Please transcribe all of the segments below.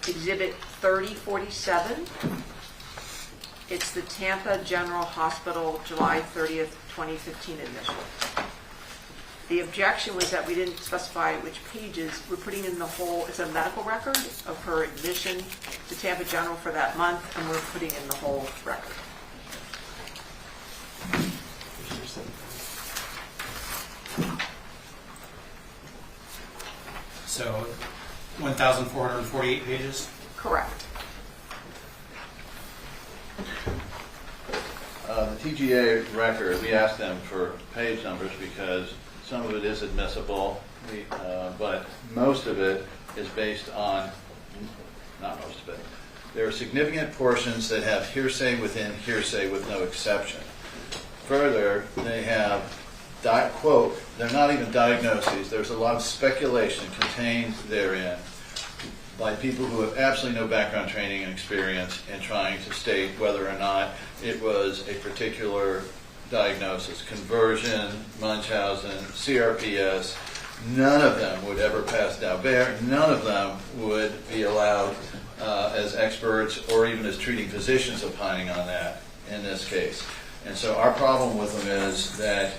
Exhibit 3047. It's the Tampa General Hospital July 30th, 2015 admission. The objection was that we didn't specify which pages. We're putting in the whole, it's a medical record of her admission to Tampa General for that month, and we're putting in the whole record. So 1,448 pages? Correct. The TGA record, we asked them for page numbers because some of it is admissible, but most of it is based on, not most of it, there are significant portions that have hearsay within hearsay with no exception. Further, they have, quote, they're not even diagnoses, there's a lot of speculation contained therein by people who have absolutely no background training and experience in trying to state whether or not it was a particular diagnosis, conversion, Munchausen, CRPS. None of them would ever pass Daubert. None of them would be allowed as experts or even as treating physicians opining on that in this case. And so our problem with them is that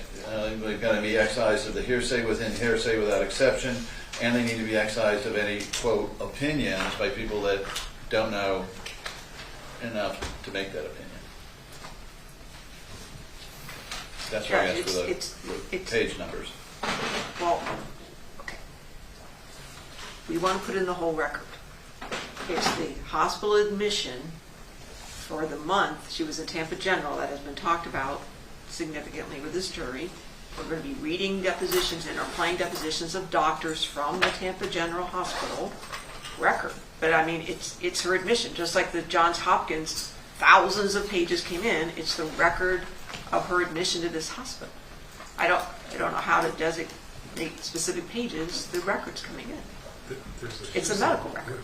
they've got to be excised of the hearsay within hearsay without exception, and they need to be excised of any, quote, opinions by people that don't know enough to make that opinion. That's why I asked for the page numbers. Well, okay. We want to put in the whole record. It's the hospital admission for the month she was in Tampa General that has been talked about significantly with this jury. We're going to be reading depositions and or playing depositions of doctors from the Tampa General Hospital record. But I mean, it's her admission, just like the Johns Hopkins, thousands of pages came in. It's the record of her admission to this hospital. I don't know how to designate specific pages. The record's coming in. It's a medical record.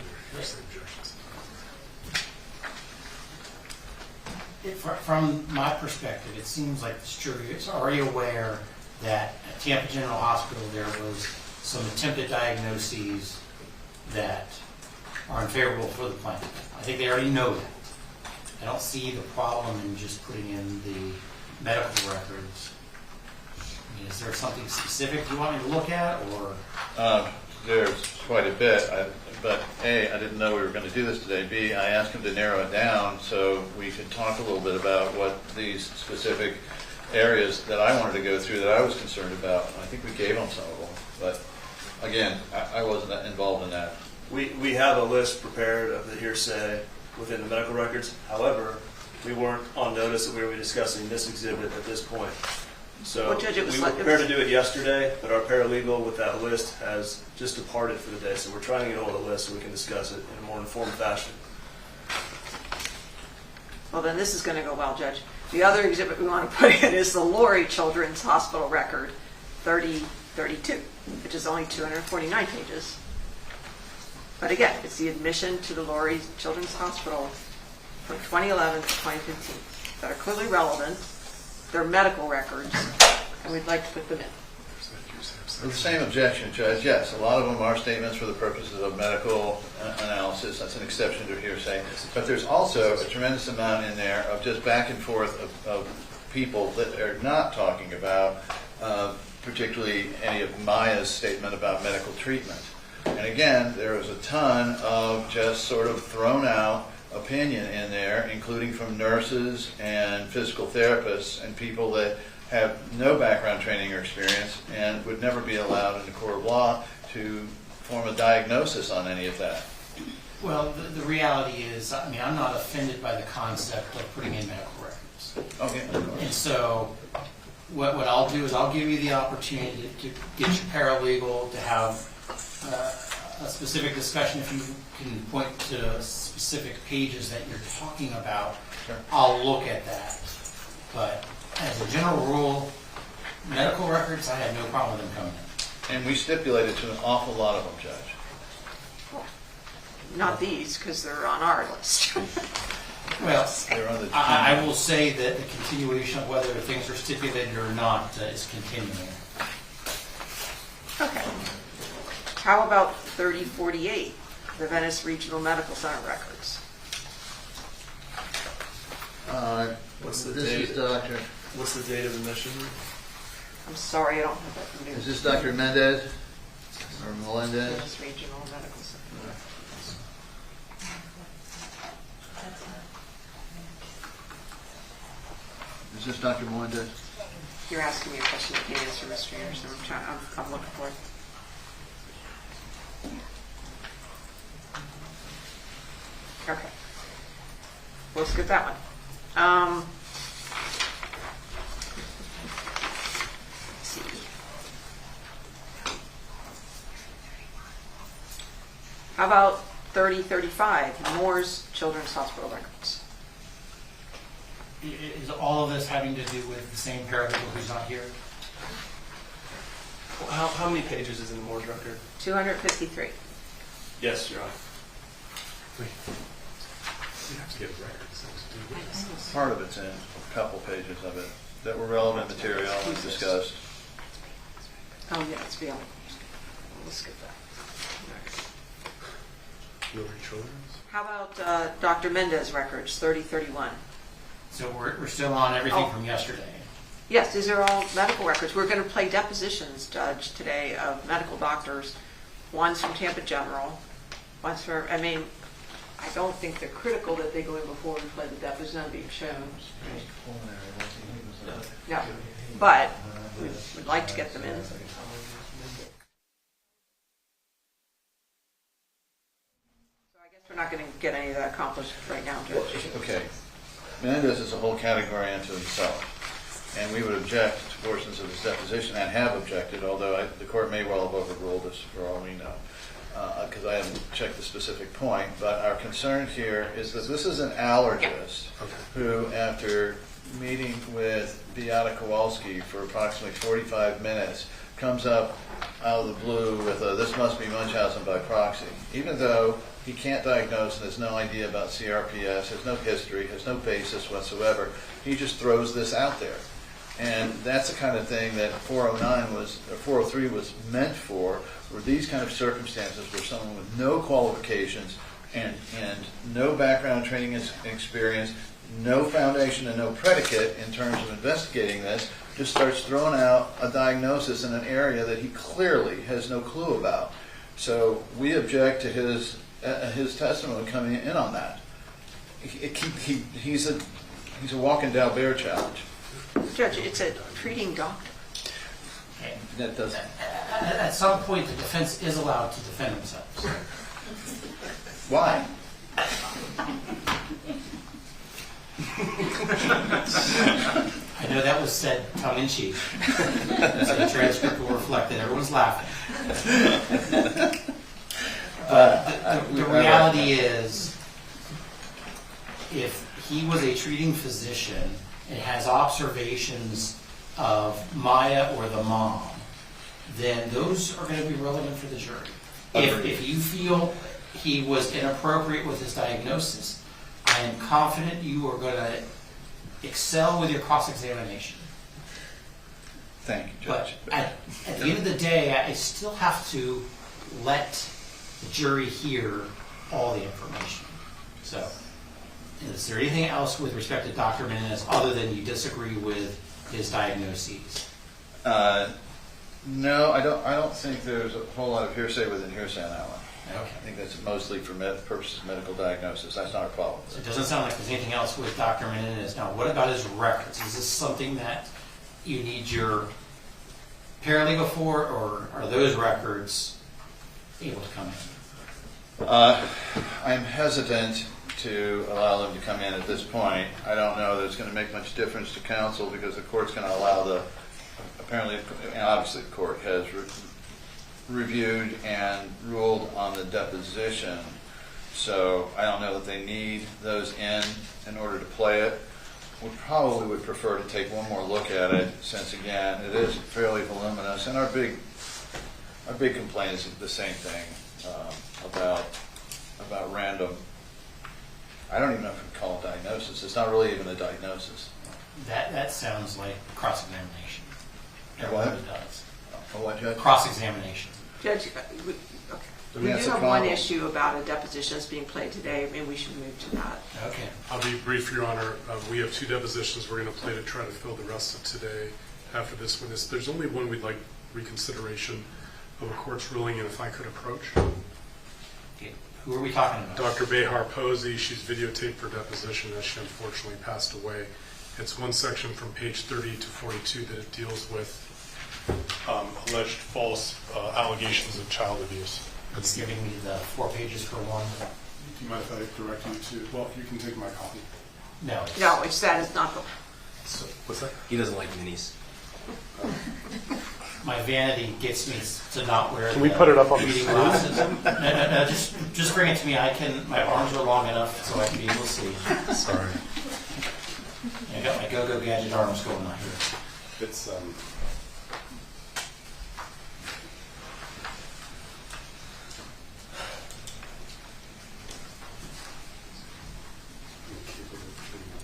From my perspective, it seems like this jury is already aware that at Tampa General Hospital there was some attempted diagnoses that are unfavorable for the plaintiff. I think they already know that. I don't see the problem in just putting in the medical records. I mean, is there something specific you want me to look at, or? There's quite a bit, but A, I didn't know we were going to do this today. B, I asked him to narrow it down so we could talk a little bit about what these specific areas that I wanted to go through that I was concerned about. I think we gave them some of them, but again, I wasn't involved in that. We have a list prepared of the hearsay within the medical records. However, we weren't on notice that we were discussing this exhibit at this point. So Well, Judge, it was we were like- prepared to do it yesterday, but our paralegal with that list has just departed for the day. So we're trying to get hold of the list so we can discuss it in a more informed fashion. Well, then this is going to go well, Judge. The other exhibit we want to put in is the Lori Children's Hospital record, 3032, which is only 249 pages. But again, it's the admission to the Lori Children's Hospital from 2011 to 2015 that are clearly relevant. They're medical records, and we'd like to put them in. The same objection, Judge. Yes, a lot of them are statements for the purposes of medical analysis. That's an exception to hearsay. But there's also a tremendous amount in there of just back and forth of people that are not talking about particularly any of Maya's statement about medical treatment. And again, there was a ton of just sort of thrown out opinion in there, including from nurses and physical therapists and people that have no background training or experience and would never be allowed in the court of law to form a diagnosis on any of that. Well, the reality is, I mean, I'm not offended by the concept of putting in medical records. Okay. And so what I'll do is I'll give you the opportunity to get your paralegal to have a specific discussion. If you can point to specific pages that you're talking about, Sure. I'll look at that. But as a general rule, medical records, I have no problem with them coming in. And we stipulated to an awful lot of them, Judge. Not these, because they're on our list. Well, They're on the I will say that the continuation of whether things are stipulated or not is continuing. Okay. How about 3048? the Venice Regional Medical Center records. What's the This date? is Dr. What's the date of admission? I'm sorry, I don't have that new. Is this Dr. Mendez or Melendez? Venice Regional Medical Center. Is this Dr. Melendez? You're asking me a question you can't answer, Mr. Anderson. I'm looking for it. Okay. We'll skip that one. Let's see. How about 3035, Moore's Children's Hospital records? Is all of this having to do with the same paralegal who's not here? How many pages is in the Moore's record? 253. Yes, Your Honor. Part of it's in, a couple pages of it, that were relevant material and discussed. Oh, yeah, it's beyond. We'll skip that. How about Dr. Mendez records, 3031? So we're still on everything Oh. from yesterday. Yes, these are all medical records. We're going to play depositions, Judge, today of medical doctors. One's from Tampa General, one's for, I mean, I don't think they're critical that they go in before we play the deposition not being shown. No, but we'd like to get them in. So I guess we're not going to get any of that accomplished right now, Judge. Okay. Menendez is a whole category unto himself, and we would object to portions of his deposition and have objected, although the court may well have overruled us for all we know, because I haven't checked the specific point. But our concern here is that this is an allergist who, after meeting with Beata Kowalski for approximately 45 minutes, comes up out of the blue with a, "This must be Munchausen by proxy," even though he can't diagnose and has no idea about CRPS, has no history, has no basis whatsoever. He just throws this out there. And that's the kind of thing that 409 was, or 403 was meant for, were these kind of circumstances where someone with no qualifications and no background training and experience, no foundation and no predicate in terms of investigating this, just starts throwing out a diagnosis in an area that he clearly has no clue about. So we object to his testimony coming in on that. He's a walking Dalbert challenge. Judge, it's a treating doctor. Okay. That doesn't. At some point, the defense is allowed to defend themselves. Why? I know that was said tongue-in-cheek. So the transcript will reflect that everyone's laughing. But the reality is, if he was a treating physician and has observations of Maya or the mom, then those are going to be relevant for the jury. If you feel he was inappropriate with his diagnosis, I am confident you are going to excel with your cross-examination. Thank you, But Judge. at the end of the day, I still have to let the jury hear all the information. So, is there anything else with respect to Dr. Menendez other than you disagree with his diagnoses? No, I don't think there's a whole lot of hearsay within hearsay on that one. I Okay. think that's mostly for purposes of medical diagnosis. That's not a problem. So it doesn't sound like there's anything else with Dr. Menendez. Now, what about his records? Is this something that you need your paralegal for, or are those records able to come in? I'm hesitant to allow them to come in at this point. I don't know that it's going to make much difference to counsel because the court's going to allow apparently, obviously the court has reviewed and ruled on the deposition. So I don't know that they need those in order to play it. We probably would prefer to take one more look at it since, again, it is fairly voluminous. And our big complaint is the same thing about random. I don't even know if we call it diagnosis. It's not really even a diagnosis. That sounds like cross-examination. What? Everyone does. Oh, what, Judge? Cross-examination. Judge, okay. Do We do that's a have one problem. issue about a deposition that's being played today, maybe we should move to that. Okay. I'll be brief, Your Honor. We have 2 depositions we're going to play to try to fill the rest of today after this one. There's only one we'd like reconsideration of a court's ruling, and if I could approach. Okay. Who are we talking about? Dr. Behar Posey, she's videotaped for deposition as she unfortunately passed away. It's one section from page 30 to 42 that it deals with alleged false allegations of child abuse. It's giving me the 4 pages for one. Do you mind if I direct you to, well, you can take my copy. No. it's- No, it's that, it's not the, So, what's that? He doesn't like minis. My vanity gets me to not wear. Can we the put it up on the reading screen? glasses. No, just bring it to me. My arms are long enough so I can be able to see. Sorry. I got my go-go gadget arms going on here. It's,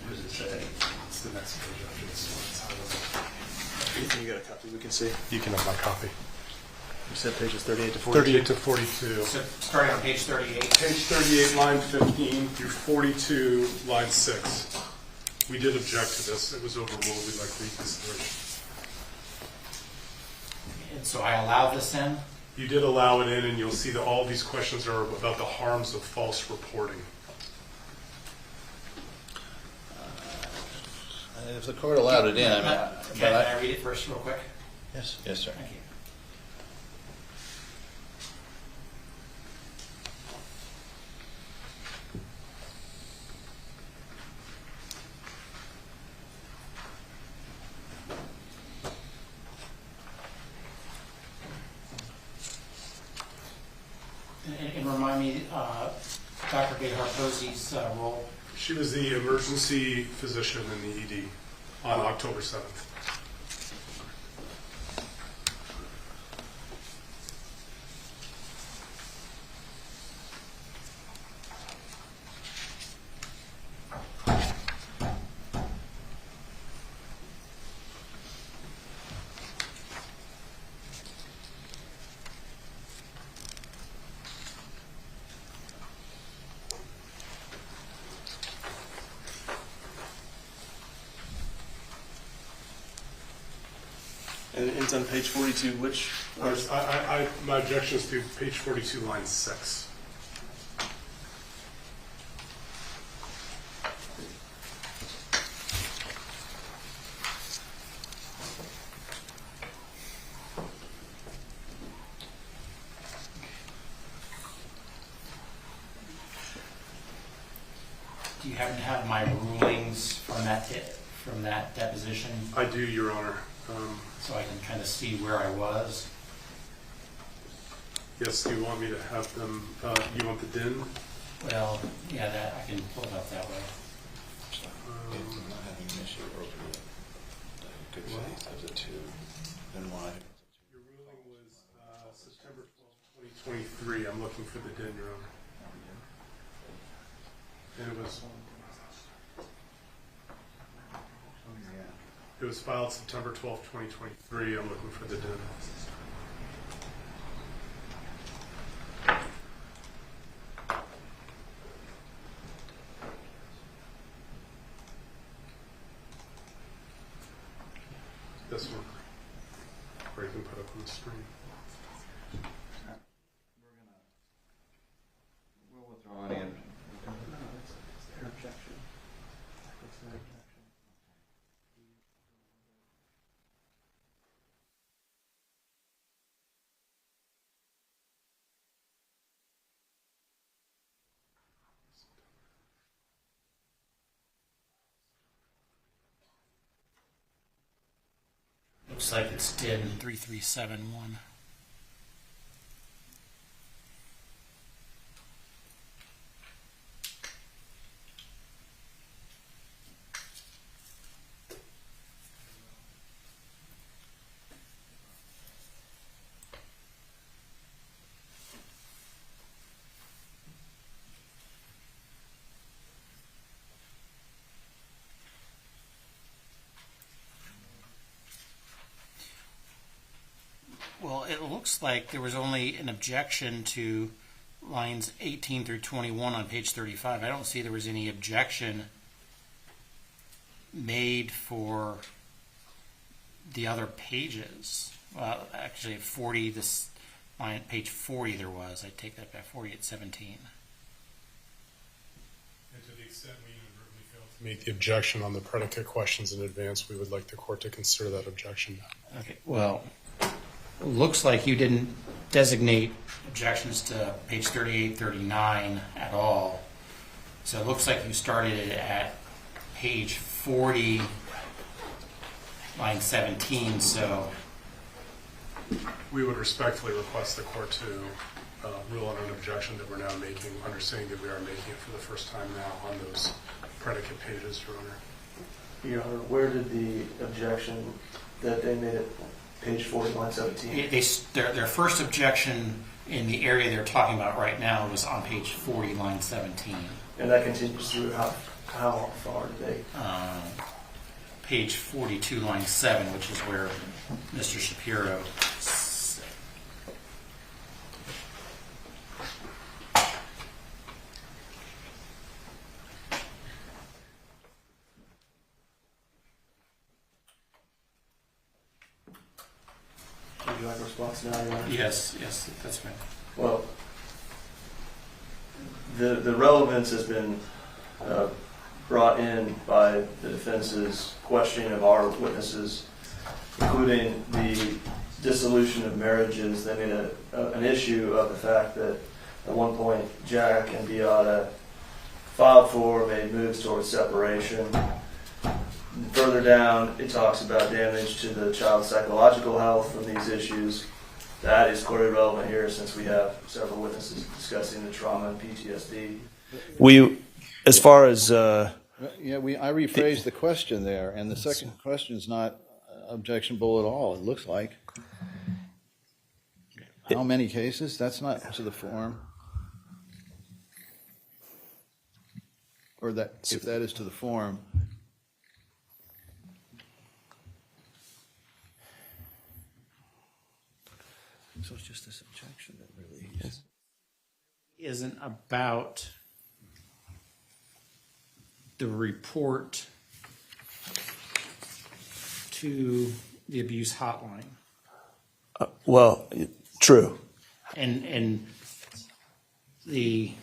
What does it say? it's the next page after this one. It's highlighted. Ethan, you got a copy we can see? You can have my copy. You said pages 38 to 42? 38 to 42. So starting on page 38. Page 38, line 15 through 42, line 6. We did object to this. It was overruled. We'd like reconsideration. And so I allow this in. You did allow it in, and you'll see that all these questions are about the harms of false reporting. If the court allowed it in, I mean, Can I read it first real quick? yes, yes, sir. Thank you. And remind me, Dr. Behar Posey's role. She was the emergency physician in the ED on October 7th. And it's on page 42, which? My objection is to page 42, line 6. Do you happen to have my rulings from that deposition, I do, Your Honor. so I can kind of see where I was? Yes, do you want me to have them, you want the DIN? Well, yeah, that I can pull it up that way. Good faith of the two, then why? Your ruling was September 12th, 2023. I'm looking for the DIN, Your Honor. And it was filed September 12th, 2023. I'm looking for the DIN. This one, or you can put up on the screen. We'll withdraw any objection. Looks like it's DIN 3371. Well, it looks like there was only an objection to lines 18 through 21 on page 35, I don't see there was any objection made for the other pages. Well, actually, 40, this line, page 40 there was. I take that back, 40 at 17. And to the extent we inadvertently failed to make the objection on the predicate questions in advance, we would like the court to consider that objection now. Okay, well, it looks like you didn't designate objections to page 38, 39 at all. So it looks like you started it at page 40, line 17, so We would respectfully request the court to rule on an objection that we're now making, understanding that we are making it for the first time now on those predicate pages, Your Honor. Your Honor, where did the objection that they made at page 40, line 17? their first objection in the area they're talking about right now was on page 40, line 17. And that continues through how far did they? Page 42, line 7, which is where Mr. Shapiro. Would you like a response now, Your Honor? Yes, that's fine. Well, the relevance has been brought in by the defense's questioning of our witnesses, including the dissolution of marriages. They made an issue of the fact that at one point Jack and Beata filed for, made moves towards separation. Further down, it talks about damage to the child's psychological health from these issues. That is clearly relevant here since we have several witnesses discussing the trauma and PTSD. As far as I rephrased the question there, and the second question is not objectionable at all, it looks like. How many cases? That's not to the form. Or that, if that is to the form. So it's just this objection that really Isn't about the report to the abuse hotline. well, true. And the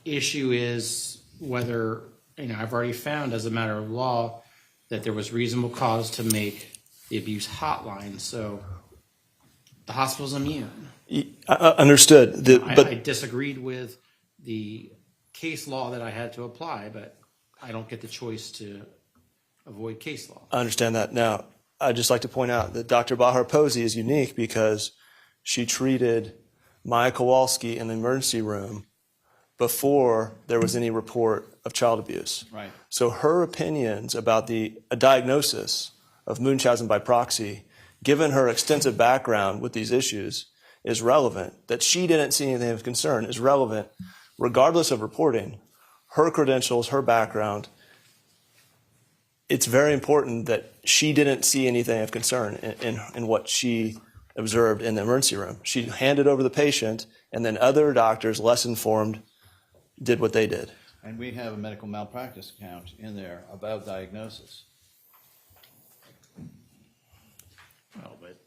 issue is whether, I've already found as a matter of law that there was reasonable cause to make the abuse hotline, so the hospital's immune. Understood. I disagreed with the case law that I had to apply, but I don't get the choice to avoid case law. I understand that. Now, I'd just like to point out that Dr. Bahar Posey is unique because she treated Maya Kowalski in the emergency room before there was any report of child abuse. Right. So her opinions about a diagnosis of Munchausen by proxy, given her extensive background with these issues, is relevant. That she didn't see anything of concern is relevant regardless of reporting. Her credentials, her background, it's very important that she didn't see anything of concern in what she observed in the emergency room. She handed over the patient, and then other doctors, less informed, did what they did. And we have a medical malpractice count in there about diagnosis. Well, but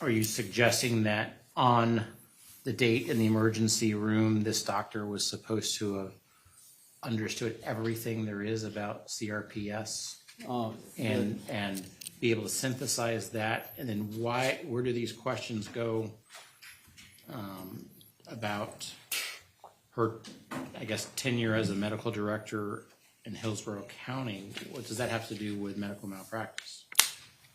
are you suggesting that on the date in the emergency room, this doctor was supposed to have understood everything there is about CRPS and be able to synthesize that? And then where do these questions go about her, I guess, tenure as a medical director in Hillsborough County? What does that have to do with medical malpractice?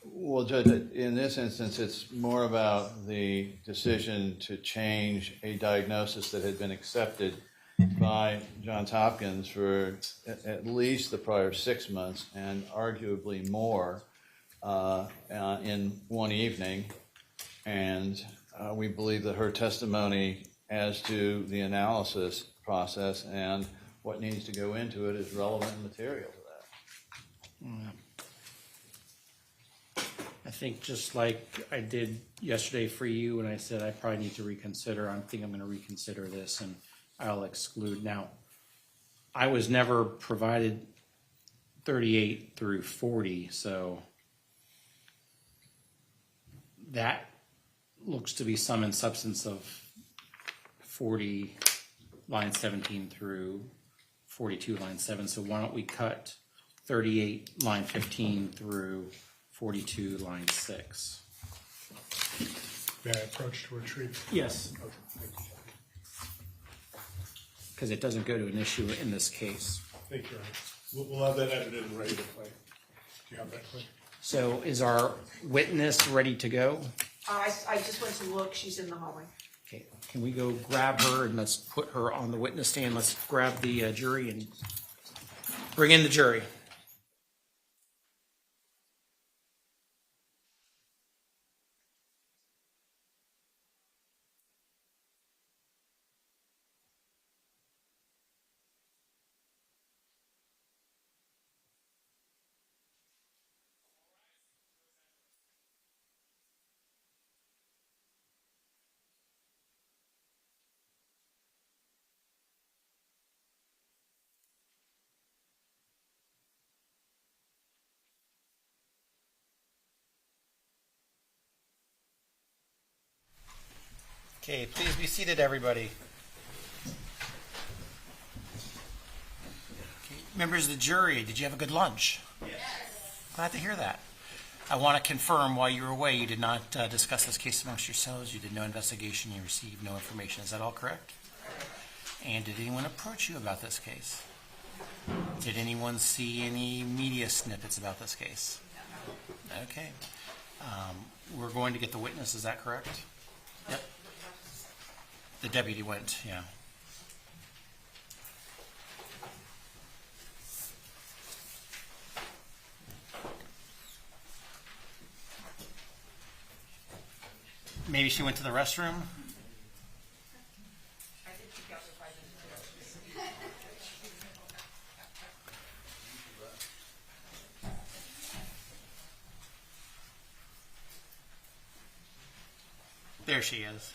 Well, Judge, in this instance, it's more about the decision to change a diagnosis that had been accepted by Johns Hopkins for at least the prior 6 months and arguably more in one evening. And we believe that her testimony as to the analysis process and what needs to go into it is relevant material to that. I think just like I did yesterday for you, and I said I probably need to reconsider, I think I'm gonna reconsider this, and I'll exclude. Now, I was never provided 38 through 40, so that looks to be sum and substance of 40, line 17 through 42, line 7. So why don't we cut 38, line 15 through 42, line 6? May I approach to retrieve? Yes. Okay, thank you. Because it doesn't go to an issue in this case. Thank you, Your Honor. We'll have that edited and ready to play. Do you have that, Clay? So is our witness ready to go? I just went to look, she's in the hallway. Okay, can we go grab her and let's put her on the witness stand? Let's grab the jury and bring in the jury. Okay, please be seated, everybody. Okay, members of the jury, did you have a good lunch? Yes. Glad to hear that. I want to confirm while you were away, you did not discuss this case amongst yourselves. You did no investigation. You received no information. Is that all correct? And did anyone approach you about this case? Did anyone see any media snippets about this case? Okay. We're going to get the witness. Is that correct? Yep. The deputy went, yeah. Maybe she went to the restroom? There she is.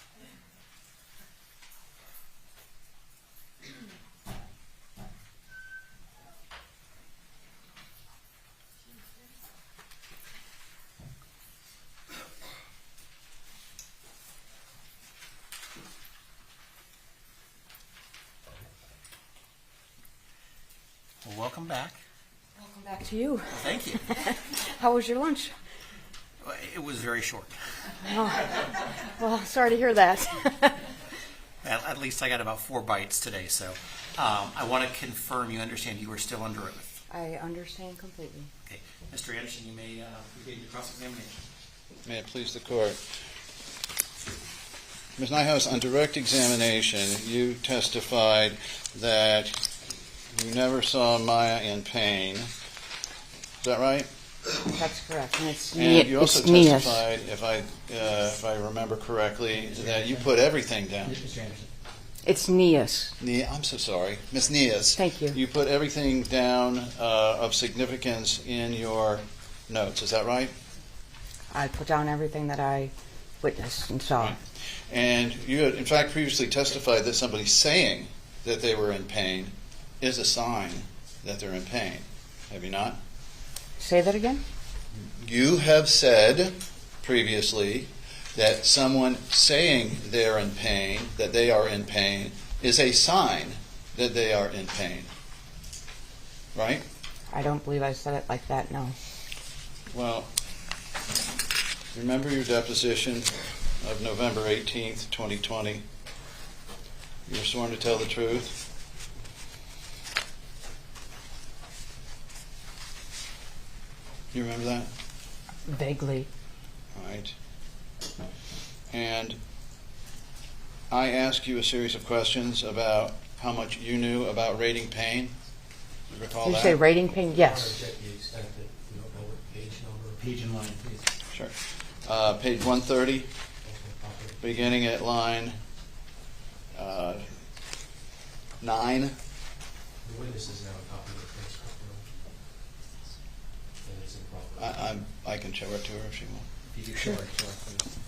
Well, welcome back. Welcome back to you. Thank you. How was your lunch? It was very short. Well, sorry to hear that. At least I got about 4 bites today, so I want to confirm you understand you are still under oath. I understand completely. Okay. Mr. Anderson, you may begin your cross-examination. May it please the court. Ms. Nyhouse, on direct examination, you testified that you never saw Maya in pain. Is that right? That's correct. And it's And you also Nias. testified, if I remember correctly, that you put everything down. Mr. Anderson. It's Nias. I'm so sorry. Ms. Nias. Thank you. You put everything down of significance in your notes. Is that right? I put down everything that I witnessed and saw. Right. And you had, in fact, previously testified that somebody saying that they were in pain is a sign that they're in pain. Have you not? Say that again? You have said previously that someone saying they're in pain, that they are in pain, is a sign that they are in pain. Right? I don't believe I said it like that, no. Well, remember your deposition of November 18th, 2020? You were sworn to tell the truth? You remember that? Vaguely. Right. And I asked you a series of questions about how much you knew about rating pain. You recall You that? say rating pain? Yes. Check the extent that you don't know what page number. Page and line, please. Sure. Page 130, beginning at line 9. The witness is now a copy of the transcript. I can show it to her if she wants. If you could show it to us, please.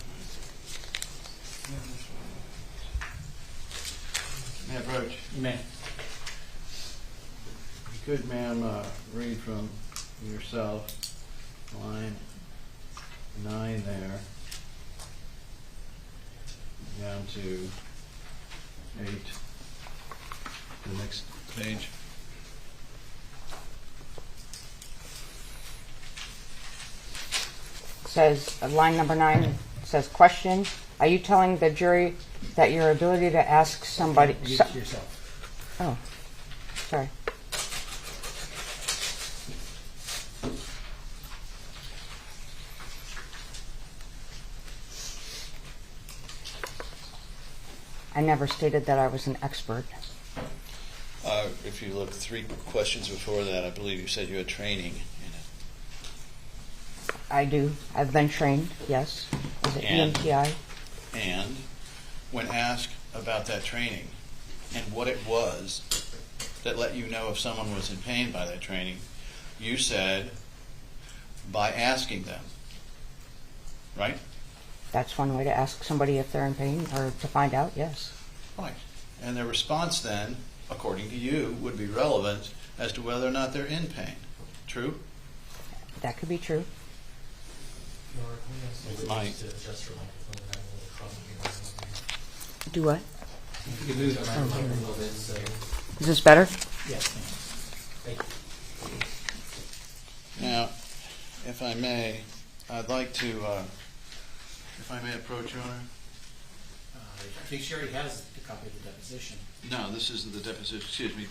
May I approach? You may. Could, ma'am, read from yourself, line 9 there, down to 8, the next page. Says, line number 9 says, question, are you telling the jury that your ability to ask somebody... Read it to yourself. Oh, sorry. I never stated that I was an expert. If you look 3 questions before that, I believe you said you had training in it. I do. I've been trained, yes. Is it And? EMTI? And when asked about that training and what it was that let you know if someone was in pain by that training, you said by asking them, right? That's one way to ask somebody if they're in pain or to find out, yes. Right. And their response then, according to you, would be relevant as to whether or not they're in pain. True? That could be true. It might. Do what? If you could move the microphone a little bit, so... Is this better? Yes, thank you. Now, if I may, I'd like to, if I may approach, Your Honor? I think she already has a copy of the deposition. No, this isn't the deposition, excuse me,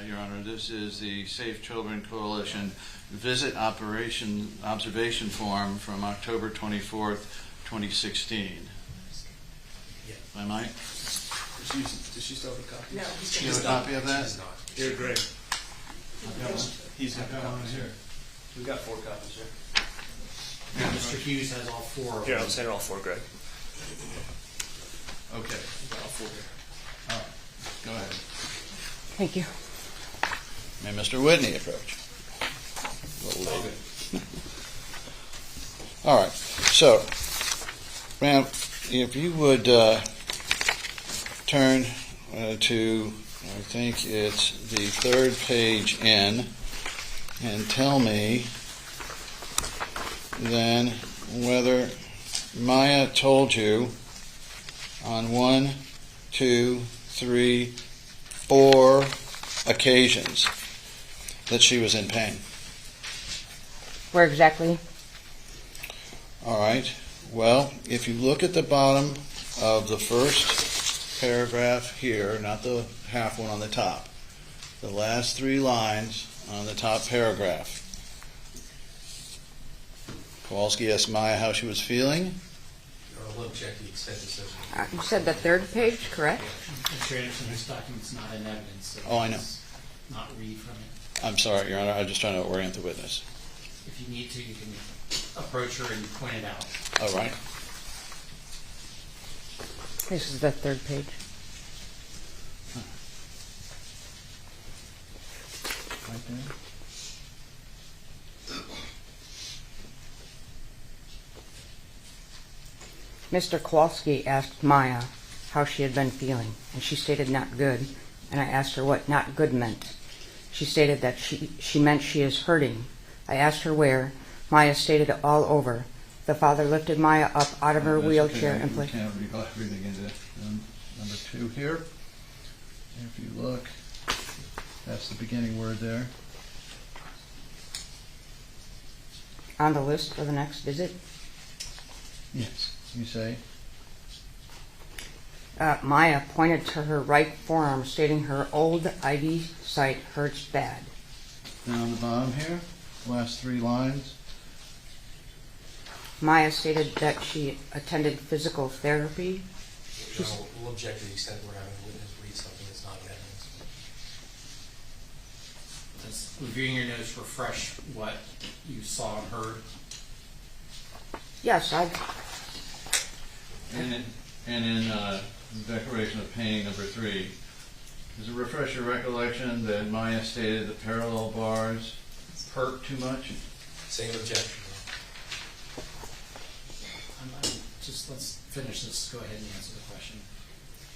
Your Honor. This is the Safe Children Coalition Visit Observation Form from October 24th, 2016. Yeah. Am I might? Does she still have a copy? No, Do you have a copy of that? She's not. Here, Greg. He's got copies here. We've got 4 copies here. Mr. Hughes has all 4 of Here, them. I'm sending all 4, Greg. Okay, We've got all 4 here. all right, go ahead. Thank you. May Mr. Whitney approach? A little later. All right, so, ma'am, if you would turn to, I think it's the 3rd page in, and tell me then whether Maya told you on 1, 2, 3, 4 occasions that she was in pain. Where exactly? All right. Well, if you look at the bottom of the first paragraph here, not the half one on the top, the last 3 lines on the top paragraph. Kowalski asked Maya how she was feeling. We'll check the extent decision. You said the 3rd page, correct? Mr. Anderson, this document's not in evidence, so... Oh, I know. let's not read from it. I'm sorry, Your Honor. I'm just trying to orient the witness. If you need to, you can approach her and point it out. All right. This is the 3rd page. Right there. Mr. Kowalski asked Maya how she had been feeling, and she stated not good, and I asked her what not good meant. She stated that she meant she is hurting. I asked her where. Maya stated it all over. The father lifted Maya up out of her wheelchair and We placed... can't read everything into number 2 here. If you look, that's the beginning word there. On the list for the next visit, Yes. You say? Maya pointed to her right forearm, stating her old IV site hurts bad. Down the bottom here, last 3 lines. Maya stated that she attended physical therapy. Your Honor, we'll object to the extent we're having a witness read something that's not in evidence. Does reviewing your notes refresh what you saw and heard? Yes, I... And in Declaration of Pain number 3, does it refresh your recollection that Maya stated the parallel bars hurt too much? Same objection. Just let's finish this. Go ahead and answer the question.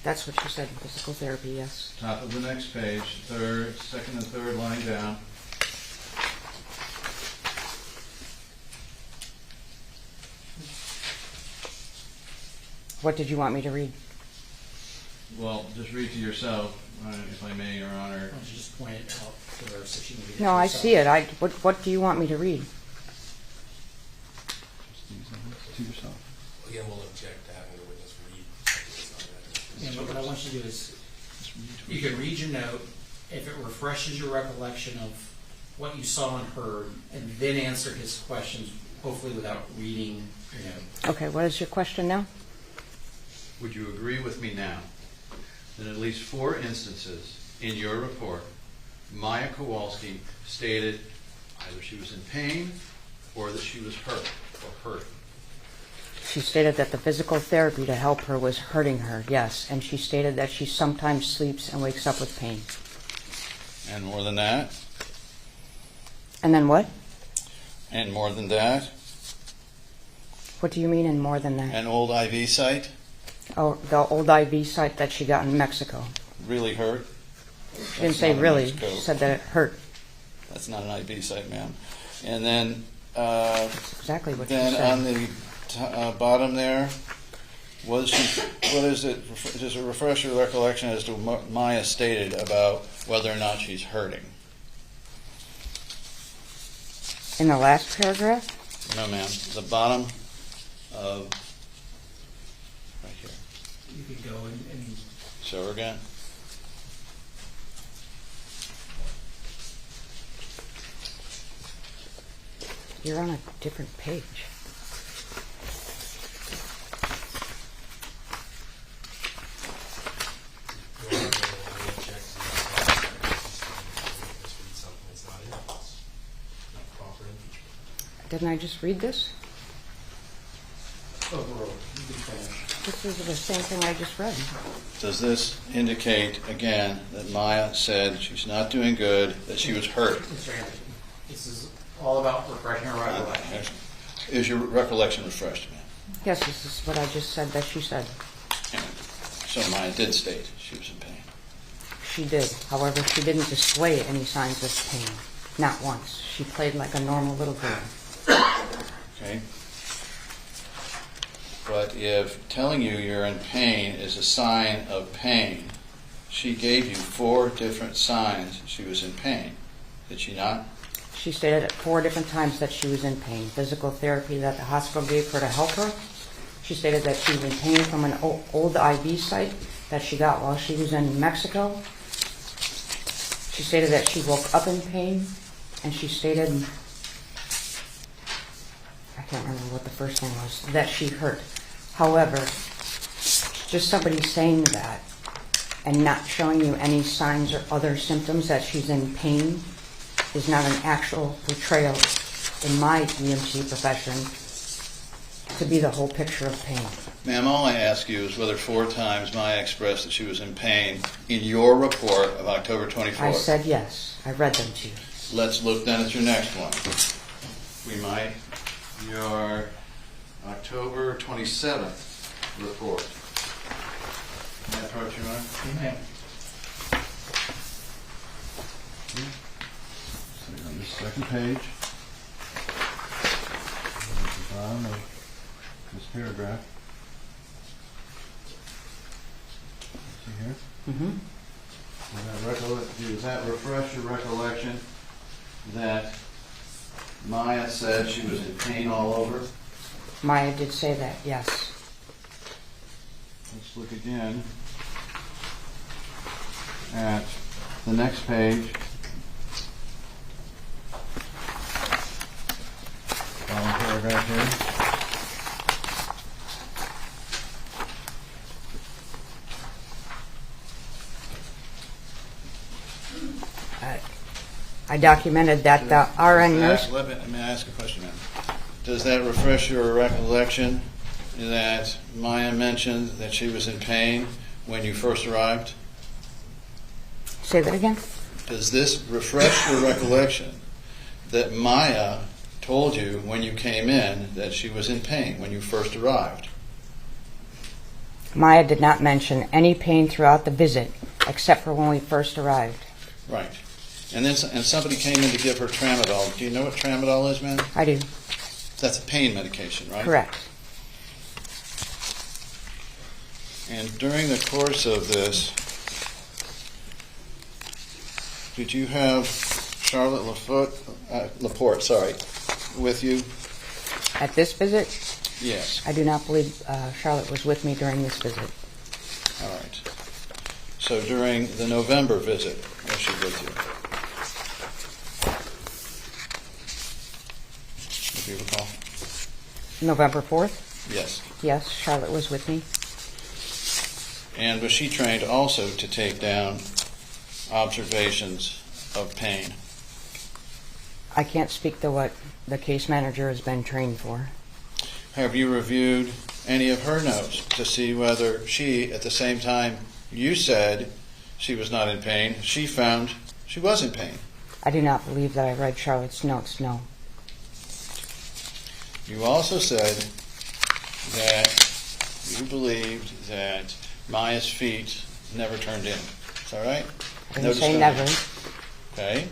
That's what she said, physical therapy, yes. Top of the next page, second and third line down. What did you want me to read? Well, just read to yourself, if I may, Your Honor. Why don't you just point it out to her so she can read it? No, I herself? see it. What do you want me to read? To yourself. Again, we'll object to having the witness read something that's not read. And what I want you to do is, you can read your note. If it refreshes your recollection of what you saw and heard, and then answer his questions, hopefully without reading your note. Okay, what is your question now? Would you agree with me now that at least 4 instances in your report, Maya Kowalski stated either she was in pain or that she was hurt or hurting? She stated that the physical therapy to help her was hurting her, yes, and she stated that she sometimes sleeps and wakes up with pain. And more than that? And then what? And more than that? What do you mean and more than that? An old IV site Oh, the old IV site that she got in Mexico. really hurt? She didn't say not a really, Mexico. she said that it hurt. That's not an IV site, ma'am. And then, That's exactly what she then said. on the bottom there, what is it? Just a refresh your recollection as to what Maya stated about whether or not she's hurting. In the last paragraph? No, ma'am. The bottom of right here. You could go and Show her again. You're on a different page. Your Honor, we'll object to the witness read something that's not in evidence. Not proper impeachment. Didn't I just read this? overruled. You can finish. This is the same thing I just read. Does this indicate, again, that Maya said she's not doing good, that she was hurt? Mr. Anderson, this is all about refreshing our recollection. Is your recollection refreshed, ma'am? Yes, this is what I just said that she said. And so Maya did state she was in pain. She did. However, she didn't display any signs of pain. Not once. She played like a normal little girl. Okay? But if telling you you're in pain is a sign of pain, she gave you 4 different signs she was in pain. Did she not? She stated at 4 different times that she was in pain. Physical therapy that the hospital gave her to help her. She stated that she was in pain from an old IV site that she got while she was in Mexico. She stated that she woke up in pain, and she stated, I can't remember what the first thing was, that she hurt. However, just somebody saying that and not showing you any signs or other symptoms that she's in pain is not an actual portrayal in my EMT profession to be the whole picture of pain. Ma'am, all I ask you is whether 4 times Maya expressed that she was in pain in your report of October 24th. I said yes. I read them to you. Let's look then at your next one. We might. Your October 27th report. Can I approach you, Mark? Amen. So on this second page, at the bottom of this paragraph. See here? Mm-hmm. Does that refresh your recollection that Maya said she was in pain all over? Maya did say that, yes. Let's look again at the next page. Bottom paragraph here. I documented that the RN nurse... Let me ask a question, ma'am. Does that refresh your recollection that Maya mentioned that she was in pain when you first arrived? Say that again? Does this refresh your recollection that Maya told you when you came in that she was in pain when you first arrived. Maya did not mention any pain throughout the visit, except for when we first arrived. Right. And then somebody came in to give her tramadol. Do you know what tramadol is, ma'am? I do. That's a pain medication, right? Correct. And during the course of this, did you have Charlotte Laporte, with you? At this visit, Yes. I do not believe Charlotte was with me during this visit. All right. So during the November visit, was she with you? If you recall? November 4th? Yes. Yes, Charlotte was with me. And was she trained also to take down observations of pain? I can't speak to what the case manager has been trained for. Have you reviewed any of her notes to see whether she, at the same time you said she was not in pain, she found she was in pain? I do not believe that I read Charlotte's notes, no. You also said that you believed that Maya's feet never turned in. Is that right? I didn't say never. Okay.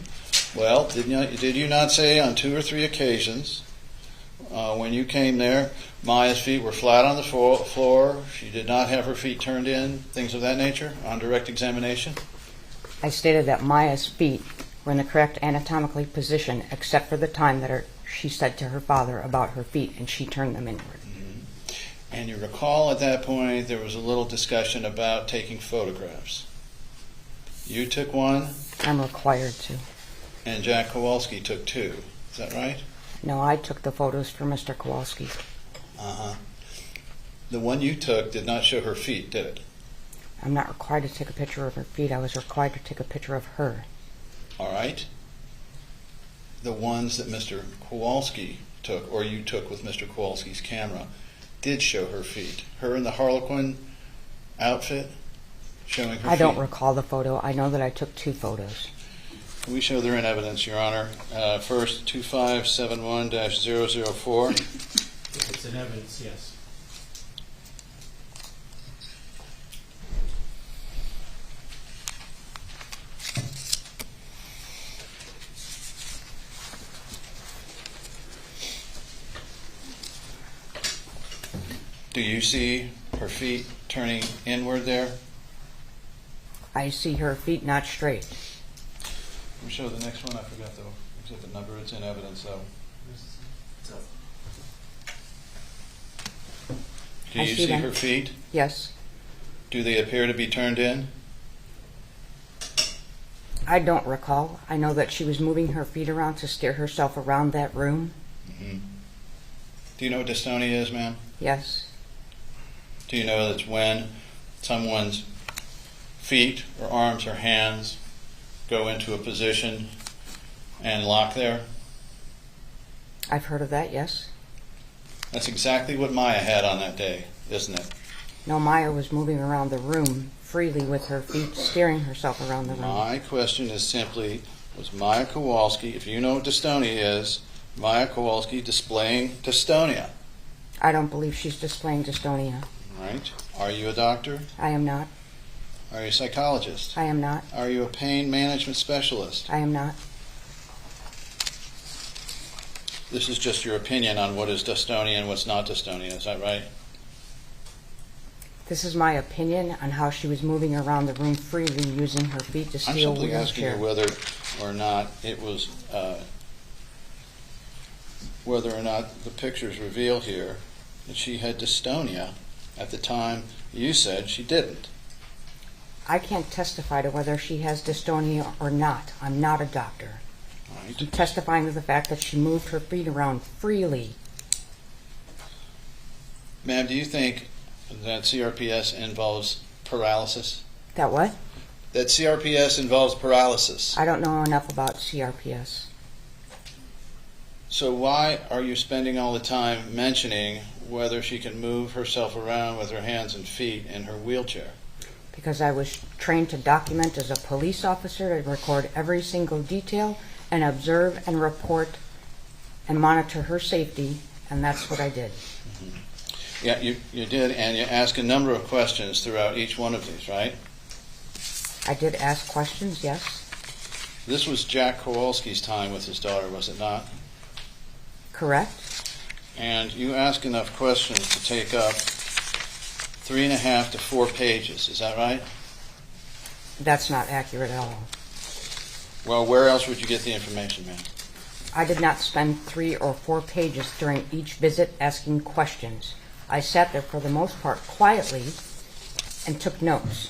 Well, did you not say on 2 or 3 occasions when you came there, Maya's feet were flat on the floor, she did not have her feet turned in, things of that nature, on direct examination? I stated that Maya's feet were in the correct anatomically position, except for the time that she said to her father about her feet, and she turned them inward. And you recall at that point there was a little discussion about taking photographs. You took one, I'm required to. and Jack Kowalski took 2. Is that right? No, I took the photos for Mr. Kowalski. Uh-huh. The one you took did not show her feet, did it? I'm not required to take a picture of her feet. I was required to take a picture of her. All right. The ones that Mr. Kowalski took, or you took with Mr. Kowalski's camera, did show her feet. Her in the Harlequin outfit showing her feet. I don't recall the photo. I know that I took 2 photos. We show they're in evidence, Your Honor. First, 2571-004. If it's in evidence, yes. Do you see her feet turning inward there? I see her feet not straight. Let me show the next one. I forgot the exhibit number. It's in evidence, though. Do I you see see them. her feet? Yes. Do they appear to be turned in? I don't recall. I know that she was moving her feet around to steer herself around that room. Mm-hmm. Do you know what dystonia is, ma'am? Yes. Do you know that's when someone's feet or arms or hands go into a position and lock there? I've heard of that, yes. That's exactly what Maya had on that day, isn't it? No, Maya was moving around the room freely with her feet, steering herself around the room. My question is simply, was Maya Kowalski, if you know what dystonia is, Maya Kowalski displaying dystonia? I don't believe she's displaying dystonia. Right? Are you a doctor? I am not. Are you a psychologist? I am not. Are you a pain management specialist? I am not. This is just your opinion on what is dystonia and what's not dystonia, is that right? This is my opinion on how she was moving around the room freely using her feet to I'm steal a simply asking you wheelchair. whether or not it was, whether or not the pictures reveal here that she had dystonia at the time you said she didn't. I can't testify to whether she has dystonia or not. I'm not a doctor. Right? I'm testifying to the fact that she moved her feet around freely. Ma'am, do you think that CRPS involves paralysis? That what? That CRPS involves paralysis. I don't know enough about CRPS. So why are you spending all the time mentioning whether she can move herself around with her hands and feet in her wheelchair? Because I was trained to document as a police officer, to record every single detail and observe and report and monitor her safety, and that's what I did. Yeah, you did, and you asked a number of questions throughout each one of these, right? I did ask questions, yes. This was Jack Kowalski's time with his daughter, was it not? Correct? And you asked enough questions to take up 3.5 to 4 pages, is that right? That's not accurate at all. Well, where else would you get the information, ma'am? I did not spend 3 or 4 pages during each visit asking questions. I sat there for the most part quietly and took notes.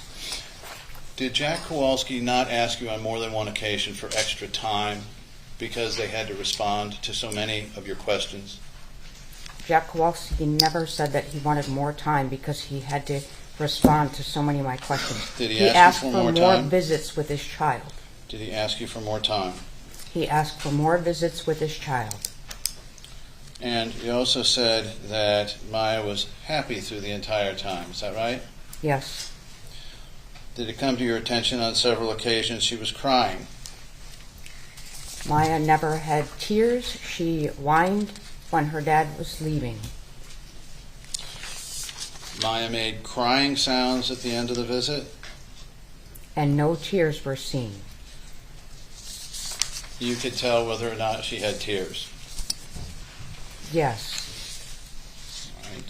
Did Jack Kowalski not ask you on more than one occasion for extra time because they had to respond to so many of your questions? Jack Kowalski never said that he wanted more time because he had to respond to so many of my questions. Did he He ask asked you for for more more time? visits with his child. Did he ask you for more time? He asked for more visits with his child. And you also said that Maya was happy through the entire time, is that right? Yes. Did it come to your attention on several occasions she was crying? Maya never had tears. She whined when her dad was leaving. Maya made crying sounds at the end of the visit? And no tears were seen. You could tell whether or not she had tears. Yes. Right.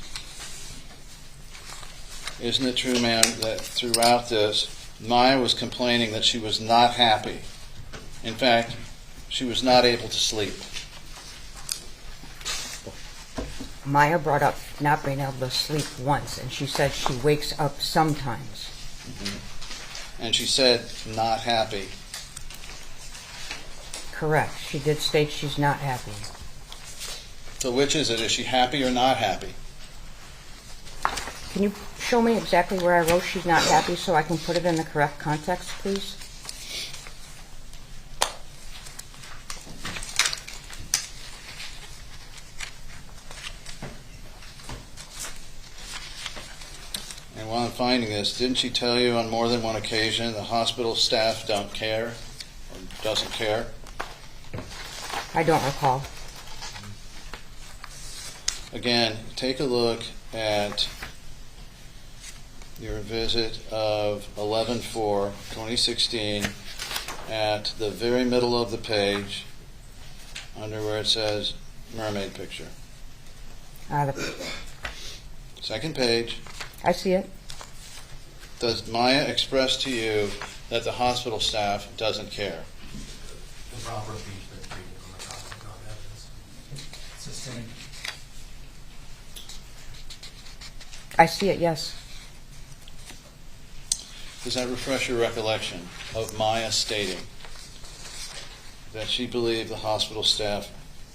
Isn't it true, ma'am, that throughout this, Maya was complaining that she was not happy? In fact, she was not able to sleep. Maya brought up not being able to sleep once, and she said she wakes up sometimes. And she said, not happy. Correct. She did state she's not happy. So which is it? Is she happy or not happy? Can you show me exactly where I wrote she's not happy so I can put it in the correct context, please? And while I'm finding this, didn't she tell you on more than one occasion the hospital staff don't care or doesn't care? I don't recall. Again, take a look at your visit of 11/4/2016 at the very middle of the page under where it says mermaid picture. Second page. I see it. Does Maya express to you that the hospital staff doesn't care? Improper impeachment treated on the topic of evidence. Sustained. I see it, yes. Does that refresh your recollection of Maya stating that she believed the hospital staff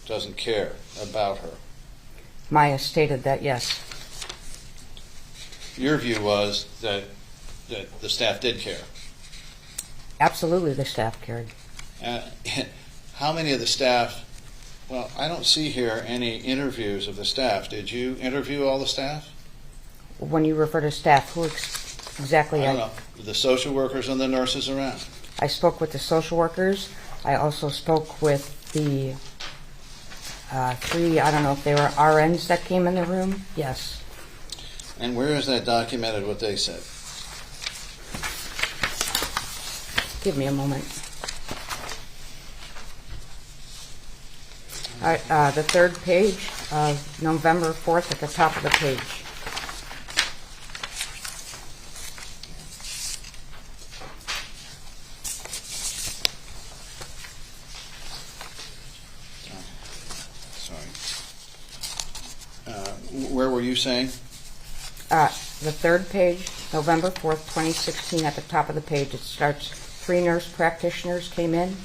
doesn't care about her? Maya stated that, yes. Your view was that the staff did care. Absolutely, the staff cared. How many of the staff, well, I don't see here any interviews of the staff. Did you interview all the staff? When you refer to staff, who exactly? I don't know. The social workers and the nurses around. I spoke with the social workers. I also spoke with the 3, I don't know if they were RNs that came in the room. Yes. And where is that documented what they said? Give me a moment. All right, the third page, November 4th at the top of the page. Where were you saying? The third page, November 4th, 2016, at the top of the page, it starts, 3 nurse practitioners came in.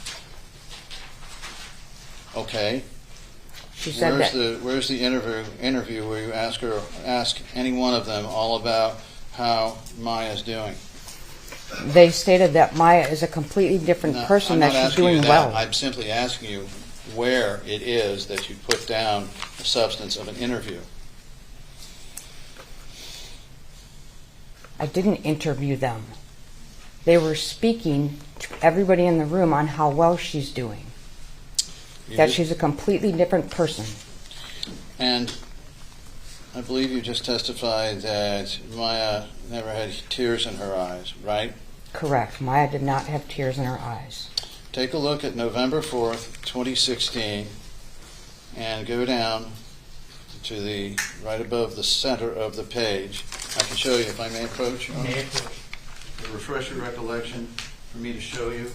Okay. She said that Where's the interview where you ask any one of them all about how Maya's doing? they stated that Maya is a completely different No, person, I'm that not she's asking you doing that. well. I'm simply asking you where it is that you put down the substance of an interview. I didn't interview them. They were speaking to everybody in the room on how well she's doing. You That just- she's a completely different person. And I believe you just testified that Maya never had tears in her eyes, right? Correct. Maya did not have tears in her eyes. Take a look at November 4th, 2016, and go down to the, right above the center of the page. I can show you if I may approach. May approach. To refresh your recollection for me to show you.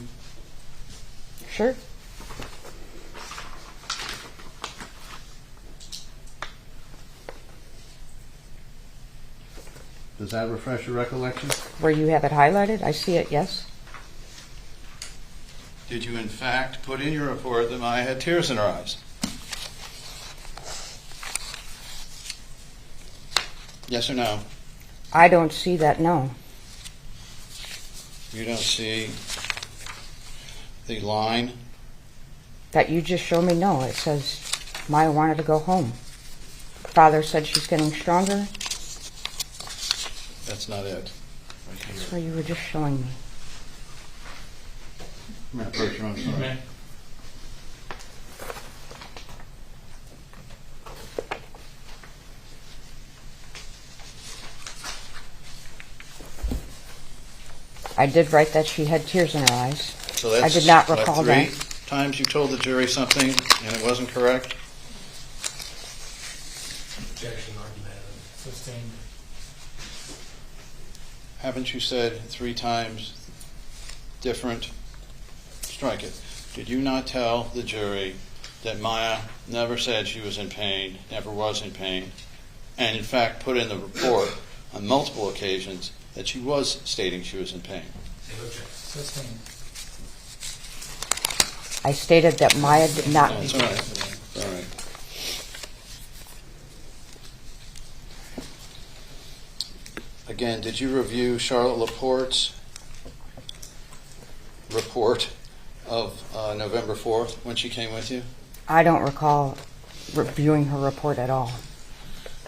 Sure. Does that refresh your recollection? Where you have it highlighted, I see it, yes. Did you in fact put in your report that Maya had tears in her eyes? Yes or no? I don't see that, no. You don't see the line? That you just showed me, no. It says Maya wanted to go home. Father said she's getting stronger. That's not it. Right That's here. where you were just showing me. I'm going to approach you, I'm sorry. May. I did write that she had tears in her eyes. So that's I did not what, recall three that. times you told the jury something and it wasn't correct? Objection, argumentative. Sustained. Haven't you said 3 times different? Strike it. Did you not tell the jury that Maya never said she was in pain, never was in pain, and in fact put in the report on multiple occasions that she was stating she was in pain? Same objection. Sustained. I stated that Maya did not. That's all right. All right. Again, did you review Charlotte Laporte's report of November 4th when she came with you? I don't recall reviewing her report at all.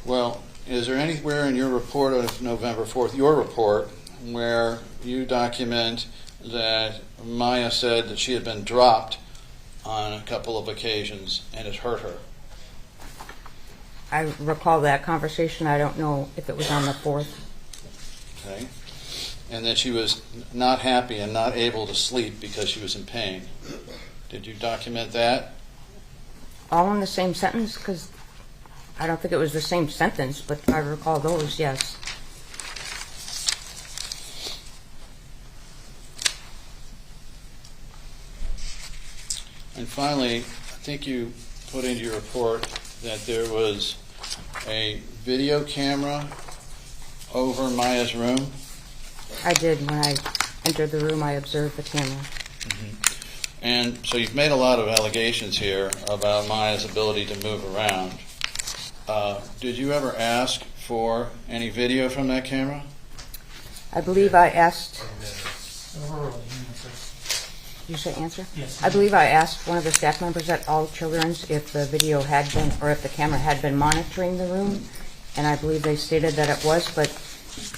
Well, is there anywhere in your report of November 4th, your report, where you document that Maya said that she had been dropped on a couple of occasions and it hurt her? I recall that conversation. I don't know if it was on the 4th. Okay. And that she was not happy and not able to sleep because she was in pain. Did you document that? All in the same sentence? Because I don't think it was the same sentence, but I recall those, yes. And finally, I think you put into your report that there was a video camera over Maya's room. I did. When I entered the room, I observed the camera. And so you've made a lot of allegations here about Maya's ability to move around. Did you ever ask for any video from that camera? I believe I asked. Argumentative. Overruled. Answer. Did you say answer? Yes. I believe I asked one of the staff members at All Children's if the video had been, or if the camera had been monitoring the room, and I believe they stated that it was, but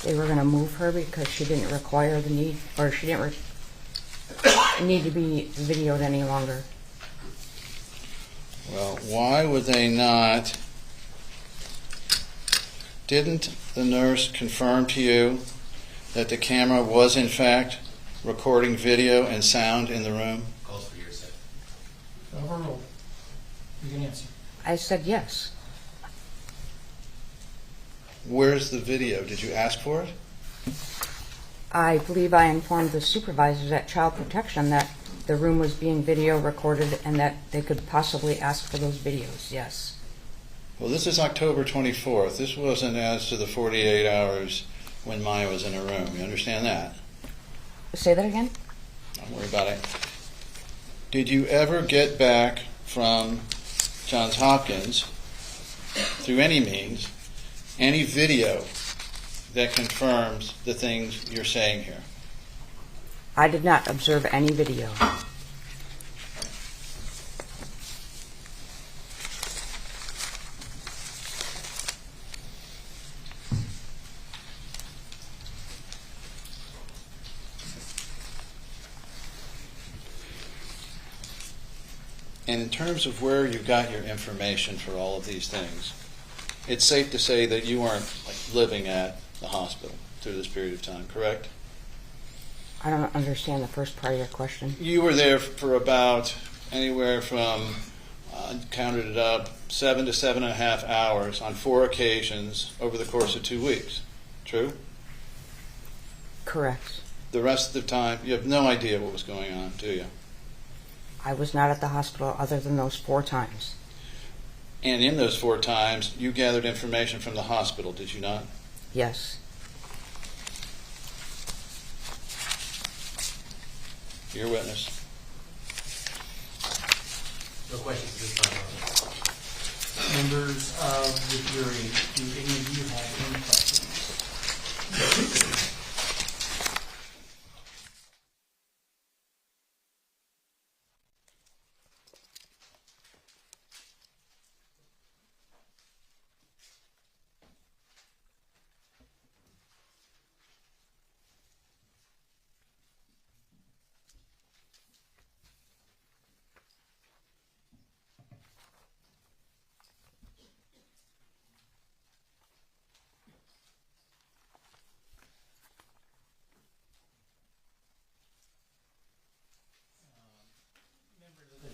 they were going to move her because she didn't require the need, or she didn't need to be videoed any longer. Well, why would they not? Didn't the nurse confirm to you that the camera was in fact recording video and sound in the room? Calls for hearsay. Overruled. You can answer. I said yes. Where's the video? Did you ask for it? I believe I informed the supervisors at Child Protection that the room was being video recorded and that they could possibly ask for those videos, yes. Well, this is October 24th. This wasn't as to the 48 hours when Maya was in her room. You understand that? Say that again? Don't worry about it. Did you ever get back from Johns Hopkins, through any means, any video that confirms the things you're saying here? I did not observe any video. And in terms of where you got your information for all of these things, it's safe to say that you weren't living at the hospital through this period of time, correct? I don't understand the first part of your question. You were there for about anywhere from, counted it up, 7 to 7.5 hours on 4 occasions over the course of 2 weeks. True? Correct. The rest of the time, you have no idea what was going on, do you? I was not at the hospital other than those 4 times. And in those 4 times, you gathered information from the hospital, did you not? Yes. Your witness. No questions at this time. Members of the jury, do any of you have any questions?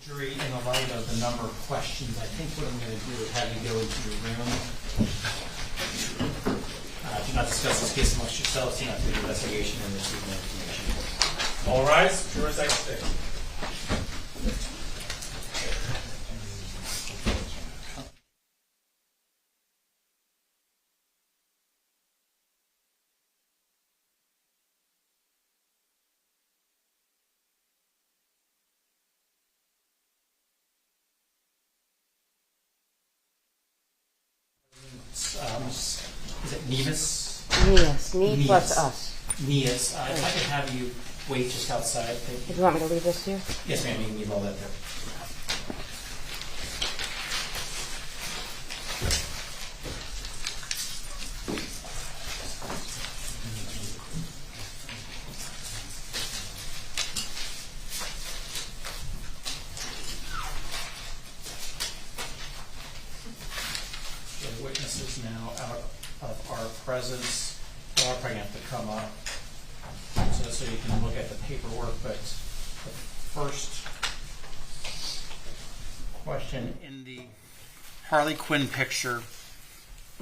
Jury, in the light of the number of questions, I think what I'm going to do is have you go into your room. Do not discuss this case amongst yourselves. Do not do the investigation and receive no information. All rise. Jurors exit. Is it Nevis? Yes, me plus Yes. us. Neas. If I could have you wait just outside. Thank Did you want me to leave this here? Yes, ma'am. You can leave all that there. The witnesses now out of our presence. Well, I'll probably have to come up so you can look at the paperwork, but the first question in the Harley Quinn picture,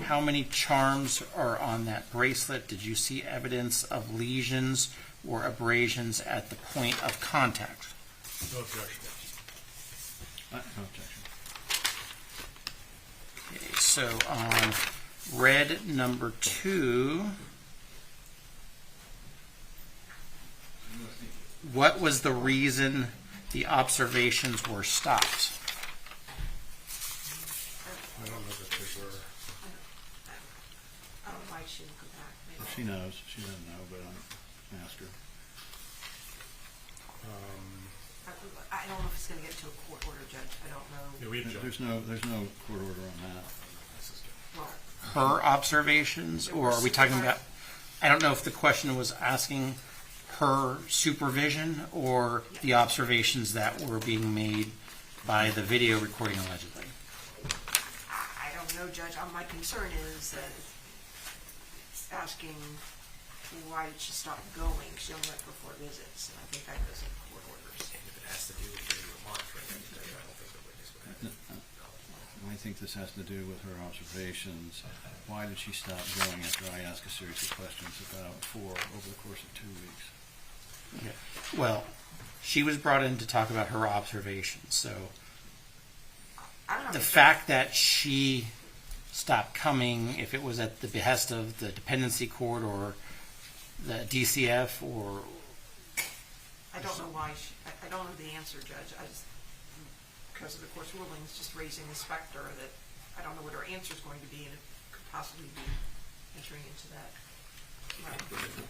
how many charms are on that bracelet? Did you see evidence of lesions or abrasions at the point of contact? No objection. No objection. Okay, so on red number 2, what was the reason the observations were stopped? I don't know that they were. I don't know why she didn't go back. Maybe. She knows. She doesn't know, but I'm ask her. I don't know if it's going to get to a court order, Judge. I don't know. Yeah, we object. There's no court order on that. Well, Her observations, or are we talking about, I don't know if the question was asking her supervision or the observations that were being made by the video recording allegedly. I don't know, Judge. My concern is that it's asking why did she stop going? She only went for 4 visits, and I think that goes in court orders. And if it has to do with video monitoring, I don't think the witness would have to. I think this has to do with her observations. Why did she stop going after I asked a series of questions about 4 over the course of 2 weeks? Okay. Well, she was brought in to talk about her observations, so I don't know. the fact that she stopped coming, if it was at the behest of the dependency court or the DCF, or I don't know why I don't know the answer, Judge. I just, because of the court's rulings, just raising the specter that I don't know what her answer is going to be, and it could possibly be entering into that.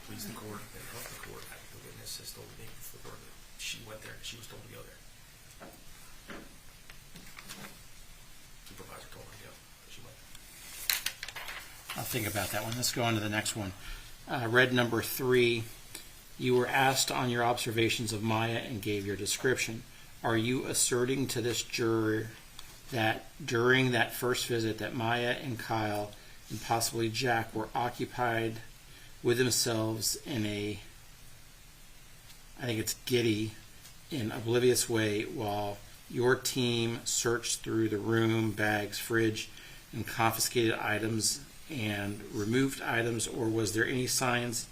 Please the court and help the court. I think the witness has told me before that she went there. She was told to go there. Supervisor told her to go. But she went there. I'll think about that one. Let's go on to the next one. Red number 3, you were asked on your observations of Maya and gave your description. are you asserting to this juror that during that first visit that Maya and Kyle and possibly Jack were occupied with themselves in a, I think it's giddy, in oblivious way while your team searched through the room, bags, fridge, and confiscated items and removed items, or was there any signs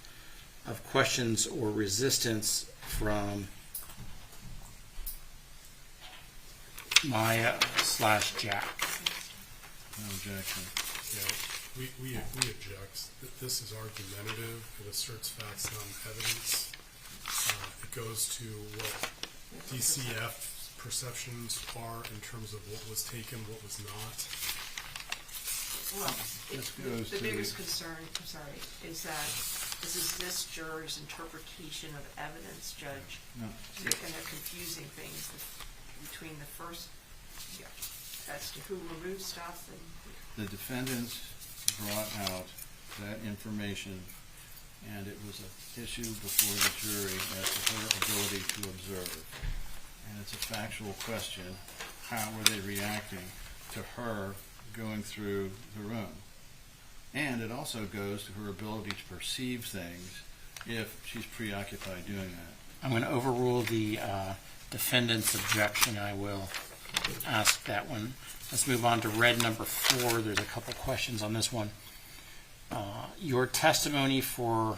of questions or resistance from Maya / Jack? No objection. Yeah, we object. This is argumentative. It asserts facts, not evidence. It goes to what DCF's perceptions are in terms of what was taken, what was not. Well, This goes the to biggest concern, I'm sorry, is that this is this juror's interpretation of evidence, Judge. No. And they're confusing things between the first, as to who removed stuff and. The defendants brought out that information, and it was an issue before the jury as to her ability to observe. And it's a factual question. How were they reacting to her going through the room? And it also goes to her ability to perceive things if she's preoccupied doing that. I'm going to overrule the defendant's objection. I will ask that one. Let's move on to red number 4. There's a couple questions on this one. Your testimony for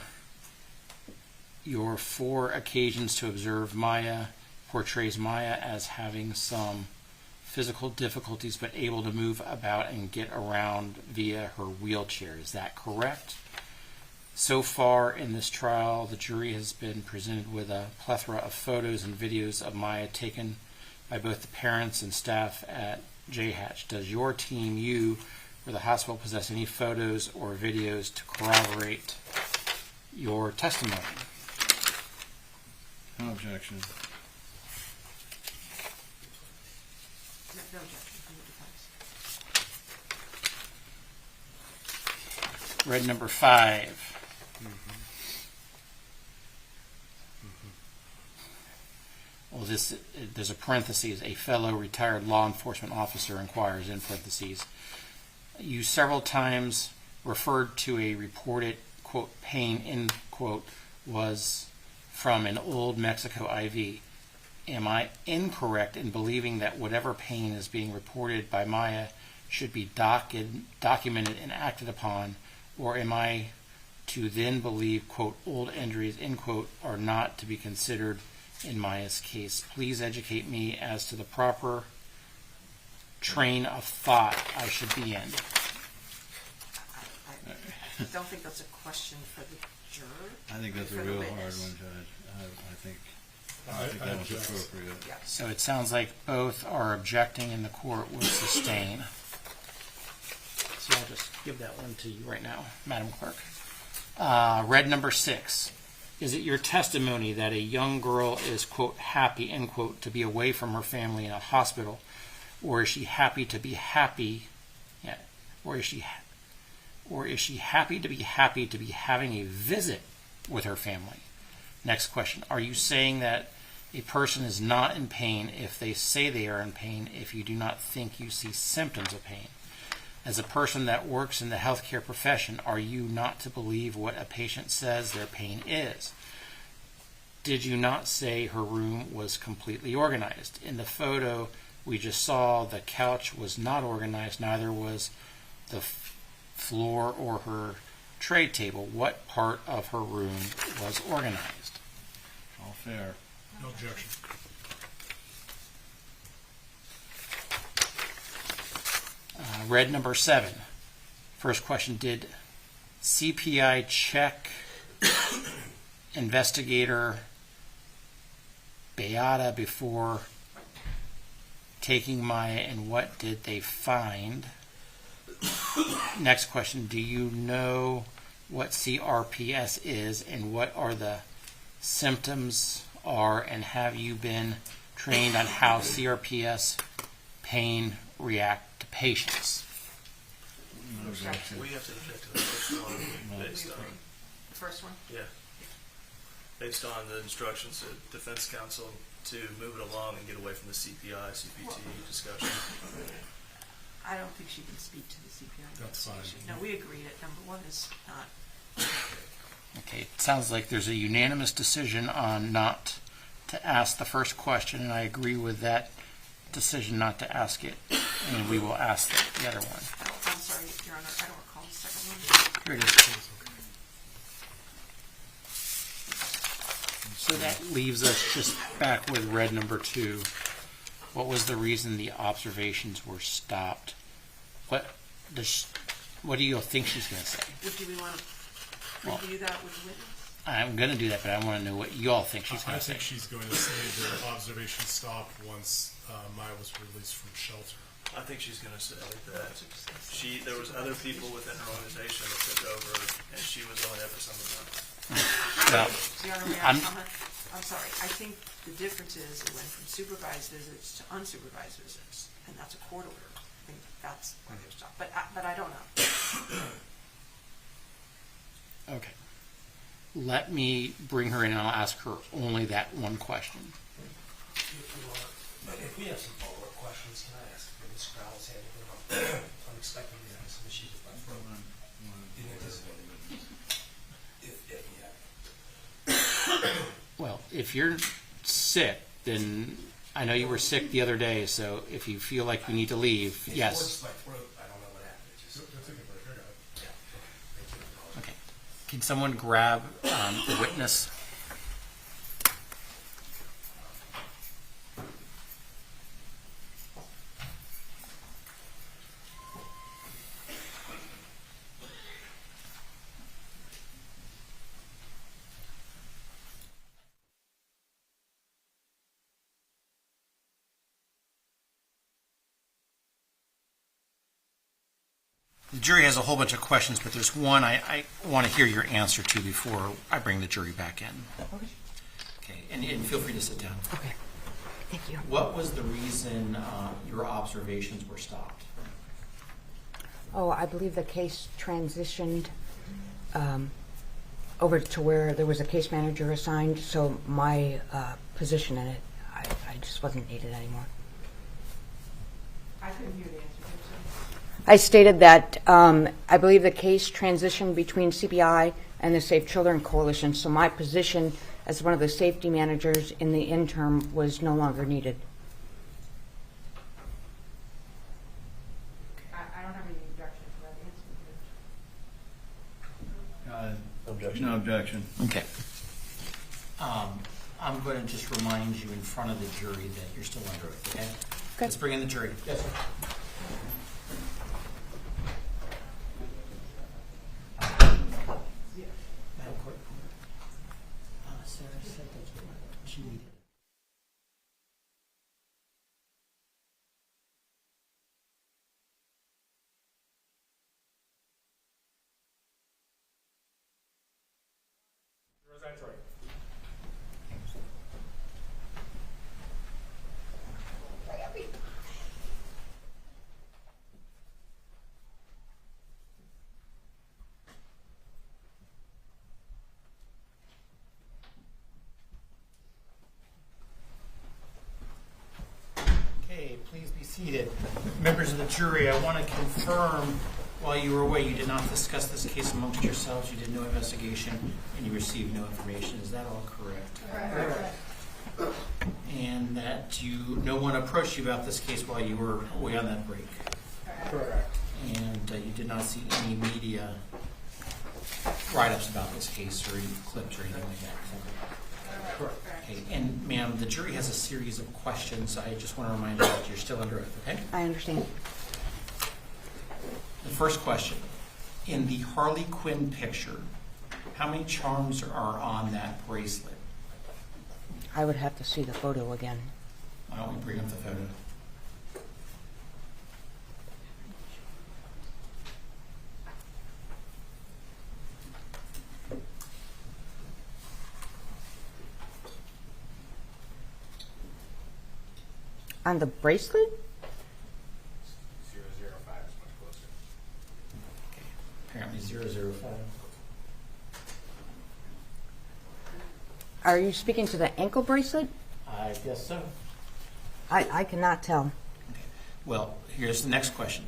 your 4 occasions to observe Maya portrays Maya as having some physical difficulties but able to move about and get around via her wheelchair. Is that correct? So far in this trial, the jury has been presented with a plethora of photos and videos of Maya taken by both the parents and staff at JHatch. Does your team, you, or the hospital possess any photos or videos to corroborate your testimony? No objection. No objection from the defense. Red number 5. Well, there's a parentheses. A fellow retired law enforcement officer inquires in parentheses. You several times referred to a reported, quote, pain, end quote, was from an old Mexico IV. Am I incorrect in believing that whatever pain is being reported by Maya should be documented and acted upon, or am I to then believe, quote, old injuries, end quote, are not to be considered in Maya's case? Please educate me as to the proper train of thought I should be in. I don't think that's a question for the juror. I think that's a for the real hard witness. one, Judge. I think I that was object. appropriate. Yeah. So it sounds like both are objecting and the court will sustain. So I'll just give that one to you right now, Madam Clerk. Red number 6. Is it your testimony that a young girl is, quote, happy, end quote, to be away from her family in a hospital, or is she happy to be happy, or is she happy to be having a visit with her family? Next question. Are you saying that a person is not in pain if they say they are in pain if you do not think you see symptoms of pain? As a person that works in the healthcare profession, are you not to believe what a patient says their pain is? Did you not say her room was completely organized? In the photo we just saw, the couch was not organized, neither was the floor or her tray table. What part of her room was organized? All fair. No objection. Red number 7. First question, did CPI check investigator Beata before taking Maya, and what did they find? Next question, do you know what CRPS is and what are the symptoms are, and have you been trained on how CRPS pain react to patients? No objection. We have to object to the first one based on, The first one? yeah, based on the instructions that defense counsel to move it along and get away from the CPI, CPT discussion. I don't think she can speak to the CPI. That's fine. No, we agreed at number one is not. Okay, it sounds like there's a unanimous decision on not to ask the first question, and I agree with that decision not to ask it, and we will ask the other one. I'm sorry, Your Honor, I don't recall the second one. Here it is. So that leaves us just back with red number 2. What was the reason the observations were stopped? What do you think she's going to say? Do we want to review that with the witness? I'm going to do that, but I want to know what you all think she's going I to say. think she's going to say the observation stopped once Maya was released from shelter. I think she's going to say that there was other people within her organization that took over, and she was only there for some of them. Well, Your Honor, may I comment? I'm sorry. I think the difference is it went from supervised visits to unsupervised visits, and that's a court order. I think that's why they're stopped. But I don't know. okay. Let me bring her in, and I'll ask her only that one question. If we have some follow-up questions, can I ask Ms. Crowell's anything unexpectedly have some issues with my throat? Didn't anticipate it. Well, if you're sick, then I know you were sick the other day, so if you feel like you need to leave, yes. It's my throat. I don't know what happened. It just, That's okay, but I got it. yeah. Thank you. Okay. Can someone grab the witness? The jury has a whole bunch of questions, but there's one I want to hear your answer to before I bring the jury back in. Okay, and feel free to sit down. Okay. Thank you. What was the reason your observations were stopped? Oh, I believe the case transitioned over to where there was a case manager assigned, so my position in it, I just wasn't needed anymore. I couldn't hear the answer. I stated that I believe the case transitioned between CPI and the Safe Children Coalition, so my position as one of the safety managers in the interim was no longer needed. I don't have any objection to that answer. Objection. No objection. Okay. I'm going to just remind you in front of the jury that you're still under oath, okay? Let's bring in the jury. Yes, sir. Madam Clerk, Sarah said that's what she needed. Okay, please be seated. Members of the jury, I want to confirm while you were away, you did not discuss this case amongst yourselves, you did no investigation, and you received no information. Is that all correct? Correct. And that no one approached you about this case while you were away on that break? Correct. And you did not see any media write-ups about this case or any clips or anything like that? Correct. Okay, and ma'am, the jury has a series of questions. I just want to remind you that you're still under oath, okay? I understand. The first question, in the Harley Quinn picture, how many charms are on that bracelet? I would have to see the photo again. Why don't we bring up the photo? On the bracelet? 005 is much closer. Okay, apparently 005. Are you speaking to the ankle bracelet? I guess so. I cannot tell. Well, here's the next question.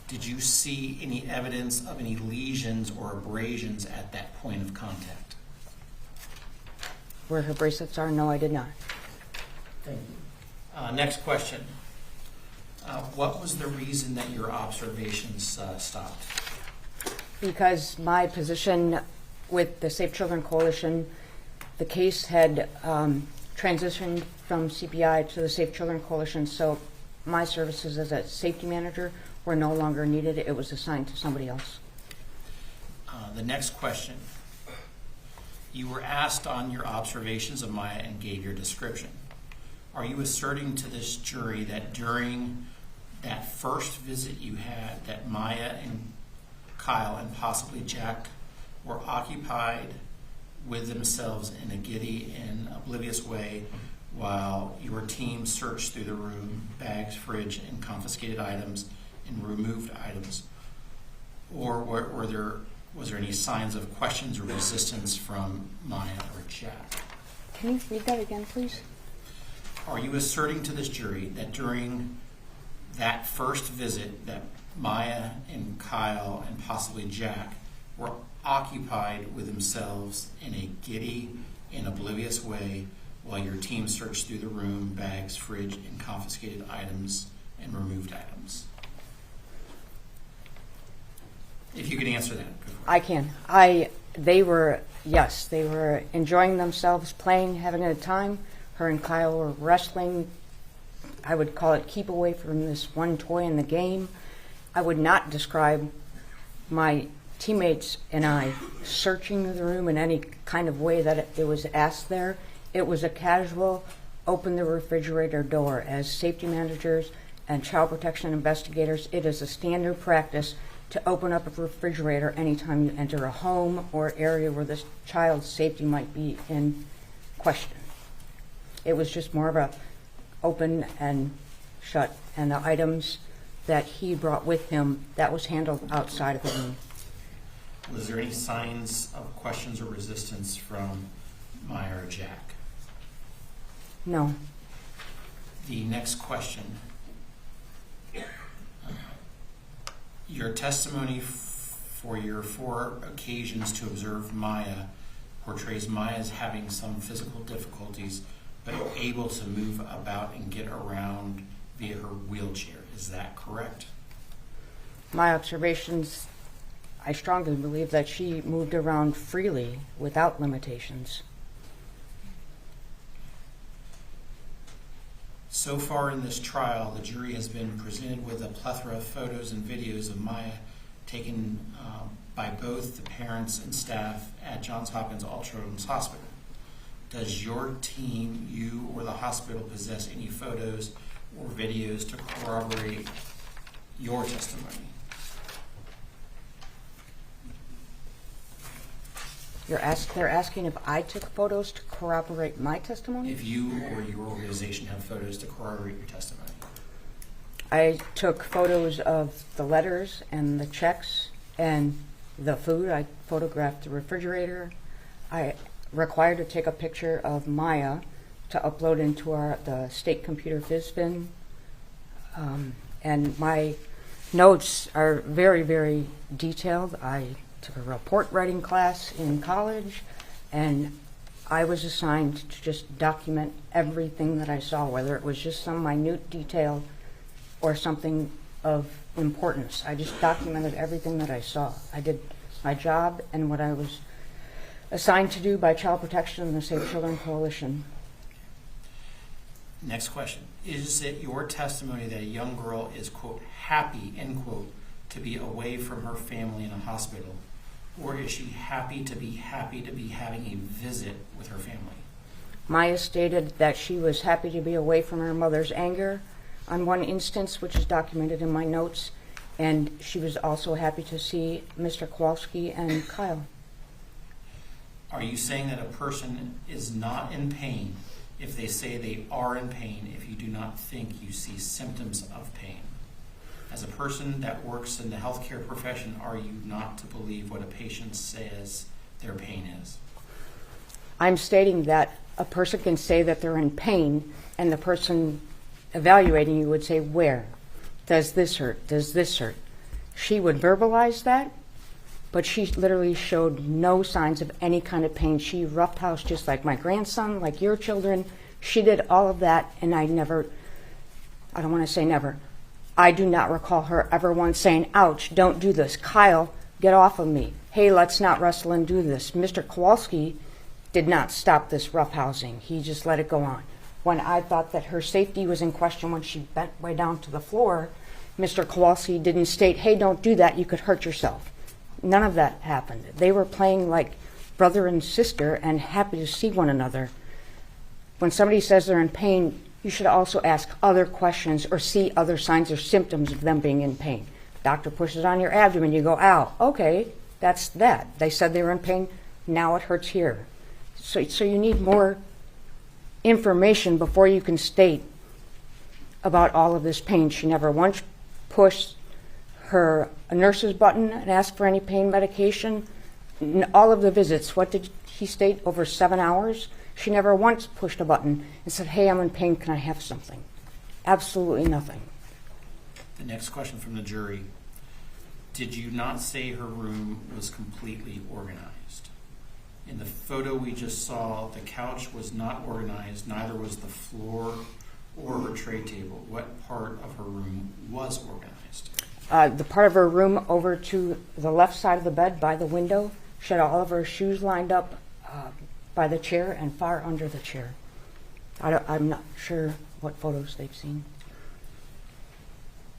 Did you see any evidence of any lesions or abrasions at that point of contact? Where her bracelets are, no, I did not. Thank you. Next question. What was the reason that your observations stopped? Because my position with the Safe Children Coalition, the case had transitioned from CPI to the Safe Children Coalition, so my services as a safety manager were no longer needed. It was assigned to somebody else. The next question. You were asked on your observations of Maya and gave your description. Are you asserting to this jury that during that first visit you had that Maya and Kyle and possibly Jack were occupied with themselves in a giddy and oblivious way while your team searched through the room, bags, fridge, and confiscated items and removed items? Or was there any signs of questions or resistance from Maya or Jack? Can you read that again, please? Are you asserting to this jury that during that first visit that Maya and Kyle and possibly Jack were occupied with themselves in a giddy and oblivious way while your team searched through the room, bags, fridge, and confiscated items and removed items? If you could answer that. Go for it. I can. They were enjoying themselves, playing, having a time. Her and Kyle were wrestling. I would call it keep away from this one toy in the game. I would not describe my teammates and I searching the room in any kind of way that it was asked there. It was a casual open the refrigerator door. As safety managers and child protection investigators, it is a standard practice to open up a refrigerator anytime you enter a home or area where this child's safety might be in question. It was just more of a open and shut, and the items that he brought with him, that was handled outside of the room. Was there any signs of questions or resistance from Maya or Jack? No. The next question. Your testimony for your 4 occasions to observe Maya portrays Maya as having some physical difficulties, but able to move about and get around via her wheelchair. Is that correct? My observations, I strongly believe that she moved around freely without limitations. So far in this trial, the jury has been presented with a plethora of photos and videos of Maya taken by both the parents and staff at Johns Hopkins All Children's Hospital. Does your team, you, or the hospital possess any photos or videos to corroborate your testimony? They're asking if I took photos to corroborate my testimony? If you or your organization have photos to corroborate your testimony. I took photos of the letters and the checks and the food. I photographed the refrigerator. I required to take a picture of Maya to upload into the state computer FizBin. And my notes are very, very detailed. I took a report writing class in college, and I was assigned to just document everything that I saw, whether it was just some minute detail or something of importance. I just documented everything that I saw. I did my job and what I was assigned to do by Child Protection and the Safe Children Coalition. Next question. Is it your testimony that a young girl is, quote, happy, end quote, to be away from her family in a hospital? Or is she happy to be having a visit with her family? Maya stated that she was happy to be away from her mother's anger on one instance, which is documented in my notes, and she was also happy to see Mr. Kowalski and Kyle. Are you saying that a person is not in pain if they say they are in pain if you do not think you see symptoms of pain? As a person that works in the healthcare profession, are you not to believe what a patient says their pain is? I'm stating that a person can say that they're in pain, and the person evaluating you would say, where? Does this hurt? Does this hurt? She would verbalize that, but she literally showed no signs of any kind of pain. She roughhoused just like my grandson, like your children. She did all of that, and I don't want to say never. I do not recall her ever once saying, ouch, don't do this. Kyle, get off of me. Hey, let's not wrestle and do this. Mr. Kowalski did not stop this roughhousing. He just let it go on. When I thought that her safety was in question when she bent way down to the floor, Mr. Kowalski didn't state, hey, don't do that, you could hurt yourself. None of that happened. They were playing like brother and sister and happy to see one another. When somebody says they're in pain, you should also ask other questions or see other signs or symptoms of them being in pain. Doctor pushes on your abdomen, you go, ow, okay, that's that. They said they were in pain, now it hurts here. So you need more information before you can state about all of this pain. She never once pushed her nurse's button and asked for any pain medication. All of the visits, what did he state, over 7 hours? She never once pushed a button and said, hey, I'm in pain, can I have something? Absolutely nothing. The next question from the jury. Did you not say her room was completely organized? In the photo we just saw, the couch was not organized, neither was the floor or her tray table. What part of her room was organized? The part of her room over to the left side of the bed by the window. She had all of her shoes lined up by the chair and far under the chair. I'm not sure what photos they've seen.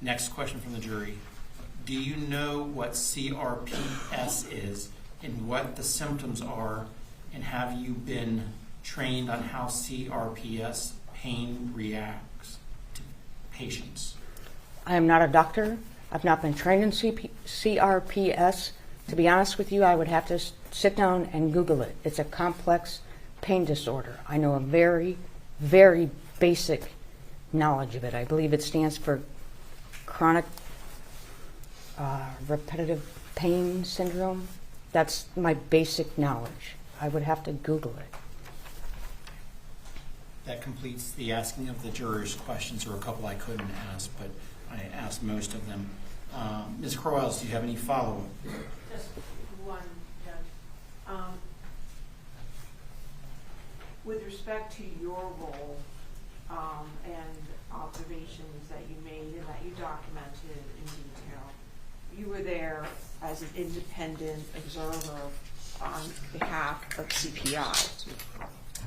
Next question from the jury. Do you know what CRPS is and what the symptoms are, and have you been trained on how CRPS pain reacts to patients? I am not a doctor. I've not been trained in CRPS. To be honest with you, I would have to sit down and Google it. It's a complex pain disorder. I know a very, very basic knowledge of it. I believe it stands for chronic repetitive pain syndrome. That's my basic knowledge. I would have to Google it. That completes the asking of the jurors' questions. There were a couple I couldn't ask, but I asked most of them. Ms. Croyles, do you have any follow-up? Just one, Judge. With respect to your role and observations that you made and that you documented in detail, you were there as an independent observer on behalf of CPI,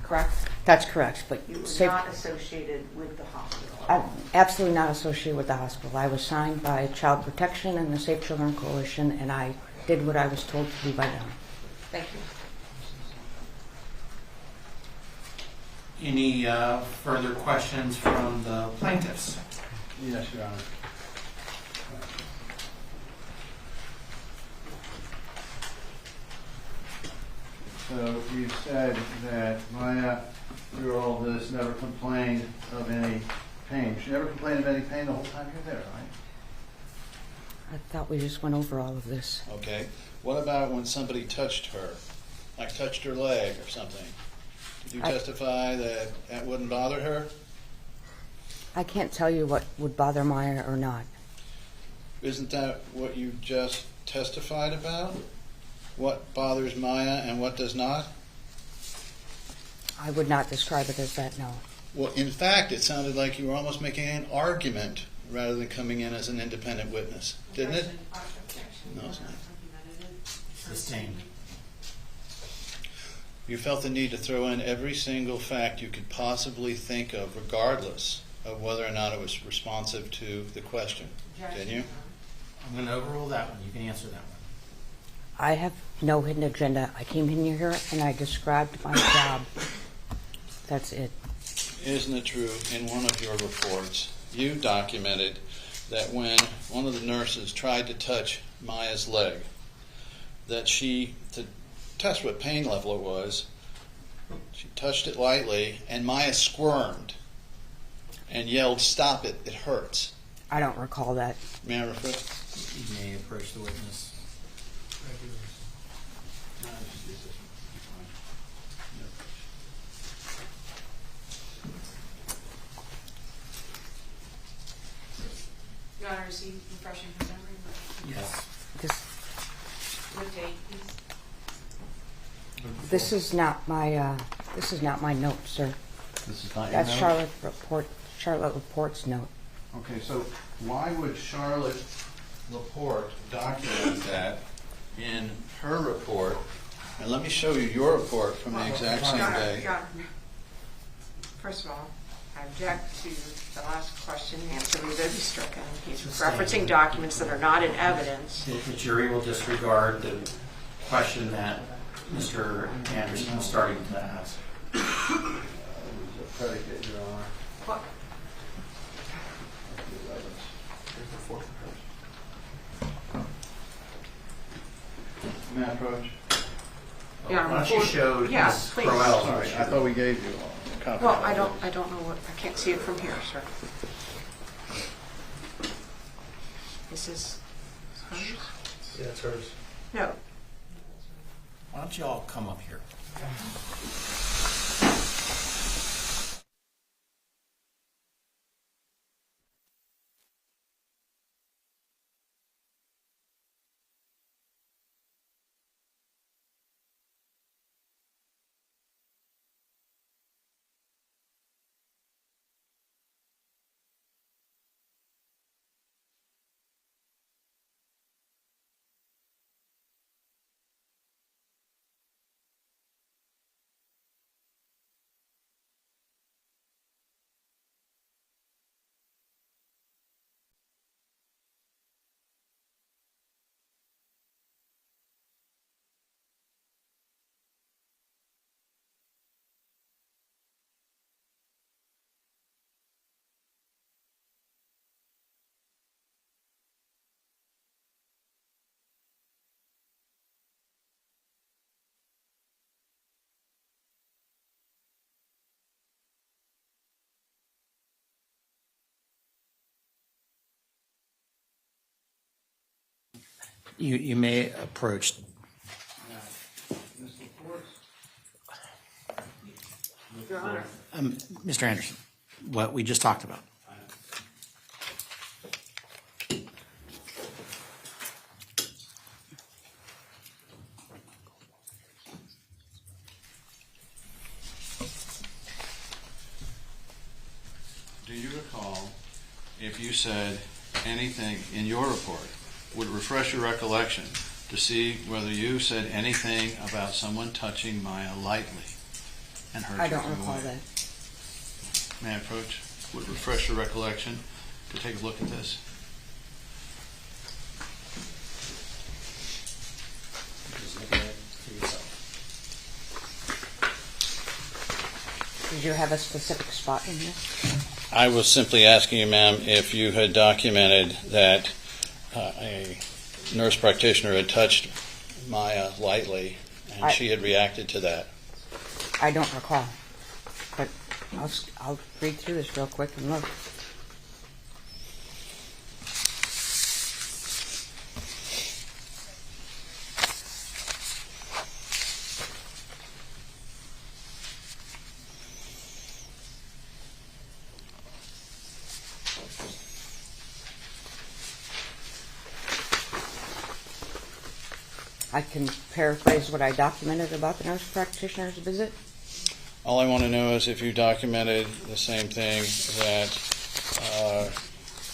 correct? That's correct. But You were not associated with the hospital. I'm absolutely not associated with the hospital. I was signed by Child Protection and the Safe Children Coalition, and I did what I was told to do by them. Thank you. Any further questions from the plaintiffs? Yes, Your Honor. So you said that Maya, through all this, never complained of any pain. She never complained of any pain the whole time you're there, right? I thought we just went over all of this. Okay. What about when somebody touched her, like touched her leg or something? Did you testify that that wouldn't bother her? I can't tell you what would bother Maya or not. Isn't that what you just testified about? What bothers Maya and what does not? I would not describe it as that, no. Well, in fact, it sounded like you were almost making an argument rather than coming in as an independent witness, didn't it? No, it's not. Sustained. You felt the need to throw in every single fact you could possibly think of, regardless of whether or not it was responsive to the question, didn't you? I'm going to overrule that one. You can answer that one. I have no hidden agenda. I came in here and I described my job. That's it. Isn't it true, in one of your reports, you documented that when one of the nurses tried to touch Maya's leg, that she, to test what pain level it was, she touched it lightly, and Maya squirmed and yelled, "Stop it, it hurts." I don't recall that. May I refer? You may approach the witness. Your Honor, is he refreshing his memory? Yes. This, What date, please? this is not my note, sir. This is not your That's note? Charlotte Laporte's note. Okay, so why would Charlotte Laporte document that in her report? And let me show you your report from the exact same Your Honor, day. Your Honor, first of all, I object to the last question and answer to be stricken. He's referencing documents that are not in evidence. The jury will disregard the question that Mr. Anderson was starting to ask. Predicate, Your Honor. What? May I approach? Your Honor, Why don't you before- show Yeah, Ms. please. Crowell? Sorry, I thought we gave you a copy. Well, I don't know what, I can't see it from here, sir. This is hers? Yeah, it's hers. No. Why don't you all come up here? You may approach. Your Honor. Mr. Anderson, what we just talked about. Do you recall if you said anything in your report would refresh your recollection to see whether you said anything about someone touching Maya lightly and her I don't taking recall away? that. May I approach? Would refresh your recollection to take a look at this? Just look at it for yourself. Did you have a specific spot in here? I was simply asking you, ma'am, if you had documented that a nurse practitioner had touched Maya lightly and she had reacted to that. I don't recall. But I'll read through this real quick and look. I can paraphrase what I documented about the nurse practitioner's visit. All I want to know is if you documented the same thing that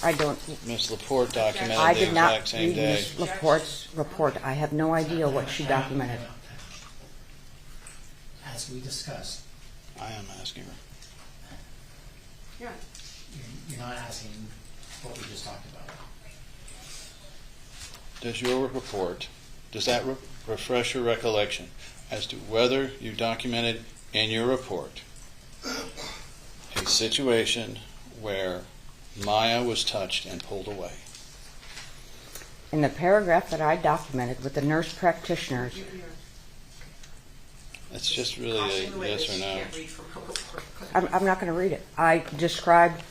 I don't. Ms. Laporte documented I the did not exact same read day. Ms. Laporte's report. I have no idea what she documented. As we discussed, I am asking her. Yeah. you're not asking what we just talked about. Does your report, does that refresh your recollection as to whether you documented in your report a situation where Maya was touched and pulled away? In the paragraph that I documented with the nurse practitioners, It's just really Caution the a way yes that or she no. can't read from her report. I'm not going to read it. I described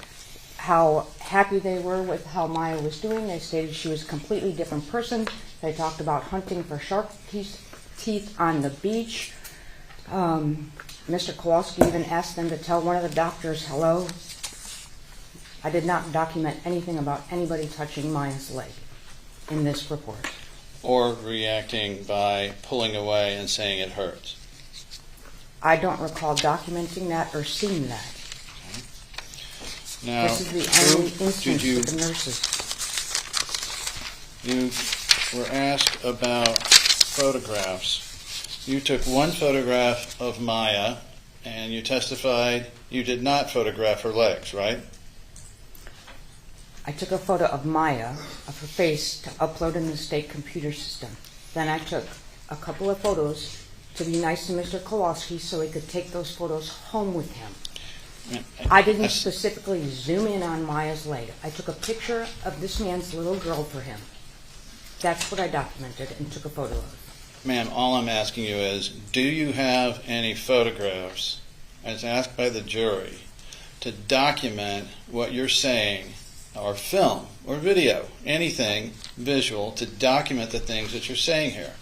how happy they were with how Maya was doing. They stated she was a completely different person. They talked about hunting for shark teeth on the beach. Mr. Kowalski even asked them to tell one of the doctors hello. I did not document anything about anybody touching Maya's leg in this report. Or reacting by pulling away and saying it hurts. I don't recall documenting that or seeing that. Now, This is the only did instance you, with the nurses. you were asked about photographs. You took one photograph of Maya and you testified you did not photograph her legs, right? I took a photo of Maya, of her face, to upload in the state computer system. Then I took a couple of photos to be nice to Mr. Kowalski so he could take those photos home with him. I didn't specifically zoom in on Maya's leg. I took a picture of this man's little girl for him. That's what I documented and took a photo of. Ma'am, all I'm asking you is, do you have any photographs, as asked by the jury, to document what you're saying, or film, or video, anything visual, to document the things that you're saying here?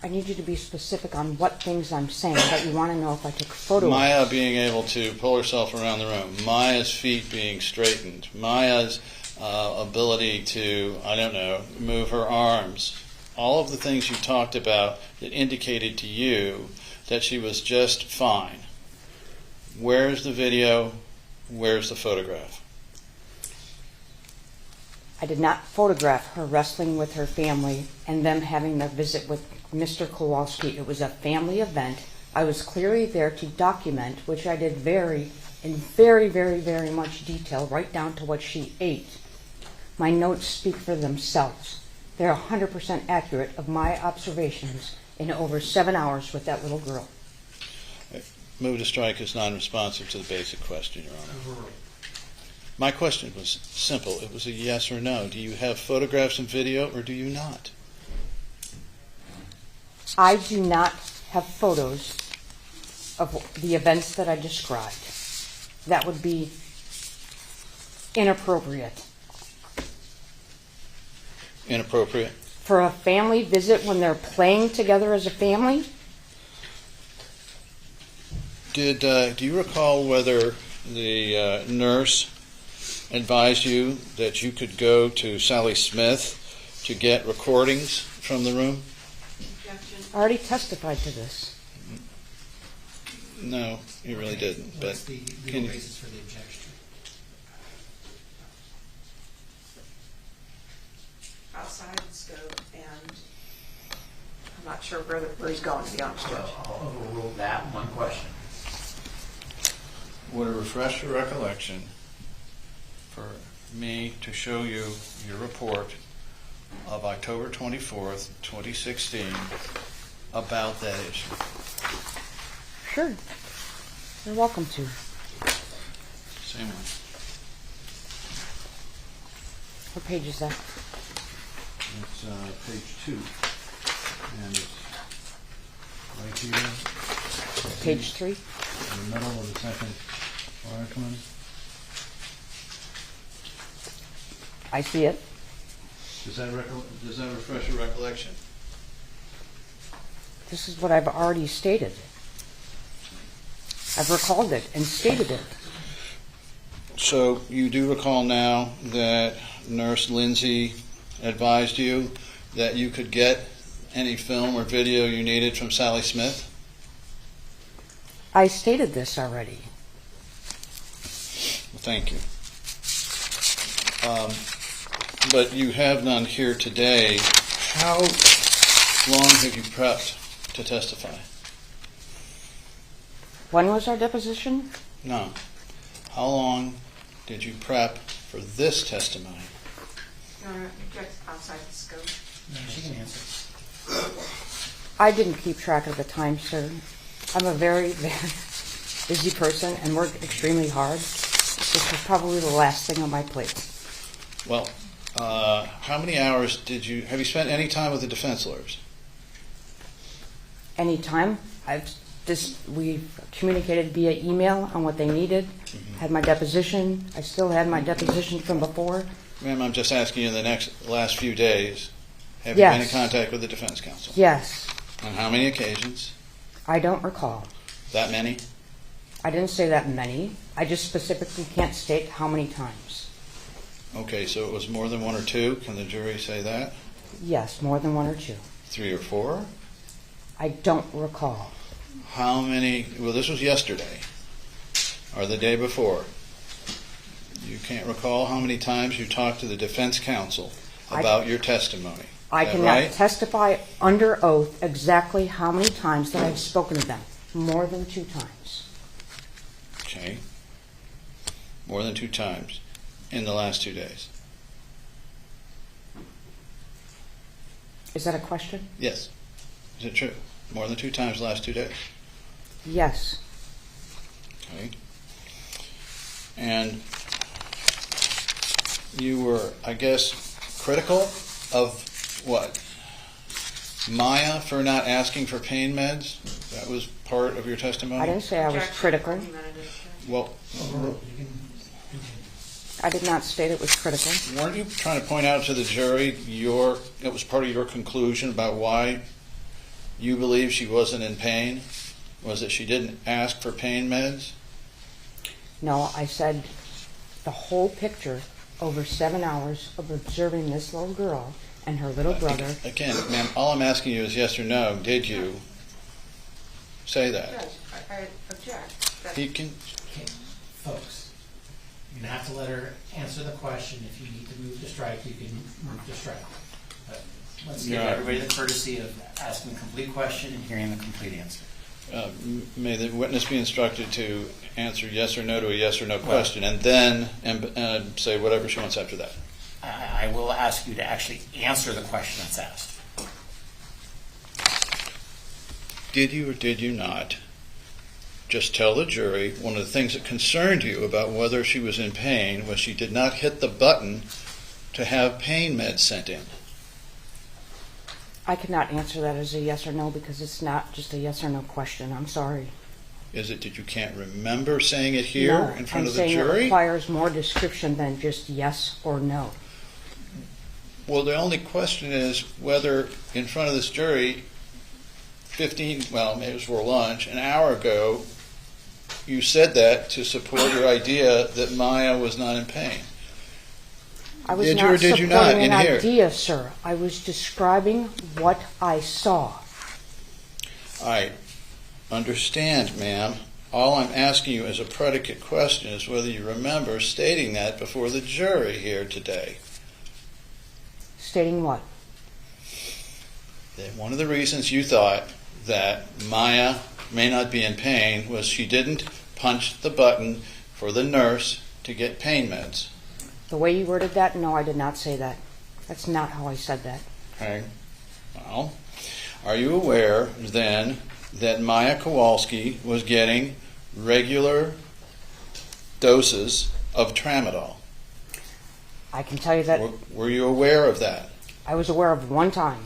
I need you to be specific on what things I'm saying, but you want to know if I took photos. Maya being able to pull herself around the room, Maya's feet being straightened, Maya's ability to, I don't know, move her arms, all of the things you talked about that indicated to you that she was just fine. Where's the video? Where's the photograph? I did not photograph her wrestling with her family and them having the visit with Mr. Kowalski. It was a family event. I was clearly there to document, which I did in very, very, very much detail, right down to what she ate. My notes speak for themselves. They're 100% accurate of my observations in over 7 hours with that little girl. Move to strike is non-responsive to the basic question, Your Honor. My question was simple. It was a yes or no. Do you have photographs and video, or do you not? I do not have photos of the events that I described. That would be inappropriate. Inappropriate? For a family visit when they're playing together as a family? Do you recall whether the nurse advised you that you could go to Sally Smith to get recordings from the room? I already testified to this. No, you really didn't. But What's the can legal you, basis for the objection? Outside the scope, and I'm not sure where he's going, to be honest, Judge. I'll overrule that one question. would it refresh your recollection for me to show you your report of October 24th, 2016 about that issue? Sure. You're welcome to. Same one. What page is that? It's page 2, and it's right here. Page 3? In the middle of the second article. I see it. Does that refresh your recollection? This is what I've already stated. I've recalled it and stated it. So you do recall now that Nurse Lindsay advised you that you could get any film or video you needed from Sally Smith? I stated this already. Well, thank you. But you have none here today. How long have you prepped to testify? When was our deposition? No. How long did you prep for this testimony? Your Honor, object outside the scope. No, she can answer. I didn't keep track of the time, sir. I'm a very, very busy person and work extremely hard. This is probably the last thing on my plate. Well, how many hours have you spent any time with the defense lawyers? Anytime. We've communicated via email on what they needed. Had my deposition. I still had my deposition from before. Ma'am, I'm just asking you in the last few days, have Yes. you been in contact with the defense counsel? Yes. On how many occasions? I don't recall. That many? I didn't say that many. I just specifically can't state how many times. Okay, so it was more than one or two? Can the jury say that? Yes, more than 1 or 2. 3 or 4? I don't recall. How many, well, this was yesterday, or the day before. You can't recall how many times you talked to the defense counsel about your testimony? I Is that cannot right? testify under oath exactly how many times that I've spoken to them. More than 2 times. Okay. More than 2 times in the last 2 days. Is that a question? Yes. Is it true? More than 2 times the last 2 days. Yes. Okay. And you were, I guess, critical of what? Maya for not asking for pain meds? That was part of your testimony? I didn't say I was critical. Well, I did not state it was critical. weren't you trying to point out to the jury it was part of your conclusion about why you believe she wasn't in pain? Was that she didn't ask for pain meds? No, I said the whole picture over 7 hours of observing this little girl and her little brother. Again, ma'am, all I'm asking you is yes or no. Did you say that? Judge, I object. That- He can. Okay, folks, you're gonna have to let her answer the question. If you need to move to strike, you can move to strike. But let's give Yeah. everybody the courtesy of asking the complete question and hearing the complete answer. May the witness be instructed to answer yes or no to a yes or no question, and then say whatever she wants after that. I will ask you to actually answer the question that's asked. Did you or did you not just tell the jury one of the things that concerned you about whether she was in pain was she did not hit the button to have pain meds sent in? I cannot answer that as a yes or no because it's not just a yes or no question. I'm sorry. Is it that you can't remember saying it here No, in front I'm of the saying it jury? requires more description than just yes or no. Well, the only question is whether in front of this jury, maybe it was for lunch, an hour ago, you said that to support your idea that Maya was not in pain. I was Did you not or did you supporting not an in here? idea, sir. I was describing what I saw. I understand, ma'am. All I'm asking you as a predicate question is whether you remember stating that before the jury here today. Stating what? That one of the reasons you thought that Maya may not be in pain was she didn't punch the button for the nurse to get pain meds. The way you worded that, no, I did not say that. That's not how I said that. Okay. Well, are you aware then that Maya Kowalski was getting regular doses of tramadol? I can tell you that Were you aware of that? I was aware of one time.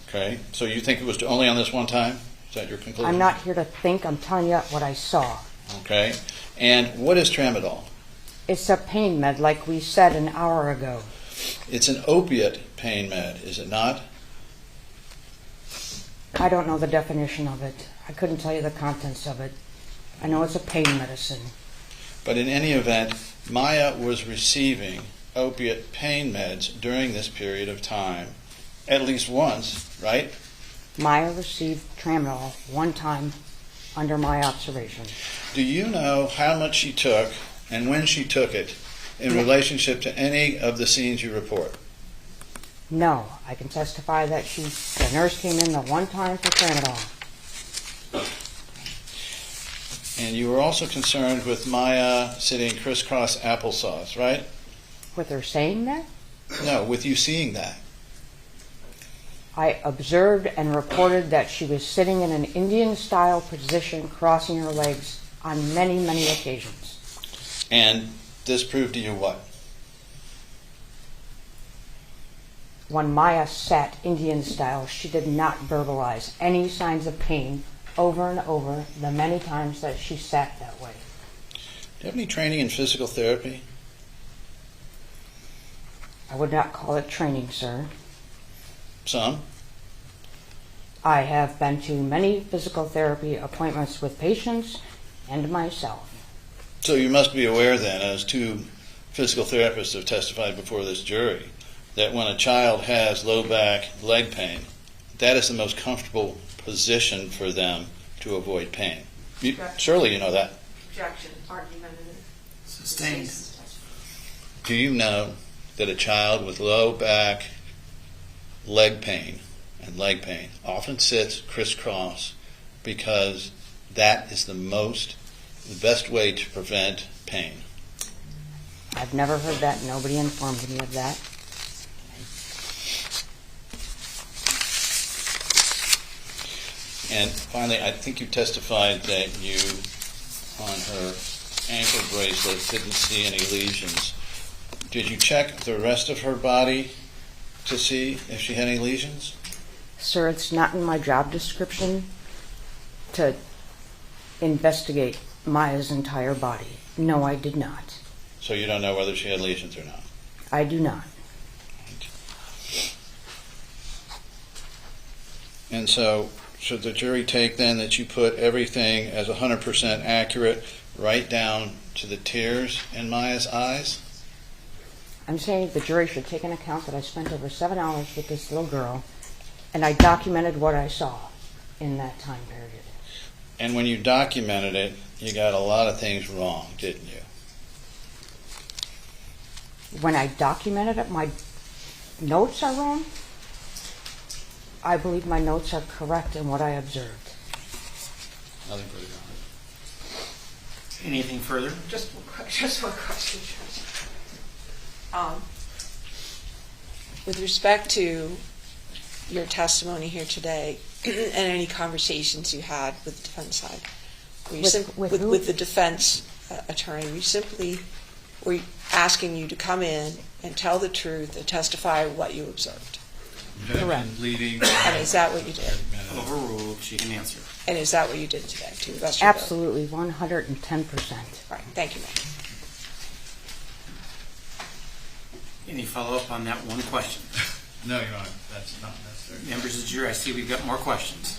Okay. So you think it was only on this one time? Is that your conclusion? I'm not here to think. I'm telling you what I saw. Okay. And what is tramadol? It's a pain med, like we said an hour ago. It's an opiate pain med, is it not? I don't know the definition of it. I couldn't tell you the contents of it. I know it's a pain medicine. But in any event, Maya was receiving opiate pain meds during this period of time, at least once, right? Maya received tramadol one time under my observation. Do you know how much she took and when she took it in relationship to any of the scenes you report? No, I can testify that the nurse came in the one time for tramadol. And you were also concerned with Maya sitting crisscross applesauce, right? With her saying that, No, with you seeing that. I observed and reported that she was sitting in an Indian-style position, crossing her legs on many, many occasions. And this proved to you what? When Maya sat Indian-style, she did not verbalize any signs of pain over and over the many times that she sat that way. Do you have any training in physical therapy? I would not call it training, sir. Some. I have been to many physical therapy appointments with patients, and myself. So you must be aware then, as two physical therapists have testified before this jury, that when a child has low back, leg pain, that is the most comfortable position for them to avoid pain. Surely you know that. Objection, argumentative. Sustained. Do you know that a child with low back, leg pain, and leg pain often sits crisscross because that is the best way to prevent pain? I've never heard that. Nobody informed me of that. And finally, I think you testified that you, on her ankle bracelet, didn't see any lesions. Did you check the rest of her body to see if she had any lesions? Sir, it's not in my job description to investigate Maya's entire body. No, I did not. So you don't know whether she had lesions or not? I do not. And so should the jury take then that you put everything as 100% accurate right down to the tears in Maya's eyes? I'm saying the jury should take into account that I spent over 7 hours with this little girl, and I documented what I saw in that time period. And when you documented it, you got a lot of things wrong, didn't you? When I documented it, my notes are wrong. I believe my notes are correct in what I observed. Nothing further, Your Honor. Anything further? Just one question, Judge. With respect to your testimony here today and any conversations you had with the defense side, With who? with the defense attorney, were asking you to come in and tell the truth and testify what you observed. Correct. Bleeding. And is that what you did? Overruled, she can answer. And is that what you did today, to the best of your ability? Absolutely, 110%. All right, thank you, ma'am. Any follow-up on that one question? No, Your Honor, that's not necessary. Members of the jury, I see we've got more questions.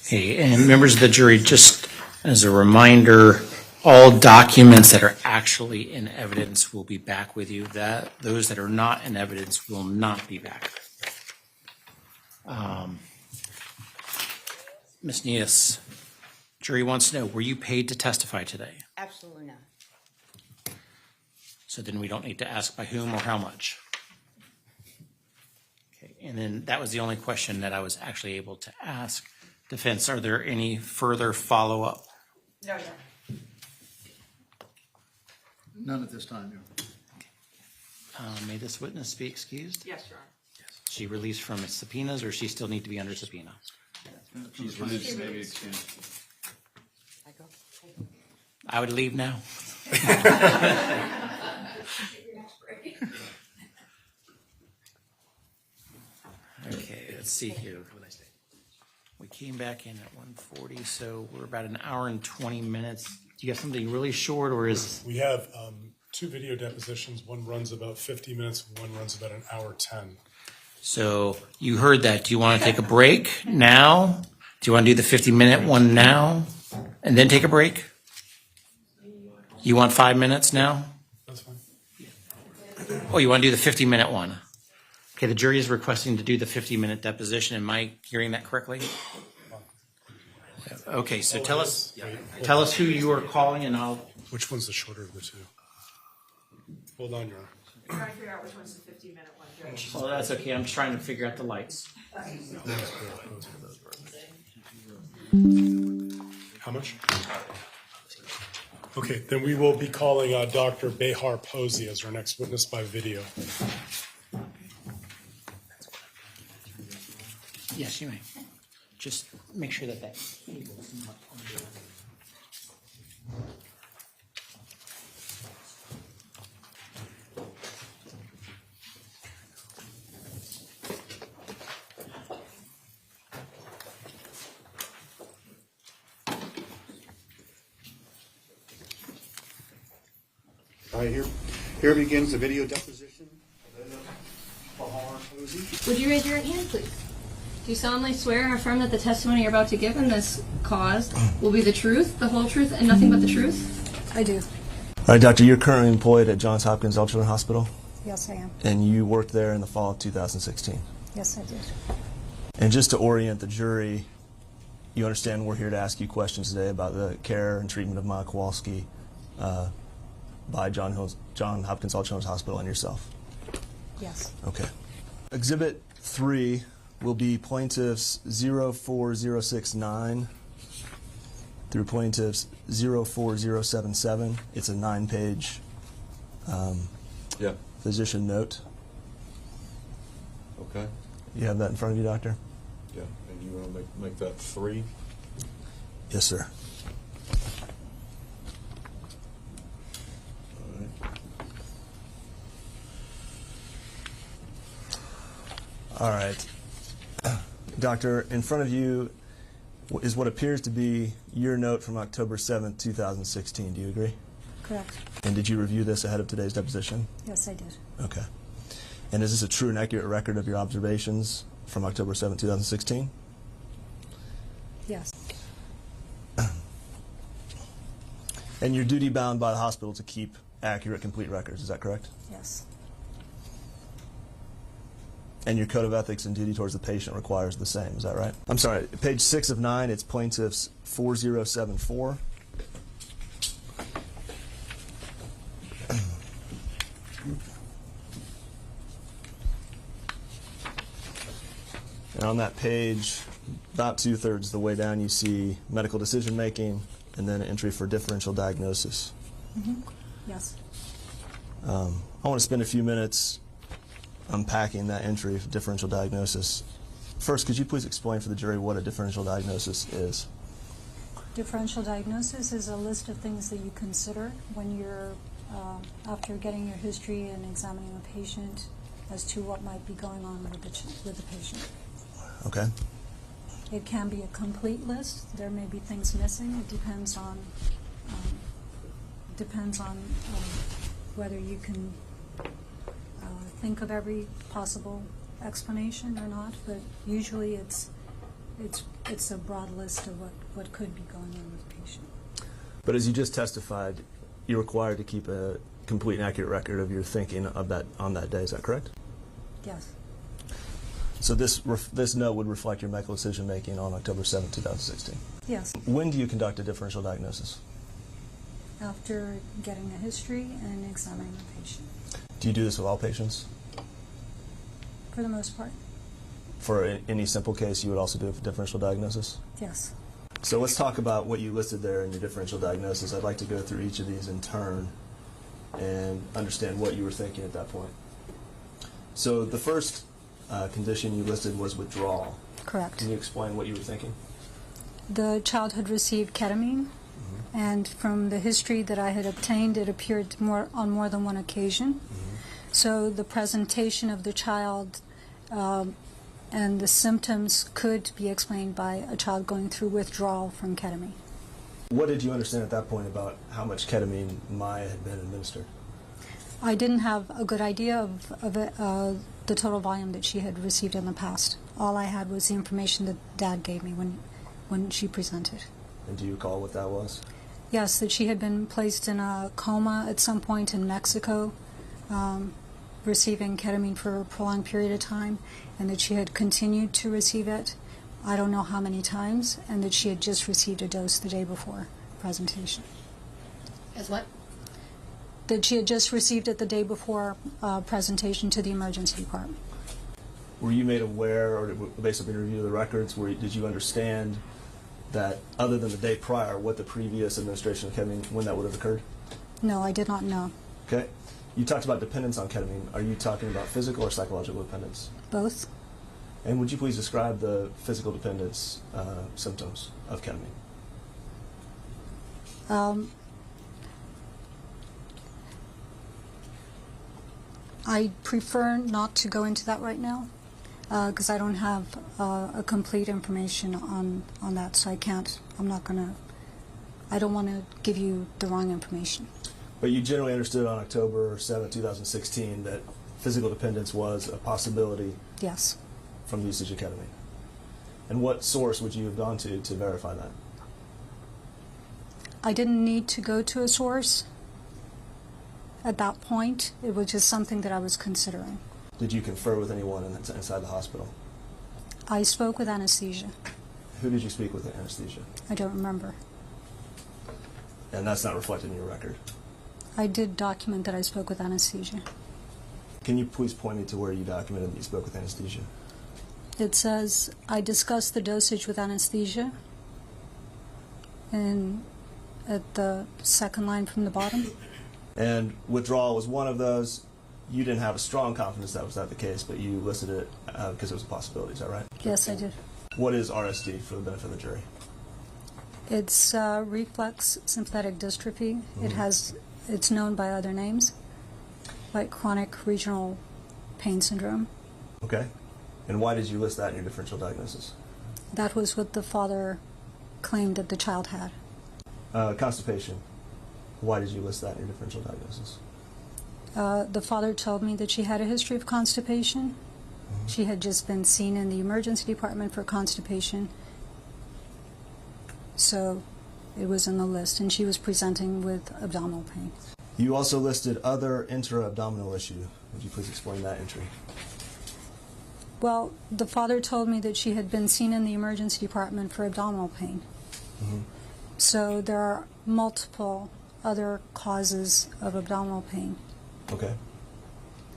Hey, and members of the jury, just as a reminder, all documents that are actually in evidence will be back with you. Those that are not in evidence will not be back. Ms. Nias, jury wants to know, were you paid to testify today? Absolutely not. So then we don't need to ask by whom or how much. Okay, And then that was the only question that I was actually able to ask defense. Are there any further follow-up? No, no. None at this time, Your Honor. May this witness be excused? Yes, Your Honor. She released from its subpoenas, or she still need to be under subpoena? She's released, maybe excused. I would leave now. Okay, let's see here. We came back in at 1:40, so we're about an hour and 20 minutes. Do you have something really short, or is? We have 2 video depositions. One runs about 50 minutes, one runs about an hour 10. So you heard that. Do you want to take a break now? Do you want to do the 50-minute one now and then take a break? You want 5 minutes now? That's fine. Oh, you want to do the 50-minute one? Okay, the jury is requesting to do the 50-minute deposition. Am I hearing that correctly? Okay, so tell us who you are calling, and I'll. Which one's the shorter of the 2? Hold on, Your Honor. I'm trying to figure out which one's the 50-minute one, Judge. Well, that's okay. I'm just trying to figure out the lights. How much? Okay, then we will be calling Dr. Behar Posey as our next witness by video. Yes, you may. Just make sure that cable is not on. All right, here begins the video deposition of Behar Posey. Would you raise your right hand, please? Do you solemnly swear or affirm that the testimony you're about to give in this cause will be the truth, the whole truth, and nothing but the truth? I do. All right, doctor, you're currently employed at Johns Hopkins Ultrasound Hospital, Yes, I am. and you worked there in the fall of 2016. Yes, I did. And just to orient the jury, you understand we're here to ask you questions today about the care and treatment of Maya Kowalski by Johns Hopkins Ultrasound Hospital and yourself. Yes. Okay. Exhibit 3 will be plaintiffs 04069 through plaintiffs 04077. It's a 9-page physician note. Okay. You have that in front of you, doctor? Yeah. And you want to make that 3? Yes, sir. All right. Doctor, in front of you is what appears to be your note from October 7th, 2016. Do you agree? Correct. And did you review this ahead of today's deposition? Yes, I did. Okay. And is this a true and accurate record of your observations from October 7th, 2016? Yes. And you're duty bound by the hospital to keep accurate, complete records. Is that correct? Yes. And your code of ethics and duty towards the patient requires the same. Is that right? I'm sorry. Page 6 of 9, it's plaintiffs 4074. And on that page, about 2/3 of the way down, you see medical decision making and then an entry for differential diagnosis. Mm-hmm. Yes. I want to spend a few minutes unpacking that entry for differential diagnosis. First, could you please explain for the jury what a differential diagnosis is? Differential diagnosis is a list of things that you consider when you're, after getting your history and examining a patient as to what might be going on with the patient. Okay. It can be a complete list. There may be things missing. It depends on whether you can think of every possible explanation or not. But usually, it's a broad list of what could be going on with the patient. But as you just testified, you're required to keep a complete and accurate record of your thinking of that on that day. Is that correct? Yes. So this note would reflect your medical decision making on October 7, 2016. Yes. When do you conduct a differential diagnosis? After getting a history and examining the patient. Do you do this with all patients? For the most part. for any simple case, you would also do a differential diagnosis? Yes. So let's talk about what you listed there in your differential diagnosis. I'd like to go through each of these in turn and understand what you were thinking at that point. So the first condition you listed was withdrawal. Correct. Can you explain what you were thinking? The child had received ketamine, and from the history that I had obtained, it appeared on more than one occasion. So the presentation of the child and the symptoms could be explained by a child going through withdrawal from ketamine. What did you understand at that point about how much ketamine Maya had been administered? I didn't have a good idea of the total volume that she had received in the past. All I had was the information that Dad gave me when she presented. And do you recall what that was? Yes, that she had been placed in a coma at some point in Mexico, receiving ketamine for a prolonged period of time, and that she had continued to receive it, I don't know how many times, and that she had just received a dose the day before presentation. As what? That she had just received it the day before presentation to the emergency department. Were you made aware, or based on your review of the records, did you understand that other than the day prior, what the previous administration of ketamine, when that would have occurred? No, I did not know. Okay. You talked about dependence on ketamine. Are you talking about physical or psychological dependence? Both. And would you please describe the physical dependence symptoms of ketamine? I prefer not to go into that right now because I don't have a complete information on that, so I don't want to give you the wrong information. But you generally understood on October 7, 2016 that physical dependence was a possibility. Yes. From the usage of ketamine. And what source would you have gone to verify that? I didn't need to go to a source at that point. It was just something that I was considering. Did you confer with anyone inside the hospital? I spoke with anesthesia. Who did you speak with in anesthesia? I don't remember. And that's not reflected in your record? I did document that I spoke with anesthesia. Can you please point me to where you documented that you spoke with anesthesia? It says, I discussed the dosage with anesthesia, and at the second line from the bottom. And withdrawal was one of those. You didn't have a strong confidence that was not the case, but you listed it because it was a possibility. Is that right? Yes, I did. What is RSD for the benefit of the jury? It's reflex sympathetic dystrophy. It's known by other names, like chronic regional pain syndrome. Okay. And why did you list that in your differential diagnosis? That was what the father claimed that the child had. Constipation. Why did you list that in your differential diagnosis? The father told me that she had a history of constipation. She had just been seen in the emergency department for constipation. So it was in the list, and she was presenting with abdominal pain. You also listed other intra-abdominal issue. Would you please explain that entry? Well, the father told me that she had been seen in the emergency department for abdominal pain. So there are multiple other causes of abdominal pain. Okay.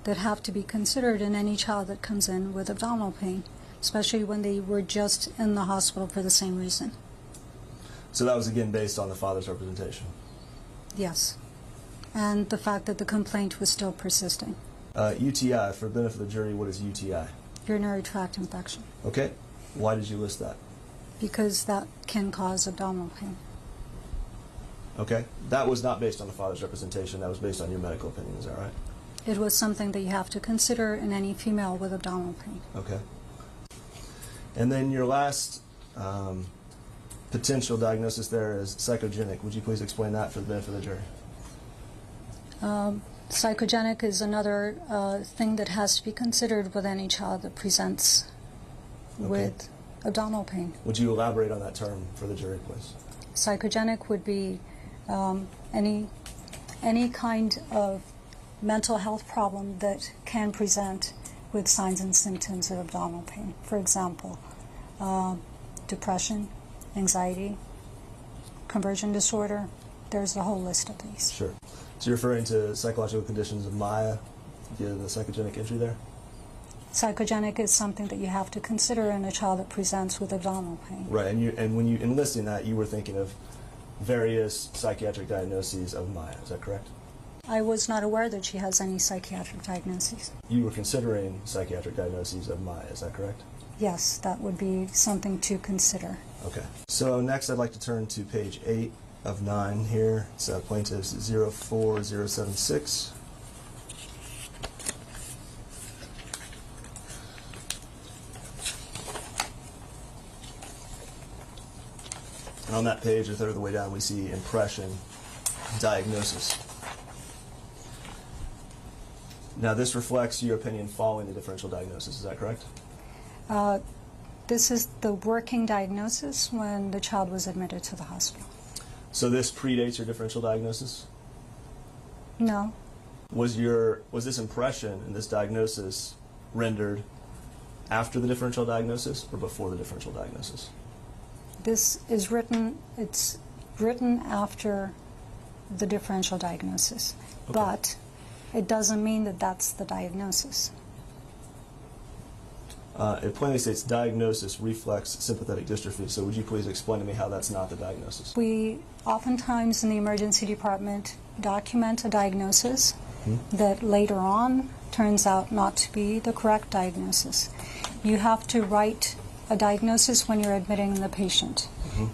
That have to be considered in any child that comes in with abdominal pain, especially when they were just in the hospital for the same reason. So that was again based on the father's representation? Yes. And the fact that the complaint was still persisting. UTI, for the benefit of the jury, what is UTI? Urinary tract infection. Okay. Why did you list that? Because that can cause abdominal pain. Okay. That was not based on the father's representation. That was based on your medical opinion. Is that right? It was something that you have to consider in any female with abdominal pain. Okay. And then your last potential diagnosis there is psychogenic. Would you please explain that for the benefit of the jury? Psychogenic is another thing that has to be considered with any child that presents with abdominal pain. Would you elaborate on that term for the jury, please? Psychogenic would be any kind of mental health problem that can present with signs and symptoms of abdominal pain. For example, depression, anxiety, conversion disorder. There's a whole list of these. Sure. So you're referring to psychological conditions of Maya, the psychogenic entry there? Psychogenic is something that you have to consider in a child that presents with abdominal pain. Right, and when you enlisting that, you were thinking of various psychiatric diagnoses of Maya. Is that correct? I was not aware that she has any psychiatric diagnoses. You were considering psychiatric diagnoses of Maya. Is that correct? Yes, that would be something to consider. Okay. So next, I'd like to turn to page 8 of 9 here. It's plaintiffs 04076. And on that page, a third of the way down, we see impression, diagnosis. Now, this reflects your opinion following the differential diagnosis. Is that correct? This is the working diagnosis when the child was admitted to the hospital. So this predates your differential diagnosis? No. Was this impression and this diagnosis rendered after the differential diagnosis or before the differential diagnosis? This is written, it's written after the differential diagnosis, Okay. but it doesn't mean that that's the diagnosis. It plainly states diagnosis reflex sympathetic dystrophy. So would you please explain to me how that's not the diagnosis? We oftentimes in the emergency department document a diagnosis that later on turns out not to be the correct diagnosis. You have to write a diagnosis when you're admitting the patient.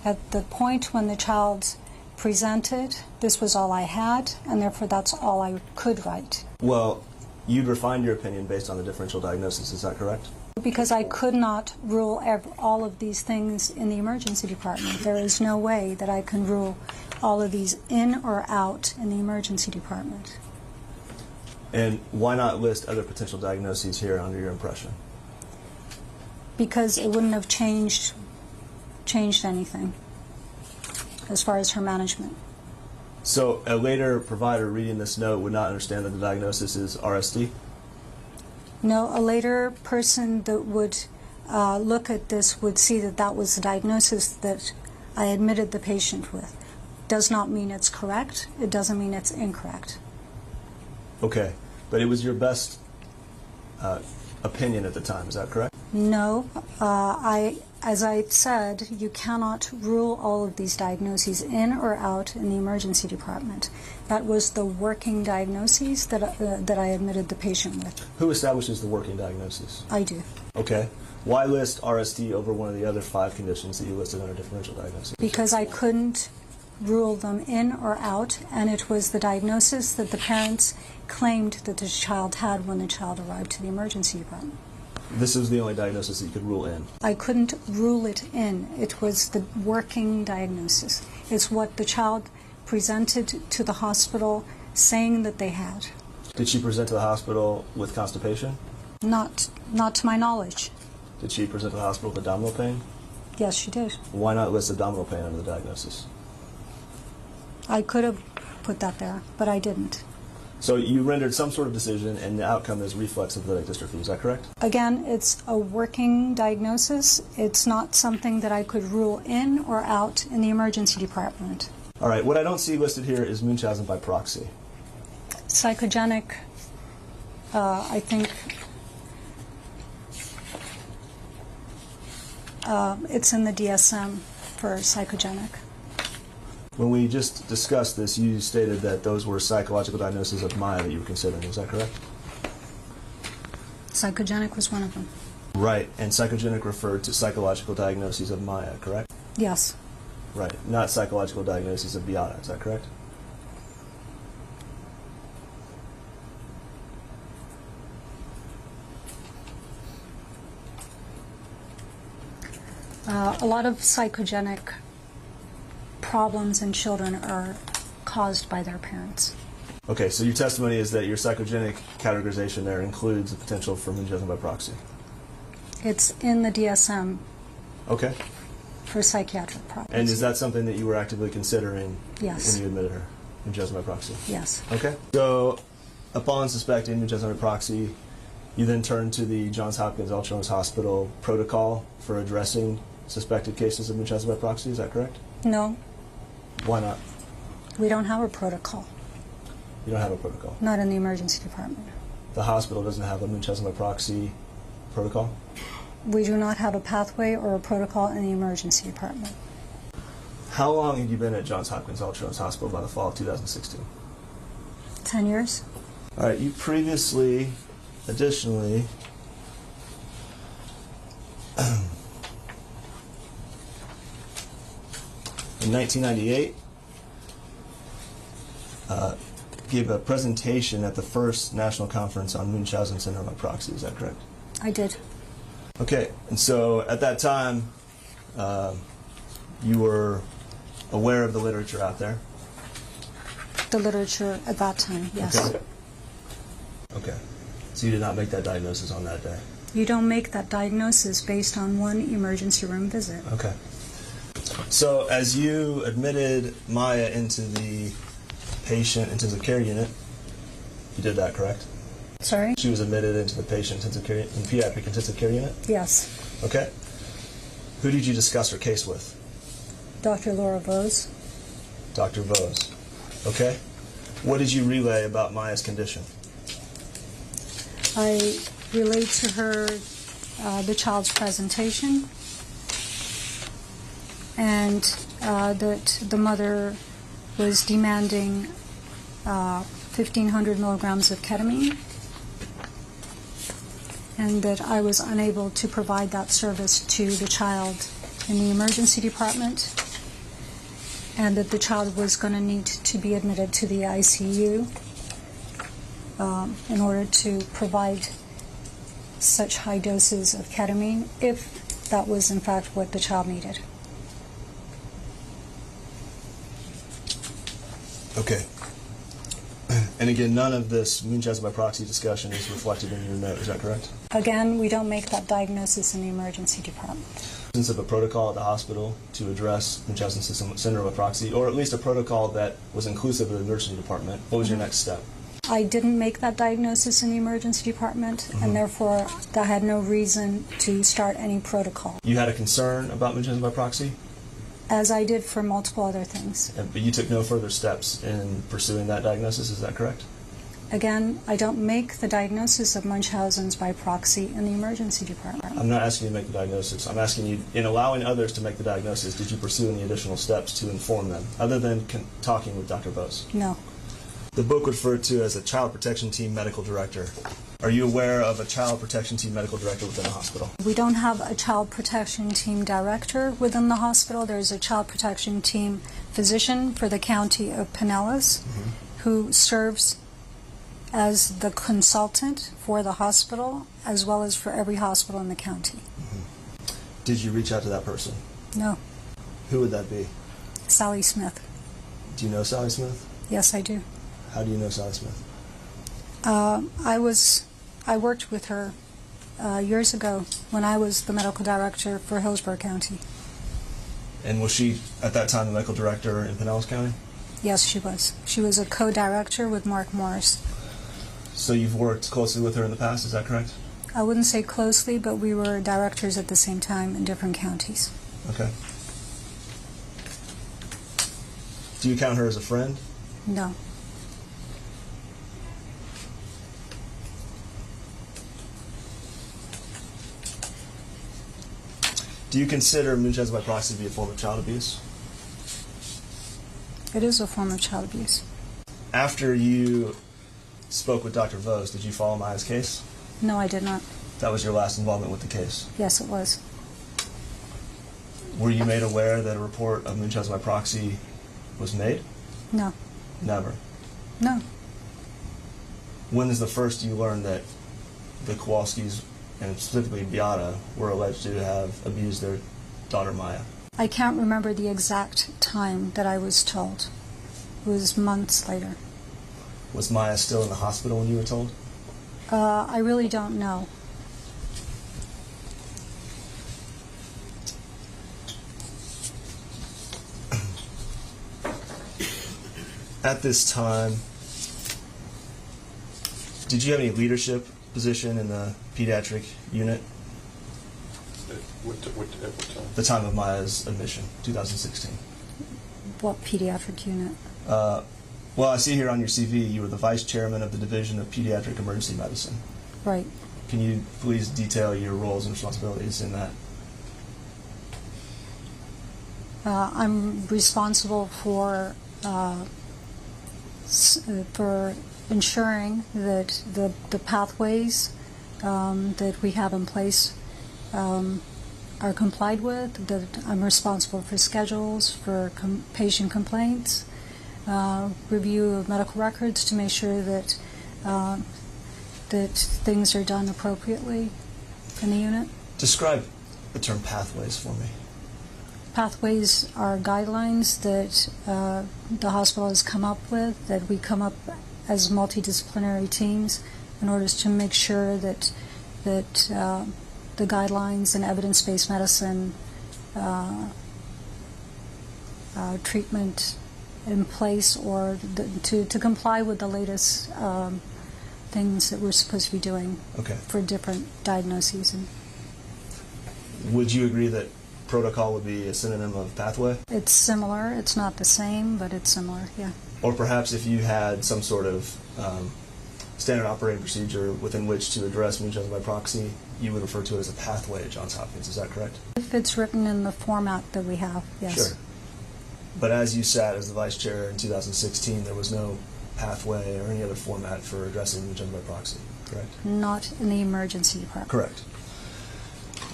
At the point when the child presented, this was all I had, and therefore that's all I could write. Well, you'd refined your opinion based on the differential diagnosis. Is that correct? Because I could not rule all of these things in the emergency department. There is no way that I can rule all of these in or out in the emergency department. And why not list other potential diagnoses here under your impression? Because it wouldn't have changed anything as far as her management. So a later provider reading this note would not understand that the diagnosis is RSD? No, a later person that would look at this would see that that was the diagnosis that I admitted the patient with. Does not mean it's correct. It doesn't mean it's incorrect. Okay, but it was your best opinion at the time, is that correct? No, as I said, you cannot rule all of these diagnoses in or out in the emergency department. That was the working diagnoses that I admitted the patient with. Who establishes the working diagnosis? I do. Okay. Why list RSD over one of the other 5 conditions that you listed under differential diagnosis? Because I couldn't rule them in or out, and it was the diagnosis that the parents claimed that the child had when the child arrived to the emergency department. This is the only diagnosis that you could rule in? I couldn't rule it in. It was the working diagnosis. It's what the child presented to the hospital saying that they had. Did she present to the hospital with constipation? Not to my knowledge. Did she present to the hospital with abdominal pain? Yes, she did. Why not list abdominal pain under the diagnosis? I could have put that there, but I didn't. So you rendered some sort of decision, and the outcome is reflex sympathetic dystrophy. Is that correct? Again, it's a working diagnosis. It's not something that I could rule in or out in the emergency department. All right. What I don't see listed here is Munchausen by proxy. Psychogenic, I think it's in the DSM for psychogenic. When we just discussed this, you stated that those were psychological diagnoses of Maya that you were considering. Is that correct? Psychogenic was one of them. Right. And psychogenic referred to psychological diagnoses of Maya, correct? Yes. Right. Not psychological diagnoses of Beata. Is that correct? A lot of psychogenic problems in children are caused by their parents. Okay, so your testimony is that your psychogenic categorization there includes the potential for Munchausen by proxy. It's in the DSM Okay. for psychiatric problems. And is that something that you were actively considering Yes. when you admitted her, Munchausen by proxy? Yes. Okay. So, upon suspecting Munchausen by proxy, you then turned to the Johns Hopkins All Children's Hospital protocol for addressing suspected cases of Munchausen by proxy. Is that correct? No, Why not? we don't have a protocol. You don't have a protocol. Not in the emergency department. The hospital doesn't have a Munchausen by proxy protocol? We do not have a pathway or a protocol in the emergency department. How long had you been at Johns Hopkins All Children's Hospital by the fall of 2016? 10 years? All right, you previously, additionally, in 1998, gave a presentation at the first national conference on Munchausen syndrome by proxy. Is that correct? I did. Okay, and so at that time, you were aware of the literature out there? The literature at that time, yes. Okay. Okay. So you did not make that diagnosis on that day? You don't make that diagnosis based on one emergency room visit. Okay. So as you admitted Maya into the patient intensive care unit, you did that, correct? Sorry? She was admitted into the patient intensive care, in pediatric intensive care unit? Yes. Okay. Who did you discuss her case with? Dr. Laura Vose. Dr. Vose. Okay. What did you relay about Maya's condition? I relayed to her the child's presentation and that the mother was demanding 1,500 milligrams of ketamine, and that I was unable to provide that service to the child in the emergency department, and that the child was going to need to be admitted to the ICU in order to provide such high doses of ketamine, if that was in fact what the child needed. Okay. And again, none of this Munchausen by proxy discussion is reflected in your note, is that correct? Again, we don't make that diagnosis in the emergency department. Of a protocol at the hospital to address Munchausen syndrome by proxy, or at least a protocol that was inclusive of the emergency department, what was your next step? I didn't make that diagnosis in the emergency department, and therefore I had no reason to start any protocol. You had a concern about Munchausen by proxy? As I did for multiple other things. But you took no further steps in pursuing that diagnosis, is that correct? Again, I don't make the diagnosis of Munchausen's by proxy in the emergency department. I'm not asking you to make the diagnosis. I'm asking you, in allowing others to make the diagnosis, did you pursue any additional steps to inform them, other than talking with Dr. Vose? No. The book referred to as a Child Protection Team Medical Director. Are you aware of a Child Protection Team Medical Director within the hospital? We don't have a Child Protection Team Director within the hospital. There's a Child Protection Team physician for the county of Pinellas who serves as the consultant for the hospital as well as for every hospital in the county. Did you reach out to that person? No. Who would that be? Sally Smith. Do you know Sally Smith? Yes, I do. How do you know Sally Smith? I worked with her years ago when I was the medical director for Hillsborough County. And was she, at that time, the medical director in Pinellas County? Yes, she was. She was a co-director with Mark Morris. So you've worked closely with her in the past, is that correct? I wouldn't say closely, but we were directors at the same time in different counties. Okay. Do you count her as a friend? No. Do you consider Munchausen by proxy to be a form of child abuse? It is a form of child abuse. After you spoke with Dr. Vose, did you follow Maya's case? No, I did not. That was your last involvement with the case? Yes, it was. Were you made aware that a report of Munchausen by proxy was made? No. Never? No. When is the first you learned that the Kowalskis, and specifically Beata, were alleged to have abused their daughter Maya? I can't remember the exact time that I was told. It was months later. Was Maya still in the hospital when you were told? I really don't know. At this time, did you have any leadership position in the pediatric unit? What time? The time of Maya's admission, 2016. What pediatric unit? Well, I see here on your CV you were the vice chairman of the Division of Pediatric Emergency Medicine. Right. Can you please detail your roles and responsibilities in that? I'm responsible for ensuring that the pathways that we have in place are complied with, that I'm responsible for schedules, for patient complaints, review of medical records to make sure that that things are done appropriately in the unit. Describe the term pathways for me. Pathways are guidelines that the hospital has come up with, that we come up as multidisciplinary teams in order to make sure that the guidelines and evidence-based medicine treatment in place, or to comply with the latest things that we're supposed to be doing for different diagnoses. And would you agree that protocol would be a synonym of pathway? it's similar. It's not the same, but it's similar, yeah. Or perhaps if you had some sort of standard operating procedure within which to address Munchausen by proxy, you would refer to it as a pathway at Johns Hopkins. Is that correct? If it's written in the format that we have, yes. Sure. But as you sat as the vice chair in 2016, there was no pathway or any other format for addressing Munchausen by proxy, correct? Not in the emergency department. Correct.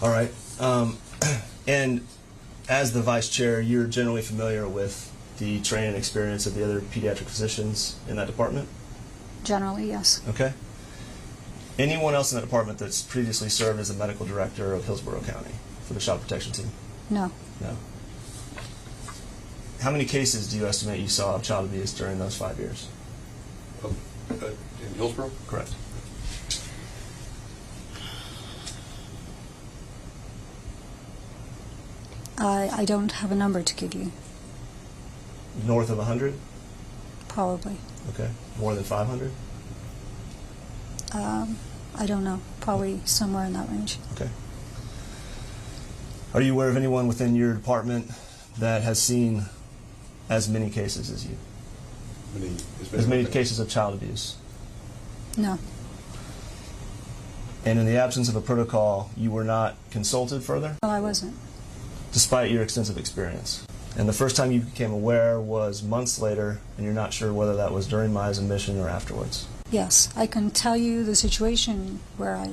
All right. And as the vice chair, you're generally familiar with the training and experience of the other pediatric physicians in that department? Generally, yes. Okay. Anyone else in that department that's previously served as the medical director of Hillsborough County for the child protection team? No. No. How many cases do you estimate you saw of child abuse during those 5 years? In Hillsborough? Correct. I don't have a number to give you. North of 100? Probably. Okay. More than 500? I don't know. Probably somewhere in that range. Okay. Are you aware of anyone within your department that has seen as many cases as you? As many cases of child abuse? No. And in the absence of a protocol, you were not consulted further? Well, I wasn't. Despite your extensive experience. And the first time you became aware was months later, and you're not sure whether that was during Maya's admission or afterwards. Yes, I can tell you the situation where I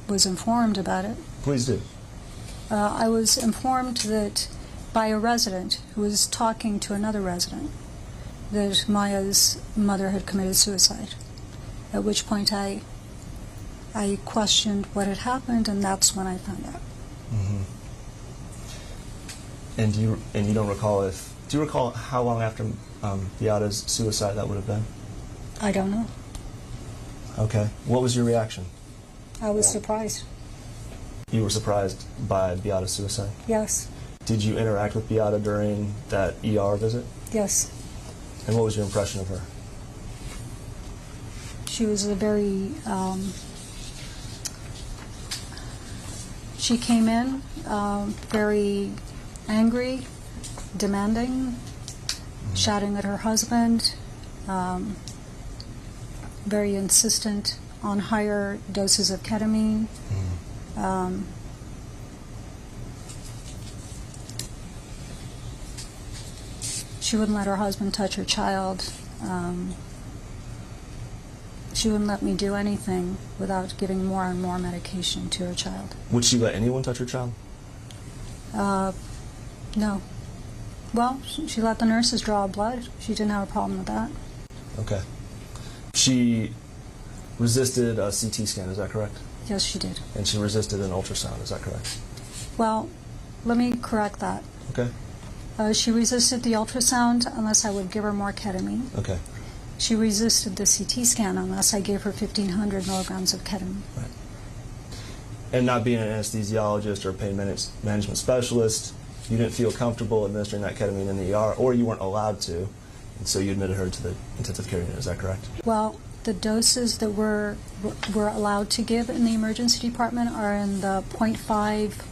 was informed about it. Please do. I was informed that by a resident who was talking to another resident that Maya's mother had committed suicide. At which point I questioned what had happened, and that's when I found out. Mm-hmm. And you don't recall do you recall how long after Beata's suicide that would have been? I don't know. Okay. What was your reaction? I was surprised. You were surprised by Beata's suicide? Yes. Did you interact with Beata during that ER visit? Yes. And what was your impression of her? She was a very, she came in very angry, demanding, shouting at her husband, very insistent on higher doses of ketamine. She wouldn't let her husband touch her child. She wouldn't let me do anything without giving more and more medication to her child. Would she let anyone touch her child? No. Well, she let the nurses draw blood. She didn't have a problem with that. Okay. She resisted a CT scan, is that correct? Yes, she did. And she resisted an ultrasound, is that correct? Well, let me correct that. Okay. She resisted the ultrasound unless I would give her more ketamine. Okay. She resisted the CT scan unless I gave her 1,500 milligrams of ketamine. Right. And not being an anesthesiologist or a pain management specialist, you didn't feel comfortable administering that ketamine in the ER, or you weren't allowed to, and so you admitted her to the intensive care unit, is that correct? Well, the doses that we're allowed to give in the emergency department are in the 0.5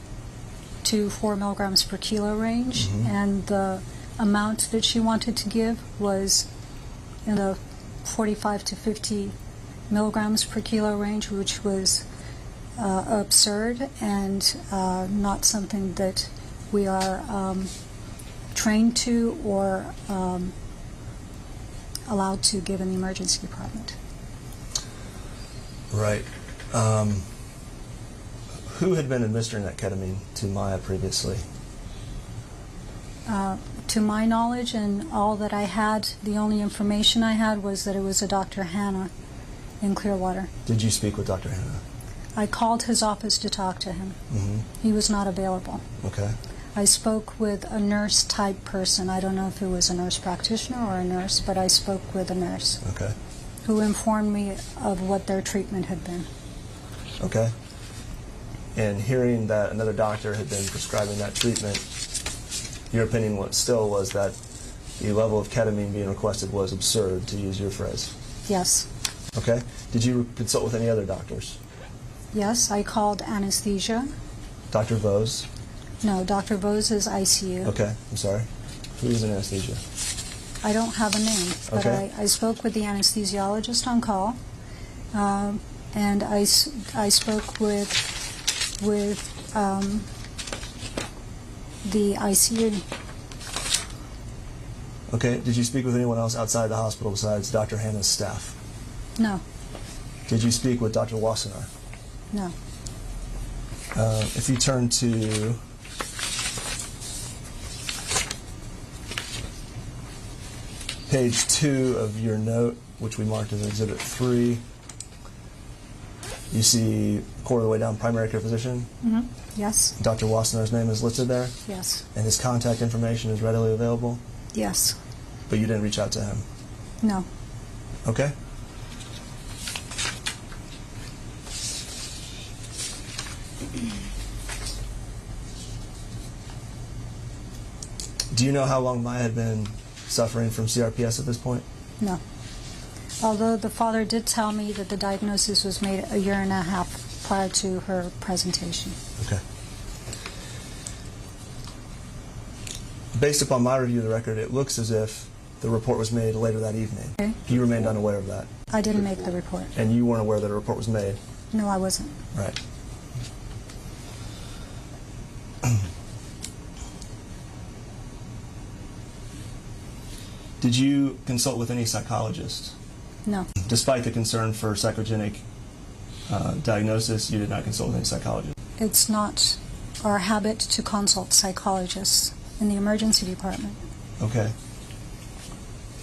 to 4 milligrams per kilo range, and the amount that she wanted to give was in the 45 to 50 milligrams per kilo range, which was absurd and not something that we are trained to or allowed to give in the emergency department. Right. Who had been administering that ketamine to Maya previously? To my knowledge and all that I had, the only information I had was that it was a Dr. Hannah in Clearwater. Did you speak with Dr. Hannah? I called his office to talk to him. Mm-hmm. He was not available. Okay. I spoke with a nurse-type person. I don't know if it was a nurse practitioner or a nurse, but I spoke with a nurse. Okay. Who informed me of what their treatment had been. Okay. And hearing that another doctor had been prescribing that treatment, your opinion was that the level of ketamine being requested was absurd, to use your phrase. Yes. Okay. Did you consult with any other doctors? Yes, I called anesthesia. Dr. Vose? No, Dr. Vose is ICU. Okay, I'm sorry. Who was in anesthesia? I don't have a name, but Okay. I spoke with the anesthesiologist on call, and I spoke with the ICU. Okay. Did you speak with anyone else outside the hospital besides Dr. Hannah's staff? No, Did you speak with Dr. Wassenaar? no. If you turn to page 2 of your note, which we marked as Exhibit 3, you see quarter of the way down, primary care physician. Mm-hmm. Yes, Dr. Wassenaar's name is listed there, yes, and his contact information is readily available, yes. but you didn't reach out to him. No. Okay? Do you know how long Maya had been suffering from CRPS at this point? No. Although the father did tell me that the diagnosis was made a year and a half prior to her presentation. Okay. Based upon my review of the record, it looks as if the report was made later that evening. Okay. You remained unaware of that, I didn't make the report. and you weren't aware that a report was made. No, I wasn't. Right. Did you consult with any psychologist? No. Despite the concern for psychogenic diagnosis, you did not consult with any psychologist. It's not our habit to consult psychologists in the emergency department. Okay.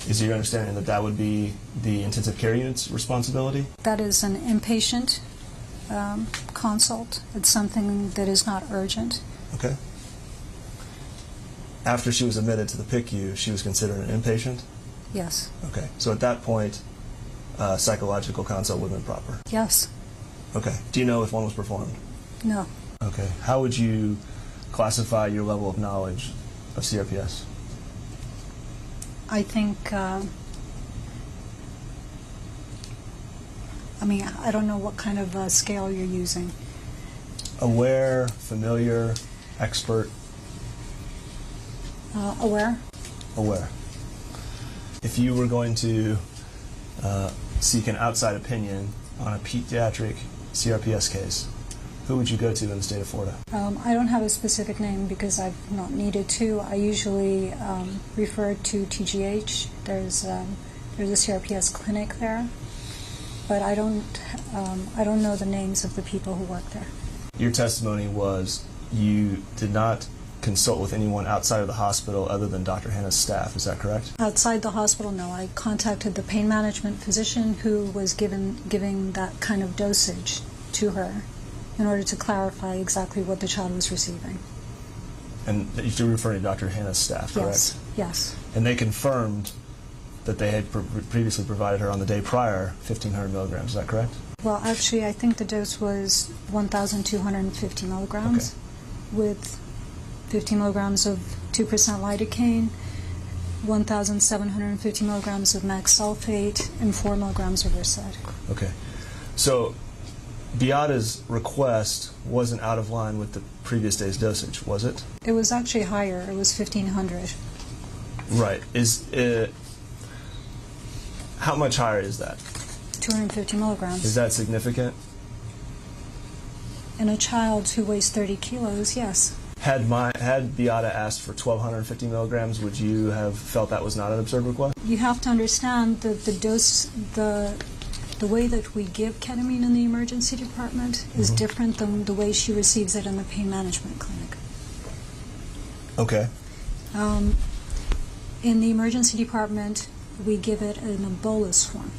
Is it your understanding that that would be the intensive care unit's responsibility? That is an inpatient consult. It's something that is not urgent. Okay. After she was admitted to the PICU, she was considered an inpatient? Yes. Okay. So at that point, psychological consult would have been proper? Yes. Okay. Do you know if one was performed? No. Okay. How would you classify your level of knowledge of CRPS? I think, I don't know what kind of scale you're using. Aware, familiar, expert? Aware? Aware. If you were going to seek an outside opinion on a pediatric CRPS case, who would you go to in the state of Florida? I don't have a specific name because I've not needed to. I usually refer to TGH. There's a CRPS clinic there, but I don't know the names of the people who work there. Your testimony was you did not consult with anyone outside of the hospital other than Dr. Hannah's staff. Is that correct? Outside the hospital, no. I contacted the pain management physician who was giving that kind of dosage to her in order to clarify exactly what the child was receiving. And you're referring to Dr. Hannah's staff, correct? Yes. Yes. And they confirmed that they had previously provided her on the day prior 1,500 milligrams. Is that correct? Well, actually, I think the dose was 1,250 milligrams with 50 milligrams of 2% lidocaine, 1,750 milligrams of max sulfate, and 4 milligrams of Versed. Okay. So Beata's request wasn't out of line with the previous day's dosage, was it? It was actually higher. It was 1,500. Right. Is it, how much higher is that? 250 milligrams. Is that significant? in a child who weighs 30 kilos, yes. Had Beata asked for 1,250 milligrams, would you have felt that was not an absurd request? You have to understand that the dose, the way that we give ketamine in the emergency department is different than the way she receives it in the pain management clinic. Okay. In the emergency department, we give it in a bolus form.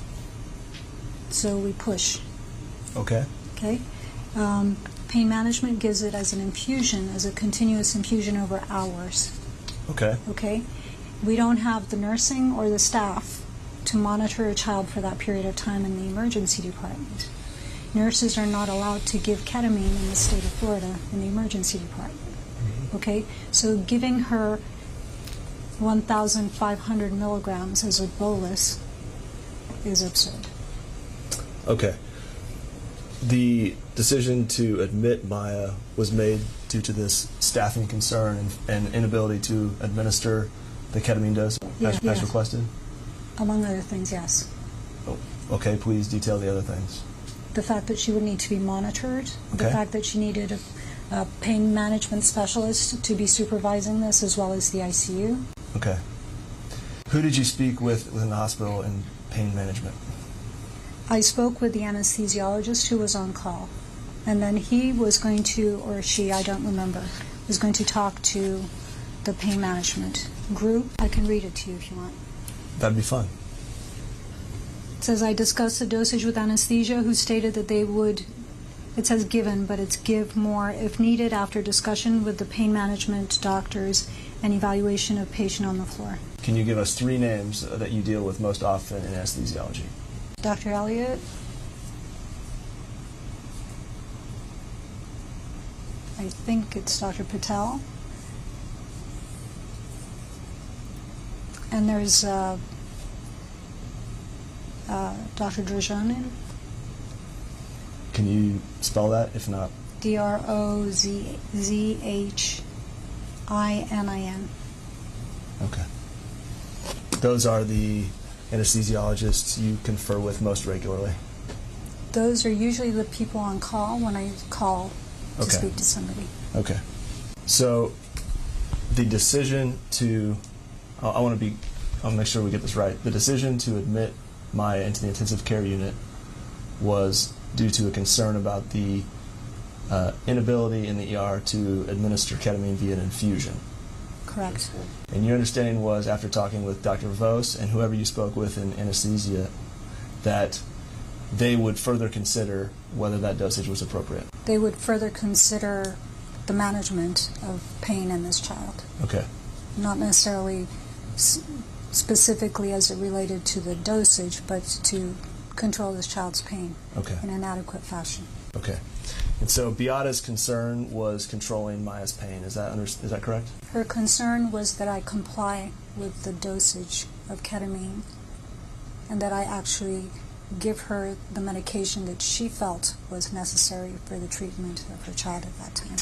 So we push. Okay. Okay? Pain management gives it as an infusion, as a continuous infusion over hours. Okay. Okay? We don't have the nursing or the staff to monitor a child for that period of time in the emergency department. Nurses are not allowed to give ketamine in the state of Florida in the emergency department. Okay? So giving her 1,500 milligrams as a bolus is absurd. Okay. The decision to admit Maya was made due to this staffing concern and inability to administer the ketamine dose as requested? Among other things, yes. Oh, okay, please detail the other things. The fact that she would need to be monitored, the Okay. fact that she needed a pain management specialist to be supervising this, as well as the ICU. Okay. Who did you speak with within the hospital in pain management? I spoke with the anesthesiologist who was on call, and then he was going to, or she, I don't remember, was going to talk to the pain management group. I can read it to you if you want. That'd be fun. It says, I discussed the dosage with anesthesia, who stated that they would, it says given, but it's give more if needed after discussion with the pain management doctors and evaluation of patient on the floor. Can you give us 3 names that you deal with most often in anesthesiology? Dr. Elliott, I think it's Dr. Patel, and there's Dr. Drojanin, Can you spell that, if not? Drozhinin. Okay. Those are the anesthesiologists you confer with most regularly? Those are usually the people on call when I call to Okay. speak to somebody. Okay. So the decision to, I'll make sure we get this right. The decision to admit Maya into the intensive care unit was due to a concern about the inability in the ER to administer ketamine via an infusion. Correct. And your understanding was, after talking with Dr. Vos and whoever you spoke with in anesthesia, that they would further consider whether that dosage was appropriate. They would further consider the management of pain in this child. Okay. Not necessarily specifically as it related to the dosage, but to control this child's pain Okay. in an adequate fashion. Okay. And so Beata's concern was controlling Maya's pain. Is that correct? Her concern was that I comply with the dosage of ketamine and that I actually give her the medication that she felt was necessary for the treatment of her child at that time.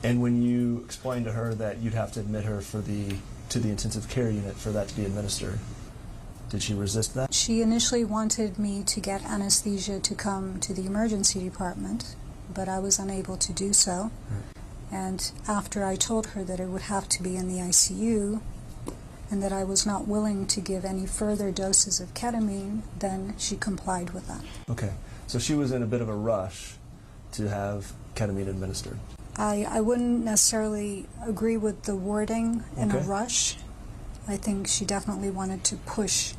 And when you explained to her that you'd have to admit her to the intensive care unit for that to be administered, did she resist that? She initially wanted me to get anesthesia to come to the emergency department, but I was unable to do so. And after I told her that it would have to be in the ICU and that I was not willing to give any further doses of ketamine, then she complied with that. Okay. So she was in a bit of a rush to have ketamine administered. I wouldn't necessarily agree with the wording in a Okay. rush. I think she definitely wanted to push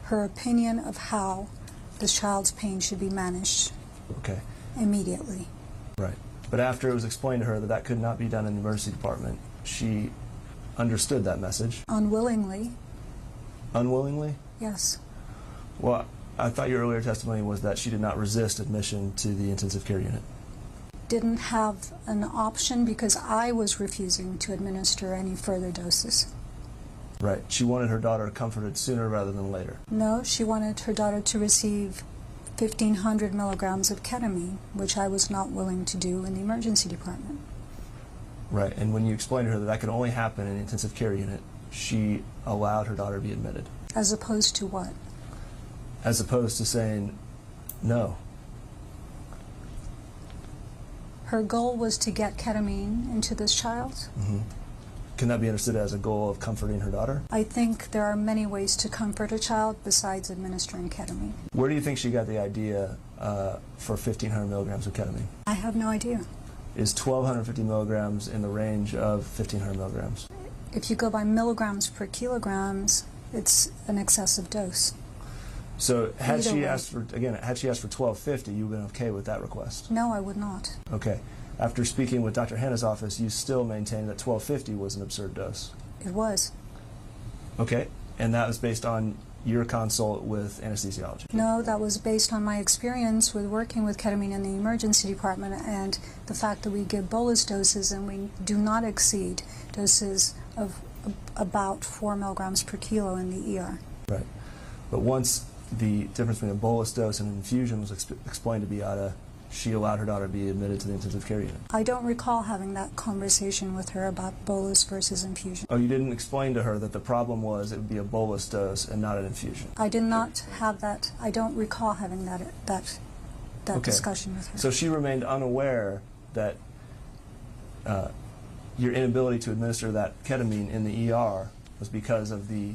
her opinion of how the child's pain should be managed Okay. immediately. Right. But after it was explained to her that that could not be done in the emergency department, she understood that message. Unwillingly, Unwillingly? yes. Well, I thought your earlier testimony was that she did not resist admission to the intensive care unit. Didn't have an option because I was refusing to administer any further doses. Right. She wanted her daughter comforted sooner rather than later. No, she wanted her daughter to receive 1,500 milligrams of ketamine, which I was not willing to do in the emergency department. Right. And when you explained to her that that could only happen in the intensive care unit, she allowed her daughter to be admitted. As opposed to what? As opposed to saying no. Her goal was to get ketamine into this child. Can that be understood as a goal of comforting her daughter? I think there are many ways to comfort a child besides administering ketamine. Where do you think she got the idea for 1,500 milligrams of ketamine? I have no idea. Is 1,250 milligrams in the range of 1,500 milligrams? If you go by milligrams per kilograms, it's an excessive dose. So had Either she way. asked for 1,250, you would have been okay with that request? No, I would not. Okay. After speaking with Dr. Hanna's office, you still maintain that 1,250 was an absurd dose. It was. Okay. And that was based on your consult with anesthesiology? No, that was based on my experience with working with ketamine in the emergency department and the fact that we give bolus doses and we do not exceed doses of about 4 milligrams per kilo in the ER. Right. But once the difference between a bolus dose and an infusion was explained to Beata, she allowed her daughter to be admitted to the intensive care unit. I don't recall having that conversation with her about bolus versus infusion. Oh, you didn't explain to her that the problem was it would be a bolus dose and not an infusion? I did not have that. I don't recall having that Okay. discussion with her. So she remained unaware that your inability to administer that ketamine in the ER was because of the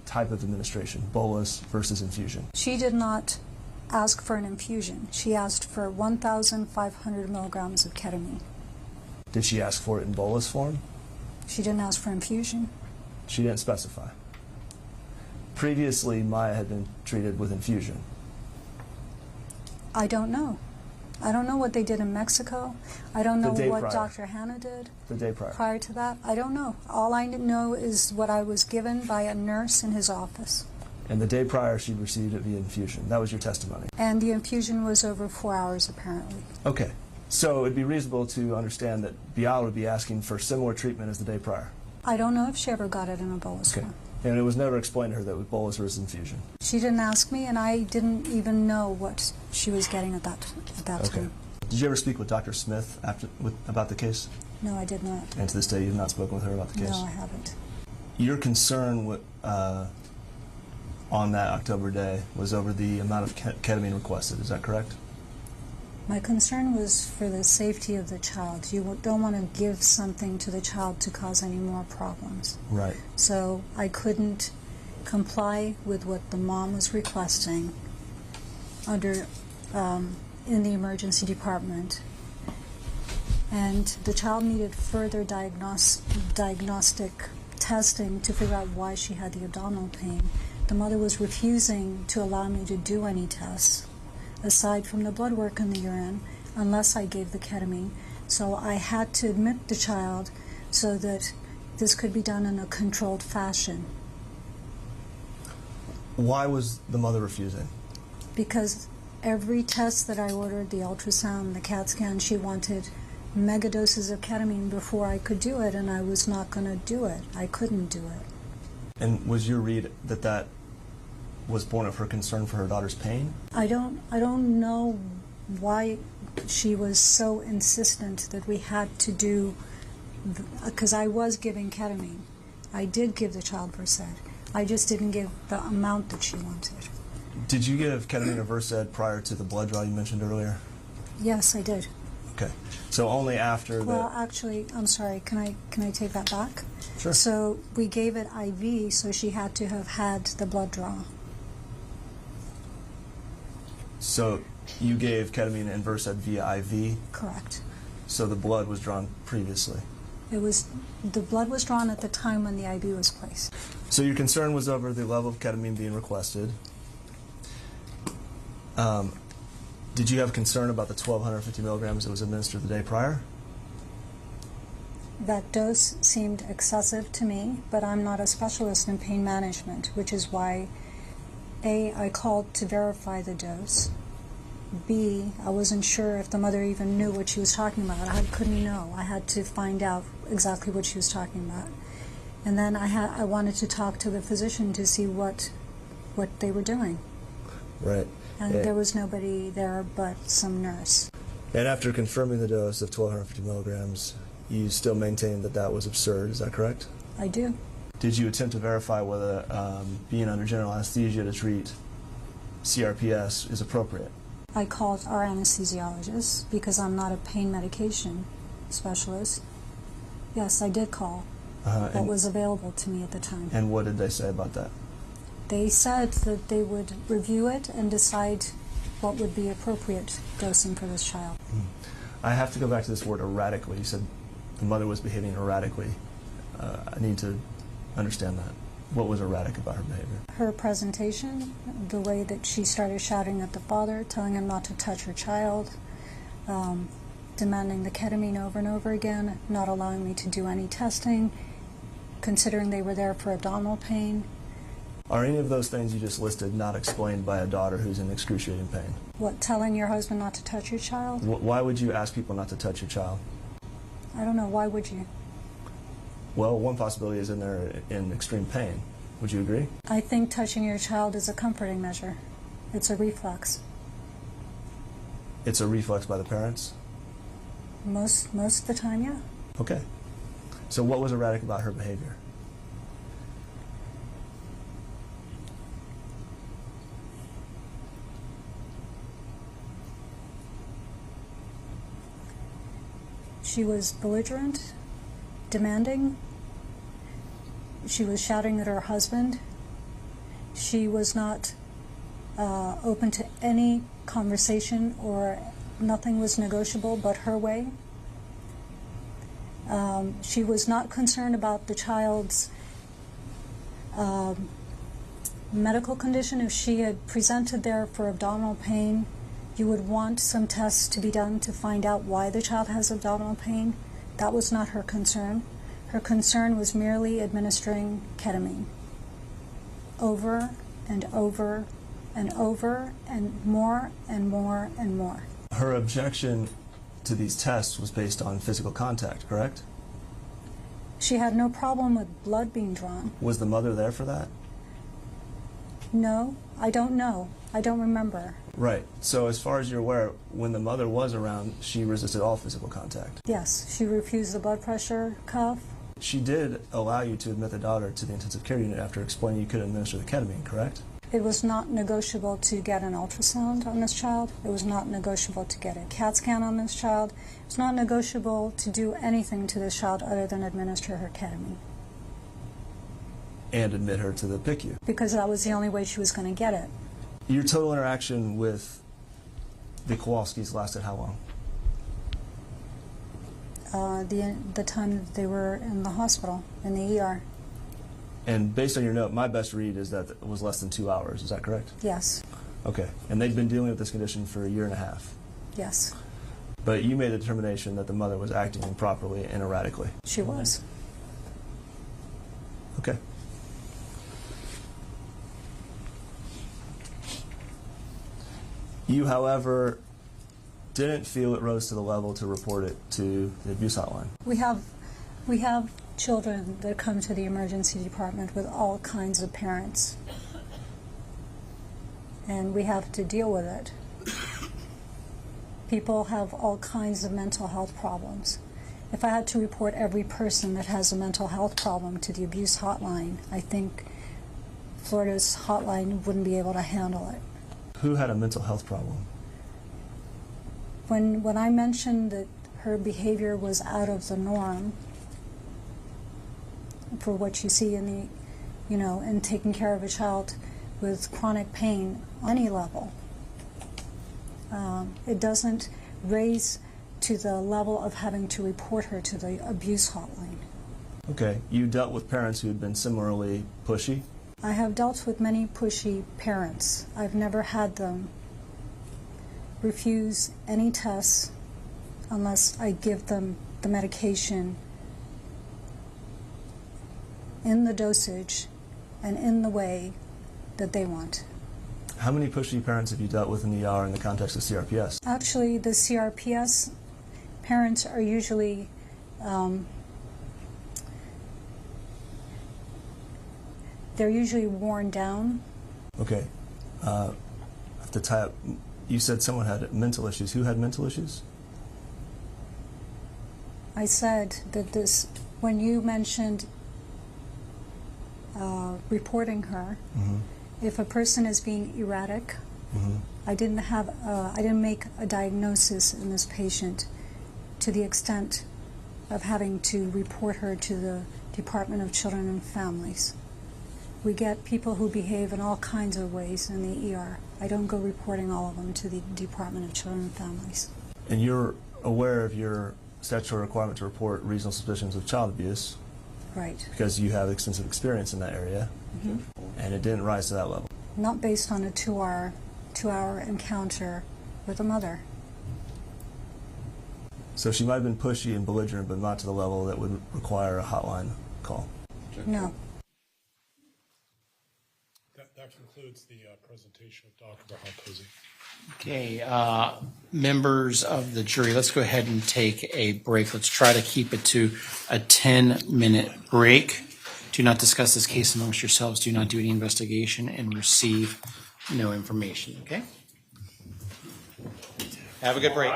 type of administration, bolus versus infusion. She did not ask for an infusion. She asked for 1,500 milligrams of ketamine. Did she ask for it in bolus form? She didn't ask for infusion. She didn't specify. Previously, Maya had been treated with infusion. I don't know. I don't know what they did in Mexico. I don't know The day what prior. Dr. Hanna did The day prior. prior to that. I don't know. All I know is what I was given by a nurse in his office. And the day prior, she received it via infusion. That was your testimony. And the infusion was over 4 hours, apparently. Okay. So it'd be reasonable to understand that Beata would be asking for similar treatment as the day prior. I don't know if she ever got it in a bolus Okay. form. And it was never explained to her that it was bolus versus infusion. She didn't ask me, and I didn't even know what she was getting at that Okay. time. Did you ever speak with Dr. Smith about the case? No, I did not. And to this day, you've not spoken with her about the case? No, I haven't. Your concern on that October day was over the amount of ketamine requested. Is that correct? My concern was for the safety of the child. You don't want to give something to the child to cause any more problems. Right. So I couldn't comply with what the mom was requesting under in the emergency department. And the child needed further diagnostic testing to figure out why she had the abdominal pain. The mother was refusing to allow me to do any tests aside from the blood work in the urine unless I gave the ketamine. So I had to admit the child so that this could be done in a controlled fashion. Why was the mother refusing? Because every test that I ordered, the ultrasound, the CAT scan, she wanted mega doses of ketamine before I could do it, and I was not going to do it. I couldn't do it. And was your read that that was born of her concern for her daughter's pain? I don't know why she was so insistent that we had to do, because I was giving ketamine. I did give the child Versed. I just didn't give the amount that she wanted. Did you give ketamine or Versed prior to the blood draw you mentioned earlier? Yes, I did. Okay. So only after Well, actually, I'm sorry. Can I take that back? Sure. So we gave it IV, so she had to have had the blood draw. So you gave ketamine and Versed via IV? Correct. So the blood was drawn previously? The blood was drawn at the time when the IV was placed. So your concern was over the level of ketamine being requested. Did you have concern about the 1,250 milligrams that was administered the day prior? That dose seemed excessive to me, but I'm not a specialist in pain management, which is why, A, I called to verify the dose. B, I wasn't sure if the mother even knew what she was talking about. I couldn't know. I had to find out exactly what she was talking about. And then I wanted to talk to the physician to see what they were doing. Right. And there was nobody there but some nurse. And after confirming the dose of 1,250 milligrams, you still maintained that that was absurd, is that correct? I do. Did you attempt to verify whether being under general anesthesia to treat CRPS is appropriate? I called our anesthesiologist because I'm not a pain medication specialist. Yes, I did call what And, was available to me at the time. and what did they say about that? They said that they would review it and decide what would be appropriate dosing for this child. I have to go back to this word erratically. You said the mother was behaving erratically. I need to understand that. What was erratic about her behavior? Her presentation, the way that she started shouting at the father, telling him not to touch her child, demanding the ketamine over and over again, not allowing me to do any testing, considering they were there for abdominal pain. Are any of those things you just listed not explained by a daughter who's in excruciating pain? What, telling your husband not to touch your child? Why would you ask people not to touch your child? I don't know, why would you? Well, one possibility is they're in extreme pain. Would you agree? I think touching your child is a comforting measure. It's a reflex. It's a reflex by the parents? Most of the time, yeah. Okay. So what was erratic about her behavior? She was belligerent, demanding. She was shouting at her husband. She was not open to any conversation, or nothing was negotiable but her way. She was not concerned about the child's medical condition. If she had presented there for abdominal pain, you would want some tests to be done to find out why the child has abdominal pain. That was not her concern. Her concern was merely administering ketamine over and over and over and more and more and more. Her objection to these tests was based on physical contact, correct? She had no problem with blood being drawn. Was the mother there for that? No, I don't know. I don't remember. Right. So as far as you're aware, when the mother was around, she resisted all physical contact. Yes, she refused the blood pressure cuff. She did allow you to admit the daughter to the intensive care unit after explaining you couldn't administer the ketamine, correct? It was not negotiable to get an ultrasound on this child. It was not negotiable to get a CAT scan on this child. It was not negotiable to do anything to this child other than administer her ketamine. And admit her to the PICU. Because that was the only way she was going to get it. Your total interaction with the Kowalskis lasted how long? The time that they were in the hospital, in the ER. And based on your note, my best read is that it was less than 2 hours. Is that correct? Yes. Okay. And they'd been dealing with this condition for 1.5 years. Yes. But you made the determination that the mother was acting improperly and erratically. She was. Okay. You, however, didn't feel it rose to the level to report it to the abuse hotline. We have children that come to the emergency department with all kinds of parents. And we have to deal with it. People have all kinds of mental health problems. If I had to report every person that has a mental health problem to the abuse hotline, I think Florida's hotline wouldn't be able to handle it. Who had a mental health problem? When I mentioned that her behavior was out of the norm for what you see in the, in taking care of a child with chronic pain on any level, it doesn't raise to the level of having to report her to the abuse hotline. Okay. You dealt with parents who had been similarly pushy? I have dealt with many pushy parents. I've never had them refuse any tests unless I give them the medication in the dosage and in the way that they want. How many pushy parents have you dealt with in the ER in the context of CRPS? Actually, the CRPS parents are usually they're usually worn down. Okay. I have to tie up. You said someone had mental issues. Who had mental issues? I said that when you mentioned reporting her, if a person is being erratic I didn't make a diagnosis in this patient to the extent of having to report her to the Department of Children and Families. We get people who behave in all kinds of ways in the ER. I don't go reporting all of them to the Department of Children and Families. And you're aware of your statutory requirement to report reasonable suspicions of child abuse Right. because you have extensive experience in that area, and it didn't rise to that level. Not based on a two-hour encounter with a mother. So she might have been pushy and belligerent, but not to the level that would require a hotline call. No. That concludes the presentation of Dr. Bahal-Posey. Okay, members of the jury, let's go ahead and take a break. Let's try to keep it to a 10-minute break. Do not discuss this case amongst yourselves. Do not do any investigation and receive no information, okay? Have a good break.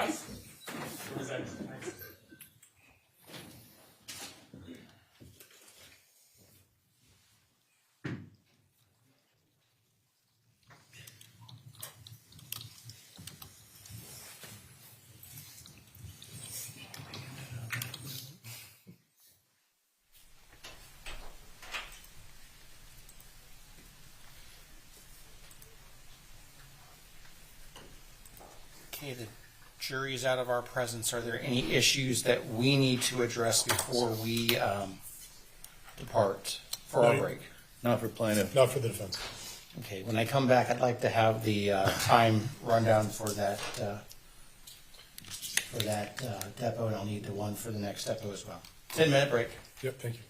Okay, the jury is out of our presence. Are there any issues that we need to address before we depart for our break? Not for plaintiff. Not for the defense. Okay, when I come back, I'd like to have the time rundown for that depot, and I'll need the one for the next depot as well. 10-minute break. Yep, thank you.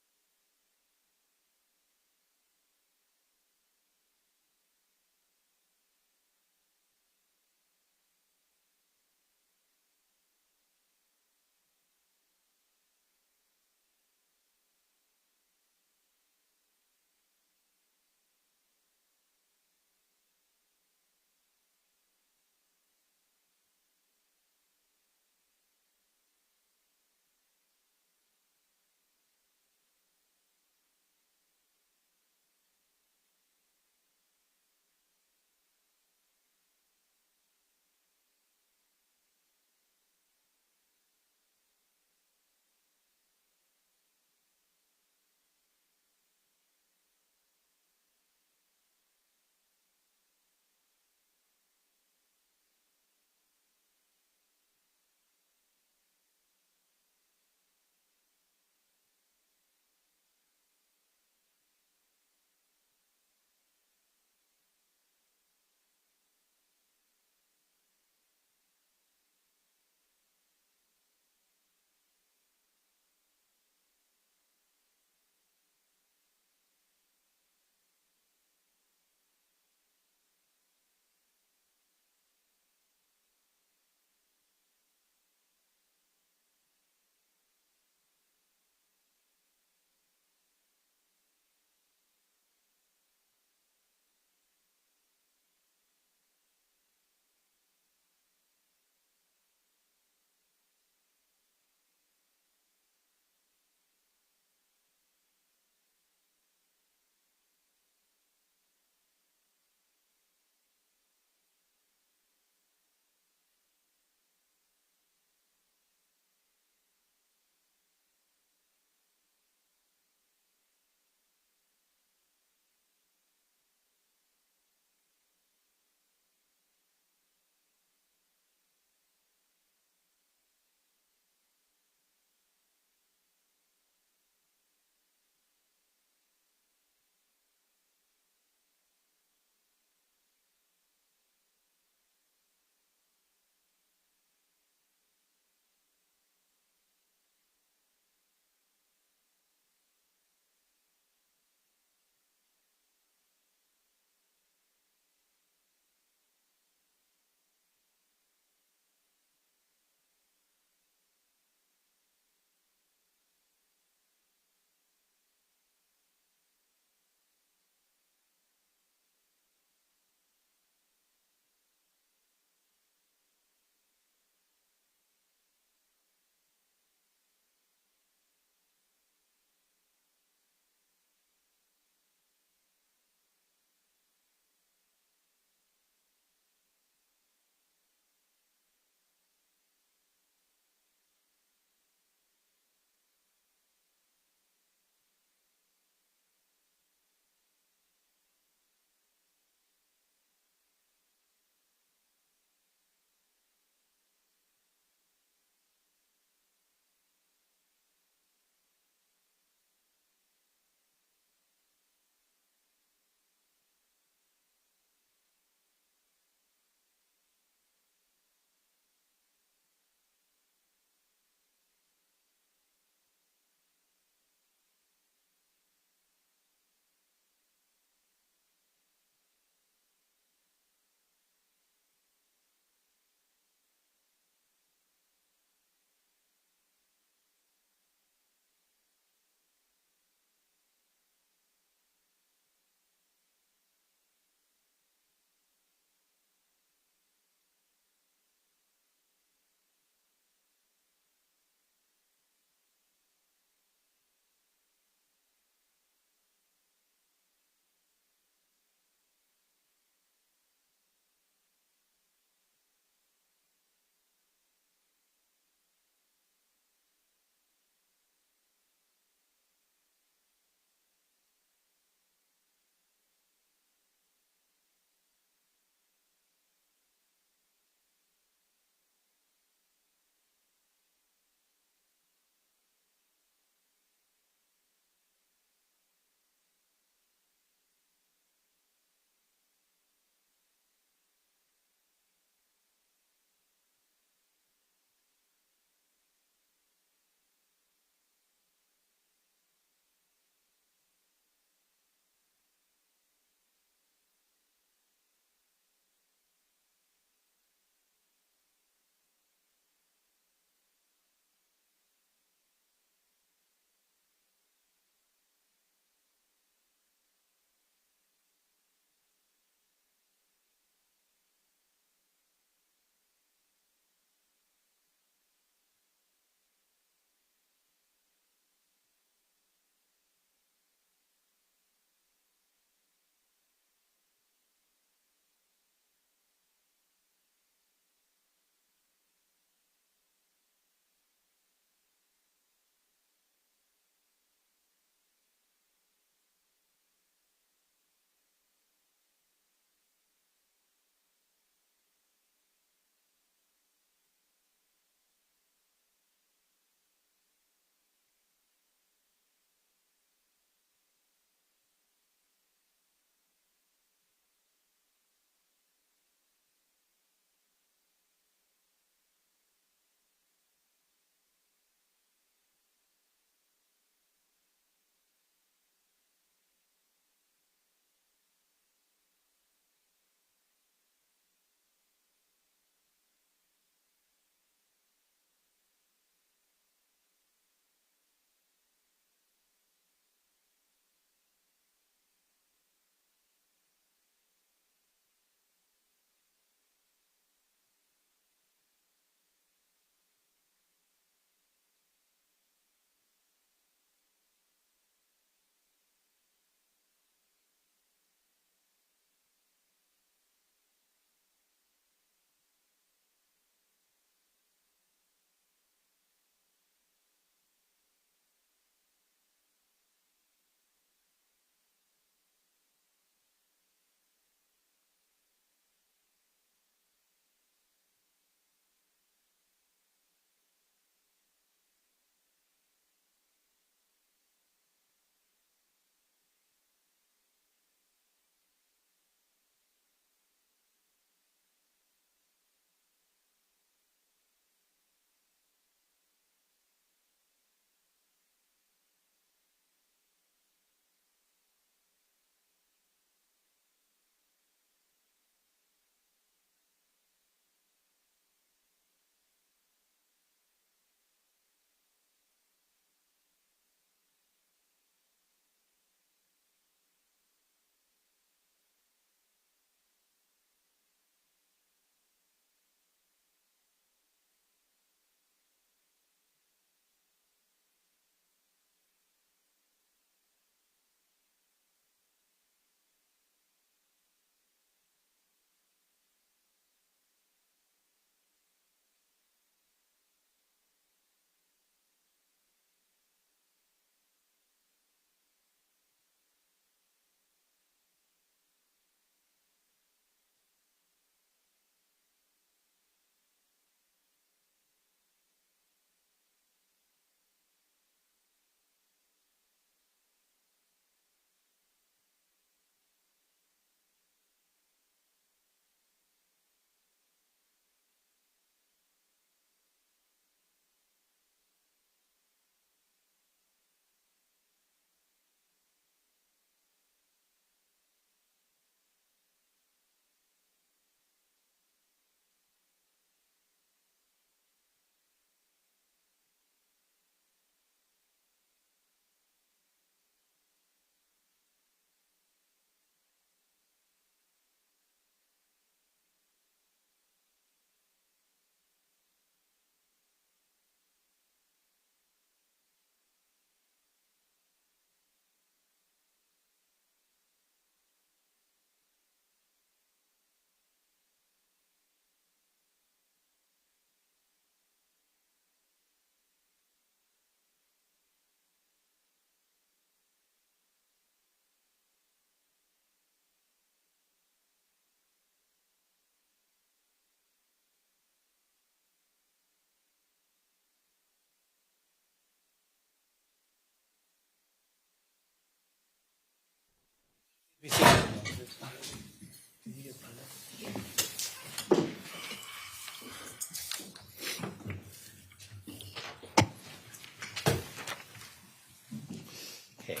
Okay.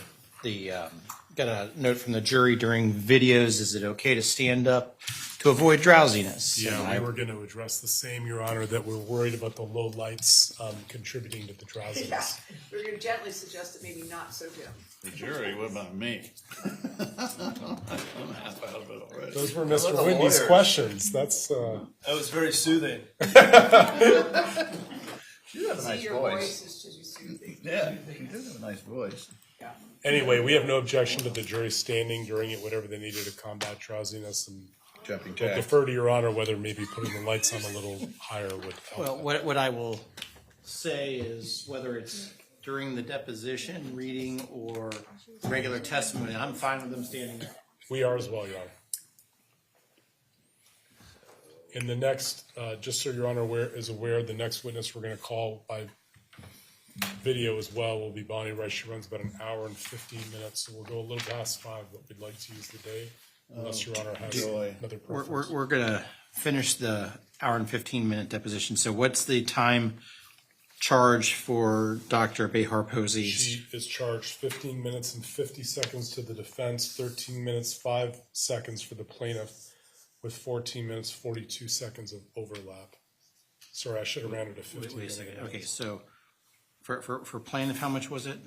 Got a note from the jury during videos. Is it okay to stand up to avoid drowsiness? Yeah, we were going to address the same, Your Honor, that we're worried about the low lights contributing to the drowsiness. We're going to gently suggest that maybe not so dim. The jury, what about me? Those were Mr. Whitney's questions. That's. That was very soothing. You have a See, nice your voice. voice is just soothing. Yeah, you do have a nice voice. Yeah. Anyway, we have no objection to the jury standing during it, whatever they needed to combat drowsiness, and Jumping we'll jack. defer to Your Honor whether maybe putting the lights on a little higher would help. Well, what I will say is whether it's during the deposition, reading, or regular testimony, I'm fine with them standing up. We are as well, Your Honor. In the next, just so Your Honor is aware, the next witness we're going to call by video as well will be Bonnie Rice. She runs about an hour and 15 minutes, so we'll go a little past 5, but we'd like to use the day, unless Your Honor has another preference. We're going to finish the hour and 15-minute deposition. So what's the time charge for Dr. Behar Posey? She is charged 15 minutes and 50 seconds to the defense, 13 minutes, 5 seconds for the plaintiff, with 14 minutes, 42 seconds of overlap. Sorry, I should have rounded to 15. Wait a second. Okay, so for plaintiff, how much was it?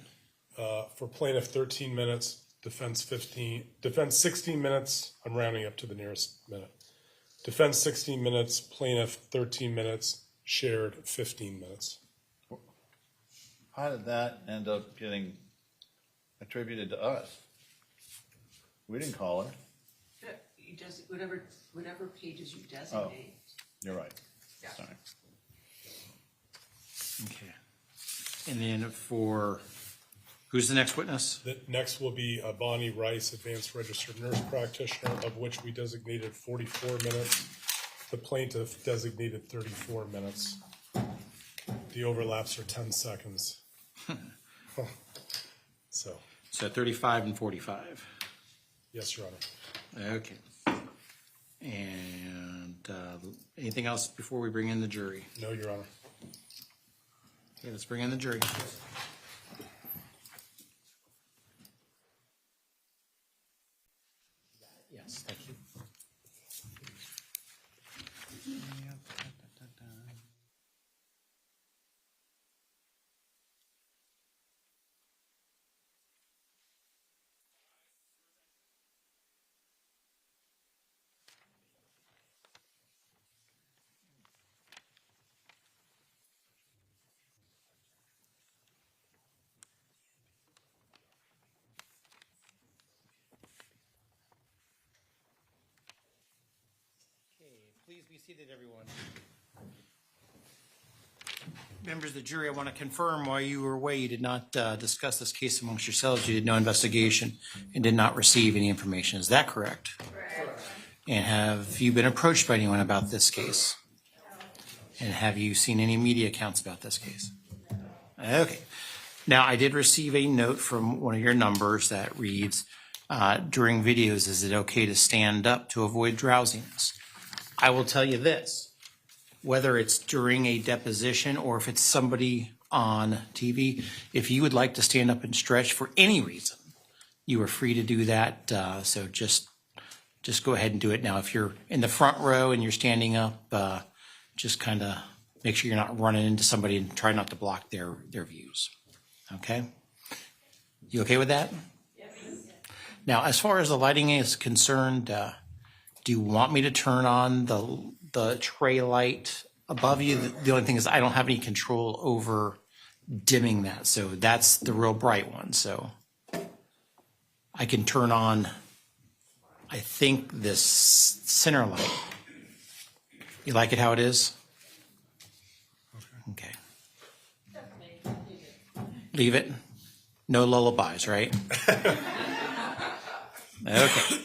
For plaintiff, 13 minutes, defense 15, defense 16 minutes, I'm rounding up to the nearest minute. Defense 16 minutes, plaintiff 13 minutes, shared 15 minutes. How did that end up getting attributed to us? We didn't call her. You just, whatever pages you designate. You're right. Yeah. Sorry. Okay. And then who's the next witness? The next will be Bonnie Rice, advanced registered nurse practitioner, of which we designated 44 minutes. The plaintiff designated 34 minutes. The overlaps are 10 seconds. So, 35 and 45. yes, Your Honor. Okay. And anything else before we bring in the jury? No, Your Honor. Okay, let's bring in the jury. Yes, thank you. Please be seated, everyone. Members of the jury, I want to confirm while you were away, you did not discuss this case amongst yourselves. You did no investigation and did not receive any information. Is that correct? Correct. And have you been approached by anyone about this case? And have you seen any media accounts about this case? Okay. Now, I did receive a note from one of your numbers that reads, during videos, is it okay to stand up to avoid drowsiness? I will tell you this, whether it's during a deposition or if it's somebody on TV, if you would like to stand up and stretch for any reason, you are free to do that. So just go ahead and do it now. If you're in the front row and you're standing up, just kind of make sure you're not running into somebody and try not to block their views. Okay? You okay with that? Yes. Now, as far as the lighting is concerned, do you want me to turn on the tray light above you? The only thing is I don't have any control over dimming that. So that's the real bright one. So I can turn on, I think, this center light. You like it how it is? Okay. Leave it. No lullabies, right? Okay.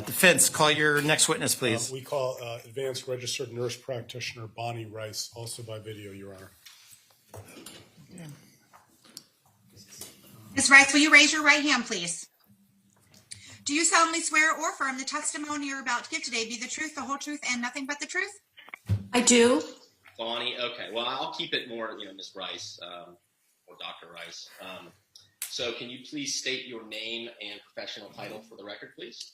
Defense, call your next witness, please. We call advanced registered nurse practitioner Bonnie Rice, also by video, Your Honor. Ms. Rice, will you raise your right hand, please? Do you solemnly swear or affirm the testimony you're about to give today be the truth, the whole truth, and nothing but the truth? I do. Bonnie, okay. Well, I'll keep it more, Ms. Rice, Dr. Rice. So can you please state your name and professional title for the record, please?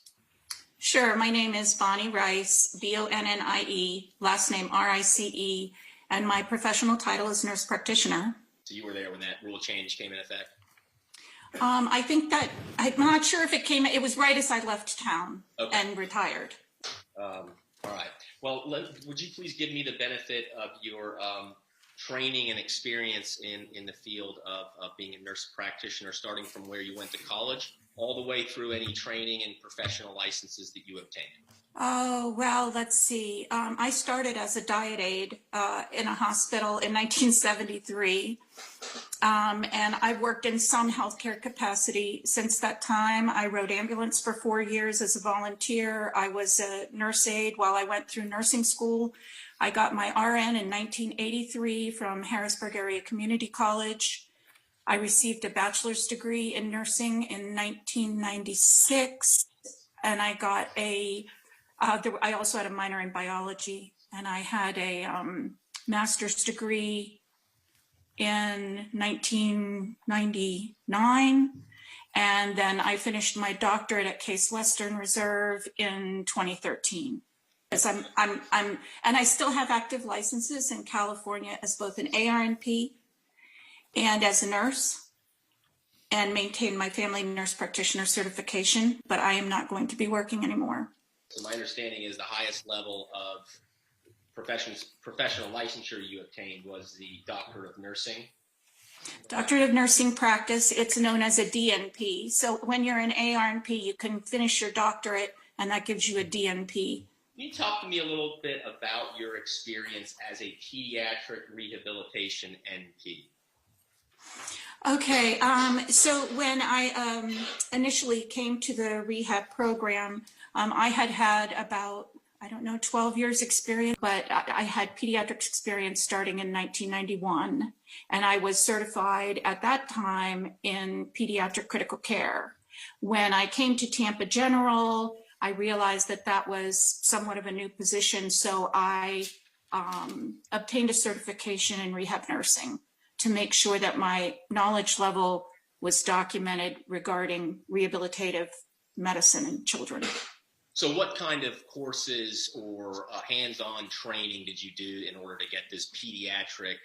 Sure. My name is Bonnie Rice, Bonnie, last name Rice, and my professional title is nurse practitioner. So you were there when that rule change came in effect? I think that, I'm not sure if it was right as I left town and retired. All right. Well, would you please give me the benefit of your training and experience in the field of being a nurse practitioner, starting from where you went to college all the way through any training and professional licenses that you obtained? Oh, well, let's see. I started as a diet aide in a hospital in 1973. And I've worked in some healthcare capacity since that time. I rode ambulance for 4 years as a volunteer. I was a nurse aide while I went through nursing school. I got my RN in 1983 from Harrisburg Area Community College. I received a bachelor's degree in nursing in 1996. And I got I also had a minor in biology, and I had a master's degree in 1999, and then I finished my doctorate at Case Western Reserve in 2013. As and I still have active licenses in California as both an ARNP and as a nurse, and maintain my family nurse practitioner certification, but I am not going to be working anymore. So my understanding is the highest level of professional licensure you obtained was the Doctorate of Nursing. Doctorate of Nursing Practice, it's known as a DNP. So when you're an ARNP, you can finish your doctorate, and that gives you a DNP. Can you talk to me a little bit about your experience as a pediatric rehabilitation NP? Okay, so when I initially came to the rehab program, I had about, 12 years experience, but I had pediatric experience starting in 1991. And I was certified at that time in pediatric critical care. When I came to Tampa General, I realized that that was somewhat of a new position. So I obtained a certification in rehab nursing to make sure that my knowledge level was documented regarding rehabilitative medicine in children. So what kind of courses or hands-on training did you do in order to get this pediatric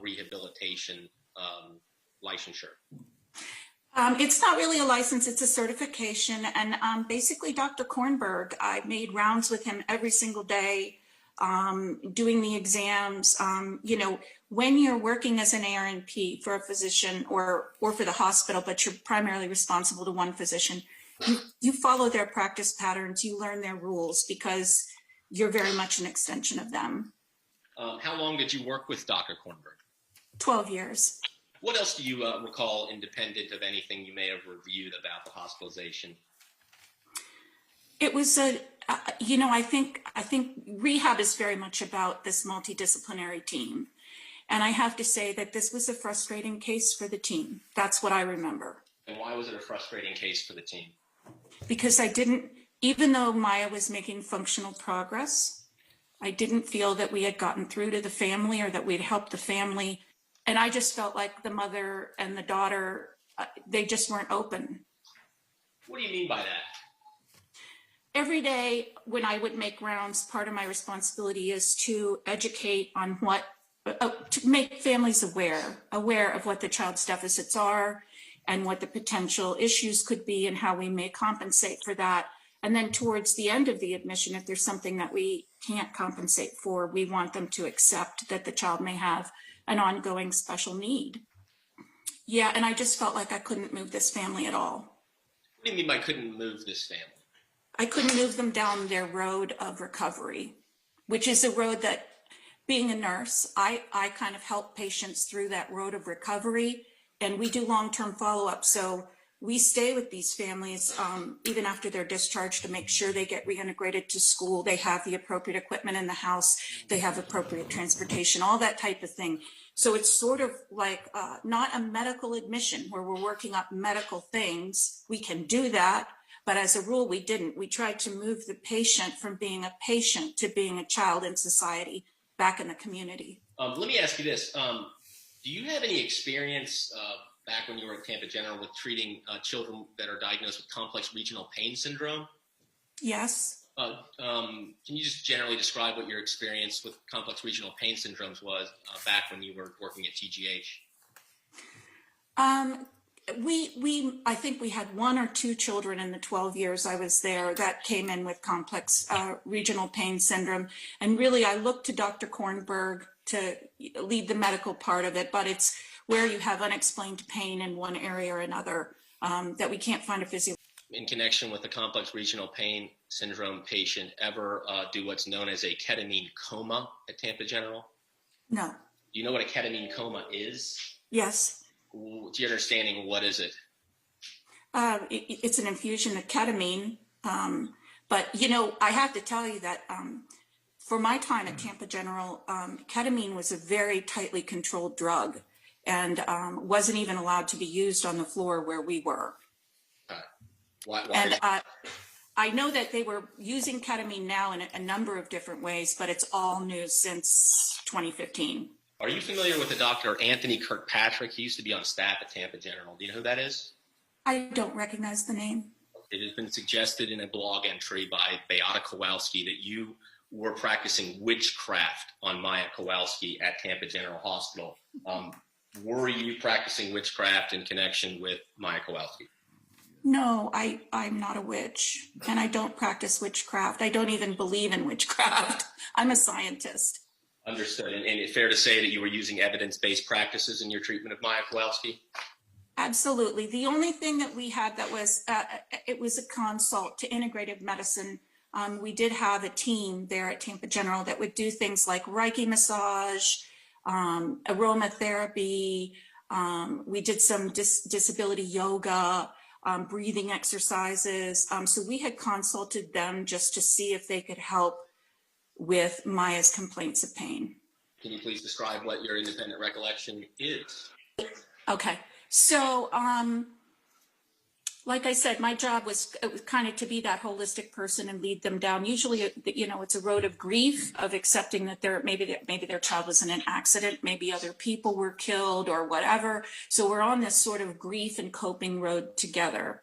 rehabilitation licensure? It's not really a license, it's a certification. And basically, Dr. Kornberg, I made rounds with him every single day, doing the exams. When you're working as an ARNP for a physician or for the hospital, but you're primarily responsible to one physician, you follow their practice patterns, you learn their rules because you're very much an extension of them. How long did you work with Dr. Kornberg? 12 years. What else do you recall, independent of anything you may have reviewed about the hospitalization? It was I think rehab is very much about this multidisciplinary team. And I have to say that this was a frustrating case for the team. That's what I remember. And why was it a frustrating case for the team? Because even though Maya was making functional progress, I didn't feel that we had gotten through to the family or that we'd helped the family. And I just felt like the mother and the daughter, they just weren't open. What do you mean by that? Every day when I would make rounds, part of my responsibility is to educate on to make families aware of what the child's deficits are and what the potential issues could be and how we may compensate for that. And then towards the end of the admission, if there's something that we can't compensate for, we want them to accept that the child may have an ongoing special need. Yeah, and I just felt like I couldn't move this family at all. What do you mean by couldn't move this family? I couldn't move them down their road of recovery, which is a road that, being a nurse, I kind of help patients through that road of recovery, and we do long-term follow-up. So we stay with these families even after they're discharged to make sure they get reintegrated to school, they have the appropriate equipment in the house, they have appropriate transportation, all that type of thing. So it's sort of like not a medical admission where we're working up medical things. We can do that, but as a rule, we didn't. We tried to move the patient from being a patient to being a child in society, back in the community. Let me ask you this. Do you have any experience back when you were at Tampa General with treating children that are diagnosed with complex regional pain syndrome? Yes. Can you just generally describe what your experience with complex regional pain syndromes was back when you were working at TGH? I think we had 1 or 2 children in the 12 years I was there that came in with complex regional pain syndrome. And really, I looked to Dr. Kornberg to lead the medical part of it, but it's where you have unexplained pain in one area or another that we can't find a physio. In connection with a complex regional pain syndrome patient, ever do what's known as a ketamine coma at Tampa General? No. Do you know what a ketamine coma is? Yes. To your understanding, what is it? It's an infusion of ketamine. But, you know, I have to tell you that for my time at Tampa General, ketamine was a very tightly controlled drug and wasn't even allowed to be used on the floor where we were. Why? And I know that they were using ketamine now in a number of different ways, but it's all new since 2015. Are you familiar with the Dr. Anthony Kirkpatrick? He used to be on staff at Tampa General. Do you know who that is? I don't recognize the name. It has been suggested in a blog entry by Beata Kowalski that you were practicing witchcraft on Maya Kowalski at Tampa General Hospital. Were you practicing witchcraft in connection with Maya Kowalski? No, I'm not a witch, and I don't practice witchcraft. I don't even believe in witchcraft. I'm a scientist. Understood. And it's fair to say that you were using evidence-based practices in your treatment of Maya Kowalski? Absolutely. The only thing that we had that was, it was a consult to integrative medicine. We did have a team there at Tampa General that would do things like Reiki massage, aromatherapy. We did some disability yoga, breathing exercises. So we had consulted them just to see if they could help with Maya's complaints of pain. Can you please describe what your independent recollection is? Okay. So, like I said, my job was kind of to be that holistic person and lead them down. Usually, you know, it's a road of grief, of accepting that maybe their child was in an accident, maybe other people were killed or whatever. So we're on this sort of grief and coping road together.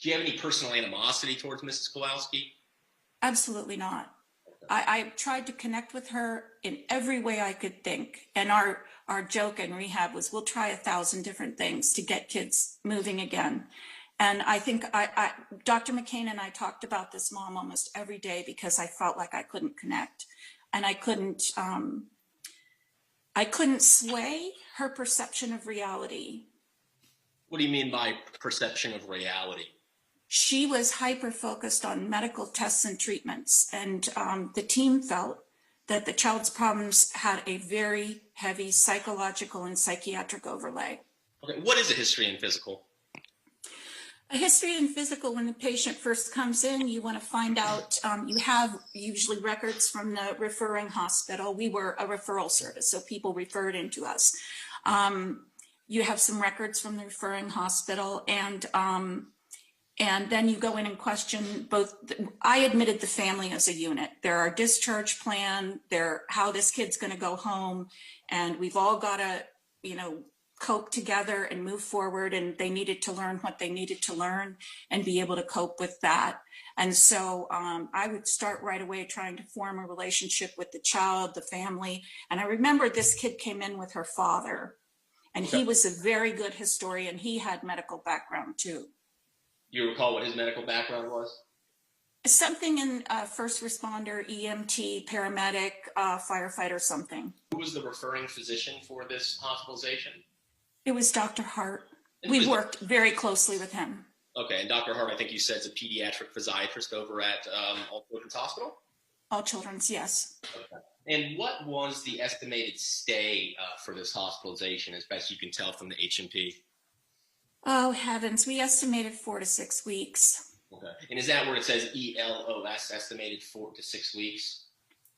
Do you have any personal animosity towards Mrs. Kowalski? Absolutely not. I tried to connect with her in every way I could think. And our joke in rehab was, we'll try 1,000 different things to get kids moving again. And I think Dr. McCain and I talked about this mom almost every day because I felt like I couldn't connect. And I couldn't sway her perception of reality. What do you mean by perception of reality? She was hyper-focused on medical tests and treatments, and the team felt that the child's problems had a very heavy psychological and psychiatric overlay. Okay, what is a history and physical? A history and physical, when the patient first comes in, you want to find out, you have usually records from the referring hospital. We were a referral service, so people referred into us. You have some records from the referring hospital, and then you go in and question both. I admitted the family as a unit. There are discharge plan, how this kid's going to go home, and we've all got to, you know, cope together and move forward, and they needed to learn what they needed to learn and be able to cope with that. And so I would start right away trying to form a relationship with the child, the family. And I remember this kid came in with her father, and he was a very good historian. He had medical background too. You recall what his medical background was? Something in first responder, EMT, paramedic, firefighter, something. Who was the referring physician for this hospitalization? It was Dr. Hart. We worked very closely with him. Okay, and Dr. Hart, I think you said, is a pediatric physiatrist over at All Children's Hospital? All Children's, yes. Okay. And what was the estimated stay for this hospitalization, as best you can tell from the H&P? Oh, heavens. We estimated 4 to 6 weeks. Okay. And is that where it says ELOS, estimated 4 to 6 weeks?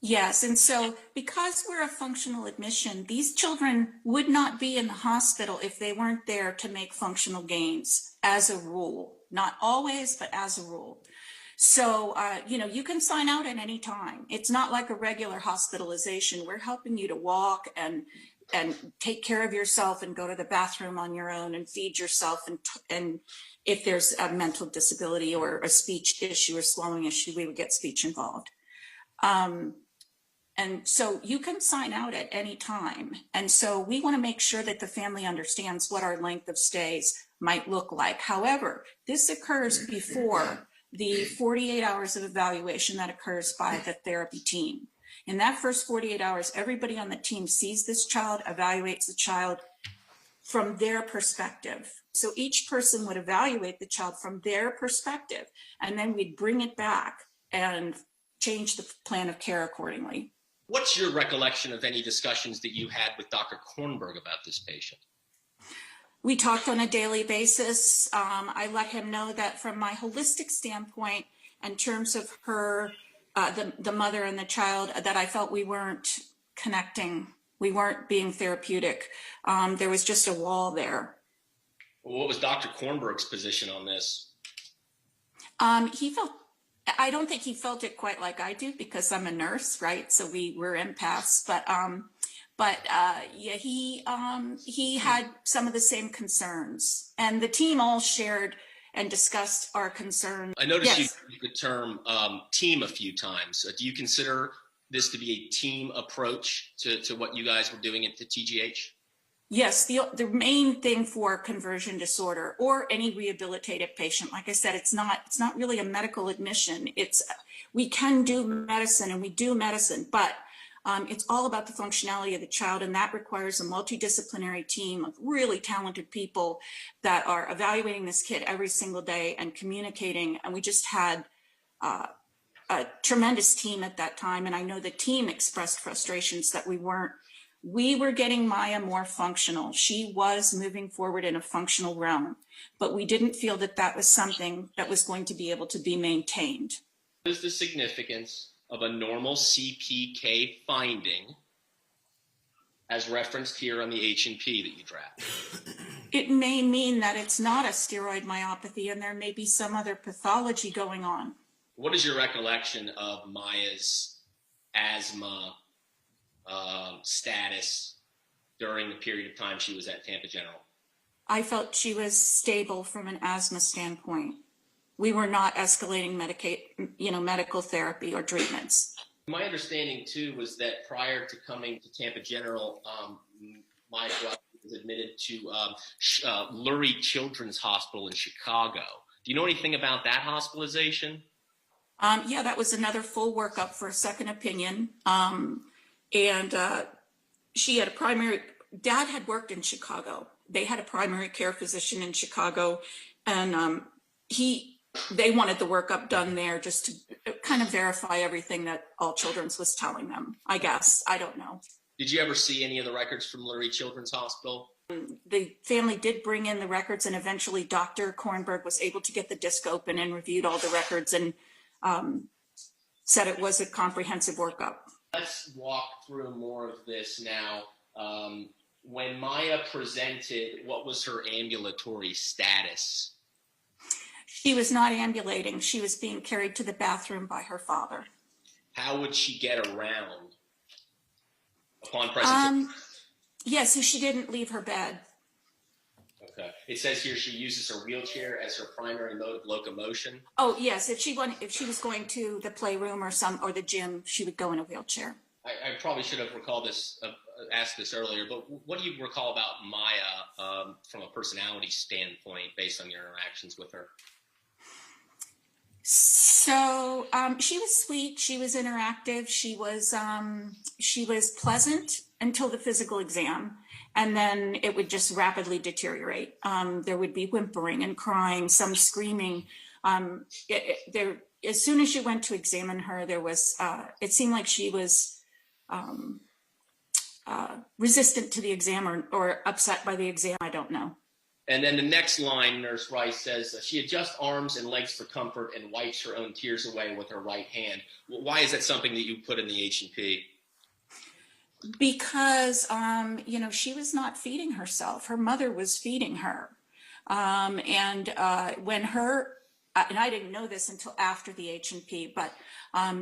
Yes. And so because we're a functional admission, these children would not be in the hospital if they weren't there to make functional gains, as a rule. Not always, but as a rule. So, you know, you can sign out at any time. It's not like a regular hospitalization. We're helping you to walk and take care of yourself and go to the bathroom on your own and feed yourself. And if there's a mental disability or a speech issue or swallowing issue, we would get speech involved. And so you can sign out at any time. And so we want to make sure that the family understands what our length of stays might look like. However, this occurs before the 48 hours of evaluation that occurs by the therapy team. In that first 48 hours, everybody on the team sees this child, evaluates the child from their perspective. So each person would evaluate the child from their perspective, and then we'd bring it back and change the plan of care accordingly. What's your recollection of any discussions that you had with Dr. Kornberg about this patient? We talked on a daily basis. I let him know that from my holistic standpoint, in terms of her, the mother and the child, that I felt we weren't connecting. We weren't being therapeutic. There was just a wall there. Well, what was Dr. Kornberg's position on this? I don't think he felt it quite like I do because I'm a nurse, right? So we were empaths, yeah, he had some of the same concerns, and the team all shared and discussed our concerns. I noticed Yes. you used the term team a few times. Do you consider this to be a team approach to what you guys were doing at the TGH? Yes, the main thing for conversion disorder or any rehabilitative patient, like I said, it's not really a medical admission. We can do medicine and we do medicine, but it's all about the functionality of the child, and that requires a multidisciplinary team of really talented people that are evaluating this kid every single day and communicating. And we just had a tremendous team at that time, and I know the team expressed frustrations that we were getting Maya more functional. She was moving forward in a functional realm, but we didn't feel that that was something that was going to be able to be maintained. What is the significance of a normal CPK finding as referenced here on the H&P that you drafted? It may mean that it's not a steroid myopathy and there may be some other pathology going on. What is your recollection of Maya's asthma status during the period of time she was at Tampa General? I felt she was stable from an asthma standpoint. We were not escalating medical therapy or treatments. My understanding too was that prior to coming to Tampa General, Maya was admitted to Lurie Children's Hospital in Chicago. Do you know anything about that hospitalization? Yeah, that was another full workup for a second opinion. She had Dad had worked in Chicago. They had a primary care physician in Chicago, and they wanted the workup done there just to kind of verify everything that All Children's was telling them, I guess. I don't know. Did you ever see any of the records from Lurie Children's Hospital? The family did bring in the records, and eventually Dr. Kornberg was able to get the disc open and reviewed all the records and said it was a comprehensive workup. Let's walk through more of this now. When Maya presented, what was her ambulatory status? She was not ambulating. She was being carried to the bathroom by her father. How would she get around upon presentation? Yes, so she didn't leave her bed. Okay. It says here she uses her wheelchair as her primary mode of locomotion. Oh, yes. If she was going to the playroom or the gym, she would go in a wheelchair. I probably should have asked this earlier, but what do you recall about Maya from a personality standpoint based on your interactions with her? So she was sweet. She was interactive. She was pleasant until the physical exam, and then it would just rapidly deteriorate. There would be whimpering and crying, some screaming. As soon as she went to examine her, there was. It seemed like she was resistant to the exam or upset by the exam. I don't know. And then the next line, Nurse Rice says, she adjusts arms and legs for comfort and wipes her own tears away with her right hand. Why is that something that you put in the H&P? Because, she was not feeding herself. Her mother was feeding her. When her and I didn't know this until after the H&P, but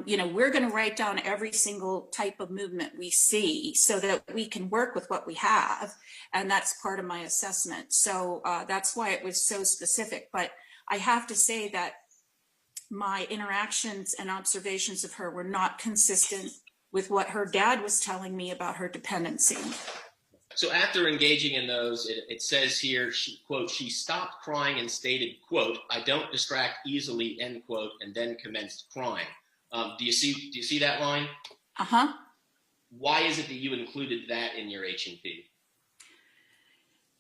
we're going to write down every single type of movement we see so that we can work with what we have, and that's part of my assessment. So that's why it was so specific. But I have to say that my interactions and observations of her were not consistent with what her dad was telling me about her dependency. So after engaging in those, it says here, quote, she stopped crying and stated, quote, I don't distract easily, end quote, and then commenced crying. Do you see that line? Uh-huh. Why is it that you included that in your H&P?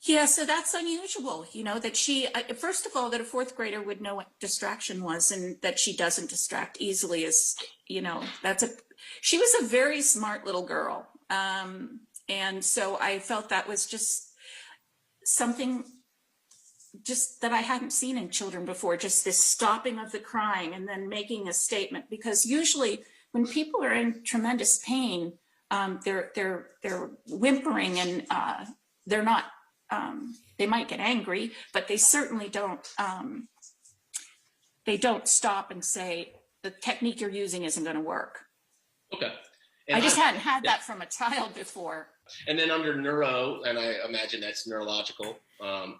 Yeah, so that's unusual, that she, first of all, that a fourth grader would know what distraction was, and that she doesn't distract easily is, she was a very smart little girl. And so I felt that was just something just that I hadn't seen in children before, just this stopping of the crying and then making a statement. Because usually when people are in tremendous pain, they're whimpering, and they're not, they might get angry, but they certainly don't stop and say, the technique you're using isn't going to work. Okay. I just hadn't had that from a child before. And then under neuro, and I imagine that's neurological,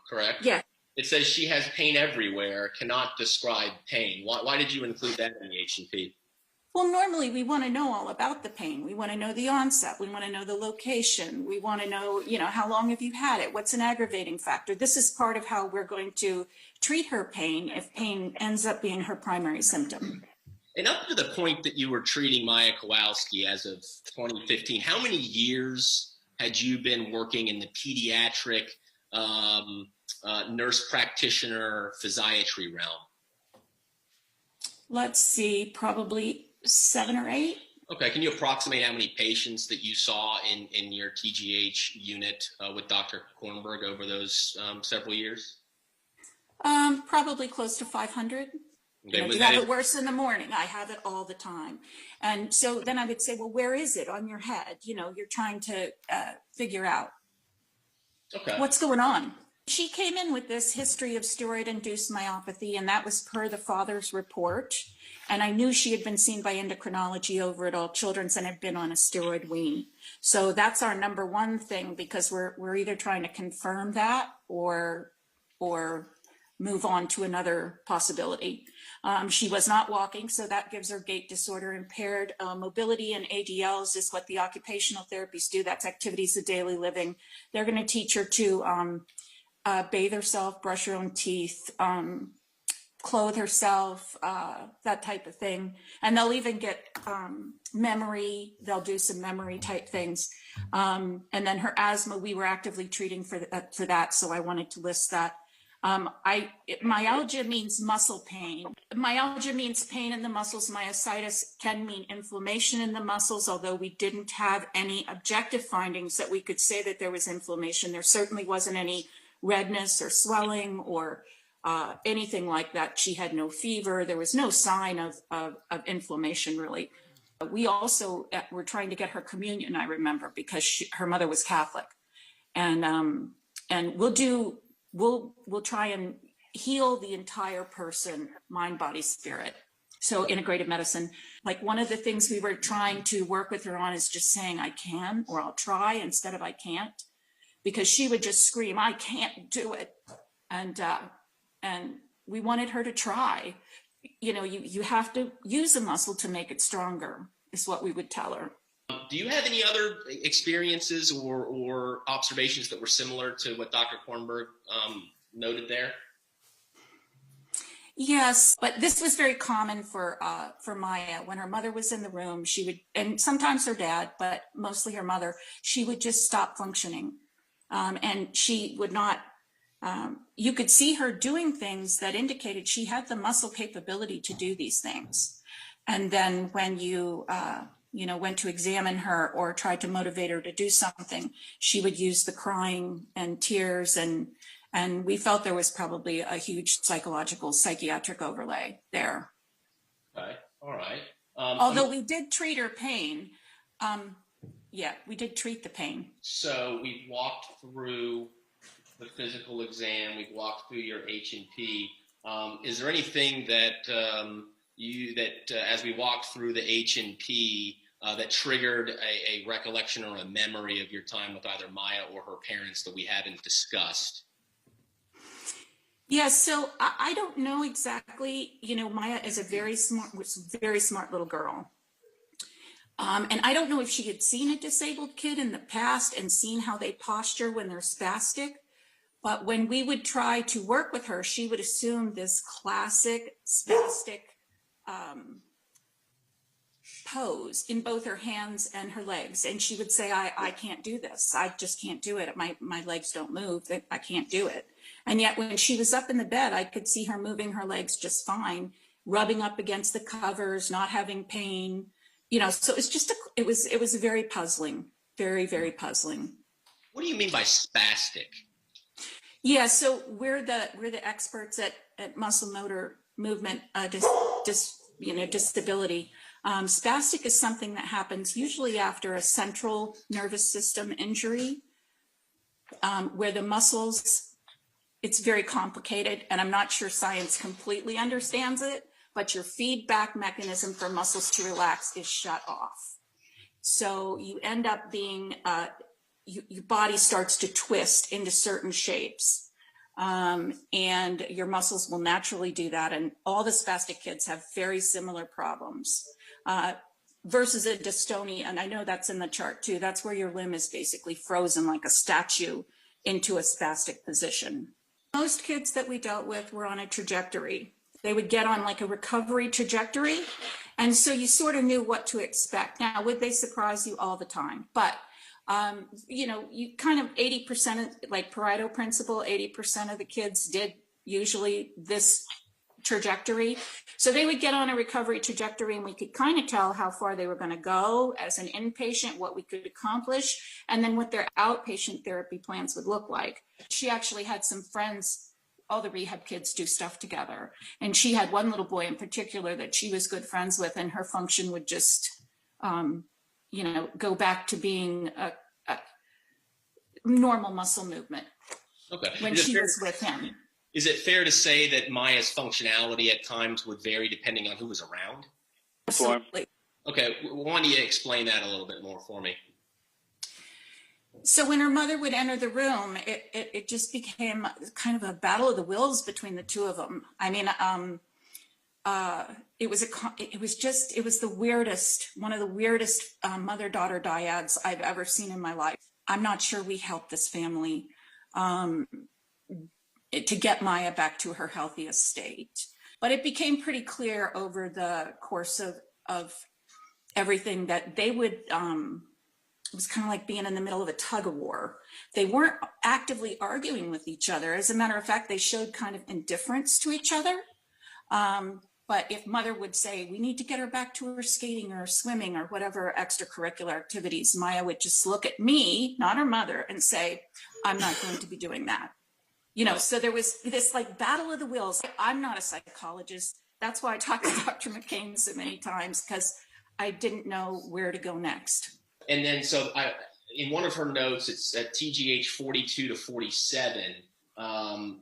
correct? Yeah. It says she has pain everywhere, cannot describe pain. Why did you include that in the H&P? Well, normally we want to know all about the pain. We want to know the onset. We want to know the location. We want to know, how long have you had it? What's an aggravating factor? This is part of how we're going to treat her pain if pain ends up being her primary symptom. And up to the point that you were treating Maya Kowalski as of 2015, how many years had you been working in the pediatric nurse practitioner physiatry realm? Let's see, probably 7 or 8. Okay, can you approximate how many patients that you saw in your TGH unit with Dr. Kornberg over those several years? Probably close to 500. Okay, Do you have it worse in the morning? I have it all the time. And so then I would say, well, where is it on your head? You're trying to figure out what's going on. She came in with this history of steroid-induced myopathy, and that was per the father's report. And I knew she had been seen by endocrinology over at All Children's and had been on a steroid wean. So that's our number one thing, because we're either trying to confirm that or move on to another possibility. She was not walking, so that gives her gait disorder, impaired mobility, and ADLs is what the occupational therapies do. That's activities of daily living. They're going to teach her to bathe herself, brush her own teeth, clothe herself, that type of thing. And they'll even get memory. They'll do some memory type things. And then her asthma, we were actively treating for that, so I wanted to list that. Myalgia means muscle pain. Myalgia means pain in the muscles. Myositis can mean inflammation in the muscles, although we didn't have any objective findings that we could say that there was inflammation. There certainly wasn't any redness or swelling or anything like that. She had no fever. There was no sign of inflammation, really. We also were trying to get her communion, I remember, because her mother was Catholic. And we'll try and heal the entire person, mind, body, spirit. So integrative medicine, like one of the things we were trying to work with her on is just saying I can, or I'll try, instead of I can't, because she would just scream, I can't do it. And we wanted her to try. You have to use a muscle to make it stronger, is what we would tell her. Do you have any other experiences or observations that were similar to what Dr. Kornberg noted there? Yes, but this was very common for Maya. When her mother was in the room, she would, and sometimes her dad, but mostly her mother, she would just stop functioning. And she would not, you could see her doing things that indicated she had the muscle capability to do these things. And then when you went to examine her or tried to motivate her to do something, she would use the crying and tears, and we felt there was probably a huge psychiatric overlay there. Okay, all right. Although we did treat her pain, we did treat the pain. So we've walked through the physical exam, we've walked through your H&P. Is there anything that as we walked through the H&P that triggered a recollection or a memory of your time with either Maya or her parents that we haven't discussed? Yeah, so I don't know exactly. Maya is a very smart little girl. And I don't know if she had seen a disabled kid in the past and seen how they posture when they're spastic. But when we would try to work with her, she would assume this classic spastic pose in both her hands and her legs. And she would say, I can't do this. I just can't do it. My legs don't move. I can't do it. And yet when she was up in the bed, I could see her moving her legs just fine, rubbing up against the covers, not having pain. So it's just it was very puzzling, very, very puzzling. What do you mean by spastic? Yeah, so we're the experts at muscle motor movement disability. Spastic is something that happens usually after a central nervous system injury, where the muscles, it's very complicated, and I'm not sure science completely understands it, but your feedback mechanism for muscles to relax is shut off. So you end up being, your body starts to twist into certain shapes, and your muscles will naturally do that. And all the spastic kids have very similar problems versus a dystonia. And I know that's in the chart too. That's where your limb is basically frozen like a statue into a spastic position. Most kids that we dealt with were on a trajectory. They would get on like a recovery trajectory. And so you sort of knew what to expect. Now, would they surprise you all the time? But, you kind of 80% of, like Pareto principle, 80% of the kids did usually this trajectory. So they would get on a recovery trajectory, and we could kind of tell how far they were going to go as an inpatient, what we could accomplish, and then what their outpatient therapy plans would look like. She actually had some friends. All the rehab kids do stuff together. And she had one little boy in particular that she was good friends with, and her function would just, go back to being a normal muscle movement. Okay. When she was with him. Is it fair to say that Maya's functionality at times would vary depending on who was around? Absolutely. Okay. Why don't you explain that a little bit more for me? So when her mother would enter the room, it just became kind of a battle of the wills between the two of them. I mean, it was the weirdest, one of the weirdest mother-daughter dyads I've ever seen in my life. I'm not sure we helped this family to get Maya back to her healthiest state. But it became pretty clear over the course of everything that they would, it was kind of like being in the middle of a tug of war. They weren't actively arguing with each other. As a matter of fact, they showed kind of indifference to each other. But if mother would say, we need to get her back to her skating or swimming or whatever extracurricular activities, Maya would just look at me, not her mother, and say, I'm not going to be doing that. So there was this like battle of the wills. I'm not a psychologist. That's why I talked to Dr. McCain so many times, because I didn't know where to go next. And then, in one of her notes, it's at TGH 42 to 47.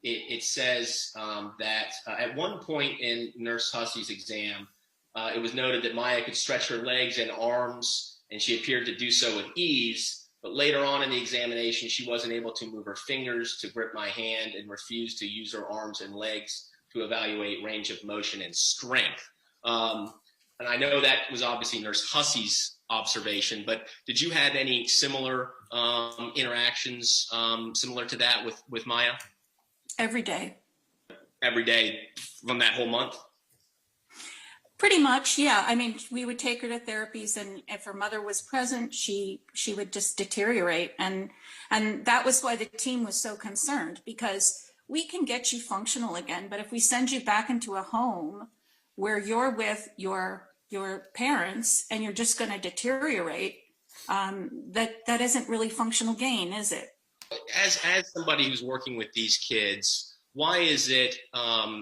It says that at one point in Nurse Hussey's exam, it was noted that Maya could stretch her legs and arms, and she appeared to do so with ease. But later on in the examination, she wasn't able to move her fingers to grip my hand and refused to use her arms and legs to evaluate range of motion and strength. And I know that was obviously Nurse Hussey's observation, but did you have any similar interactions similar to that with Maya? Every day. Every day from that whole month? Pretty much, yeah. I mean, we would take her to therapies, and if her mother was present, she would just deteriorate. And that was why the team was so concerned, because we can get you functional again, but if we send you back into a home where you're with your parents and you're just going to deteriorate, that isn't really functional gain, is it? As somebody who's working with these kids, why is it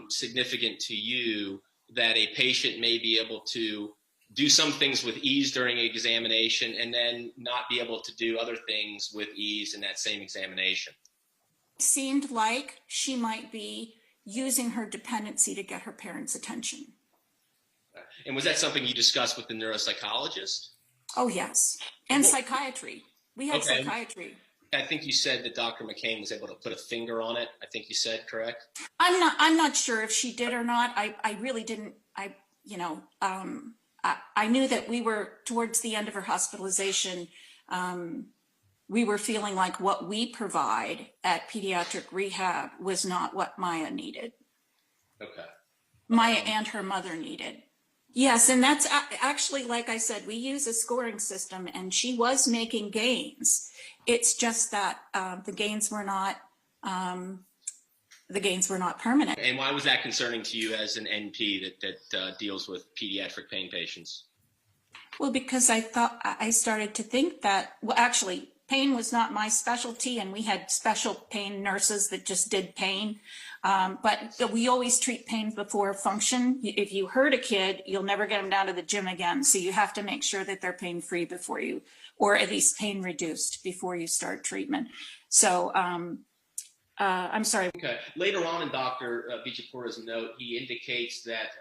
significant to you that a patient may be able to do some things with ease during an examination and then not be able to do other things with ease in that same examination? It seemed like she might be using her dependency to get her parents' attention. And was that something you discussed with the neuropsychologist? Oh, yes. And psychiatry. We had Okay. psychiatry. I think you said that Dr. McCain was able to put a finger on it. I think you said, correct? I'm not sure if she did or not. I really didn't. I knew that we were towards the end of her hospitalization. We were feeling like what we provide at pediatric rehab was not what Maya needed. Okay. Maya and her mother needed. Yes, and that's actually, like I said, we use a scoring system, and she was making gains. It's just that the gains were not permanent. And why was that concerning to you as an NP that deals with pediatric pain patients? Well, because I started to think that, well, actually, pain was not my specialty, and we had special pain nurses that just did pain. But we always treat pain before function. If you hurt a kid, you'll never get them down to the gym again. So you have to make sure that they're pain-free before you, or at least pain-reduced before you start treatment. So I'm sorry. Okay. Later on in Dr. Vichapura's note, he indicates that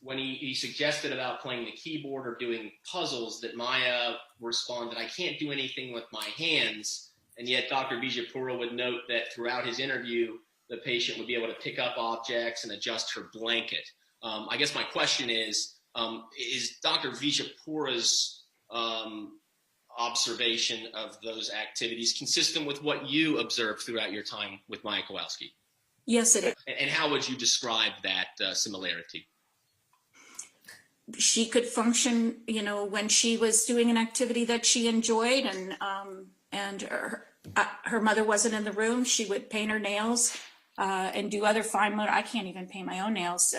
when he suggested about playing the keyboard or doing puzzles, that Maya responded, "I can't do anything with my hands." And yet Dr. Vichapura would note that throughout his interview, the patient would be able to pick up objects and adjust her blanket. I guess my question is Dr. Vichapura's observation of those activities consistent with what you observed throughout your time with Maya Kowalski? Yes, it is. And how would you describe that similarity? She could function, when she was doing an activity that she enjoyed, and her mother wasn't in the room, she would paint her nails and do other fine motor. I can't even paint my own nails.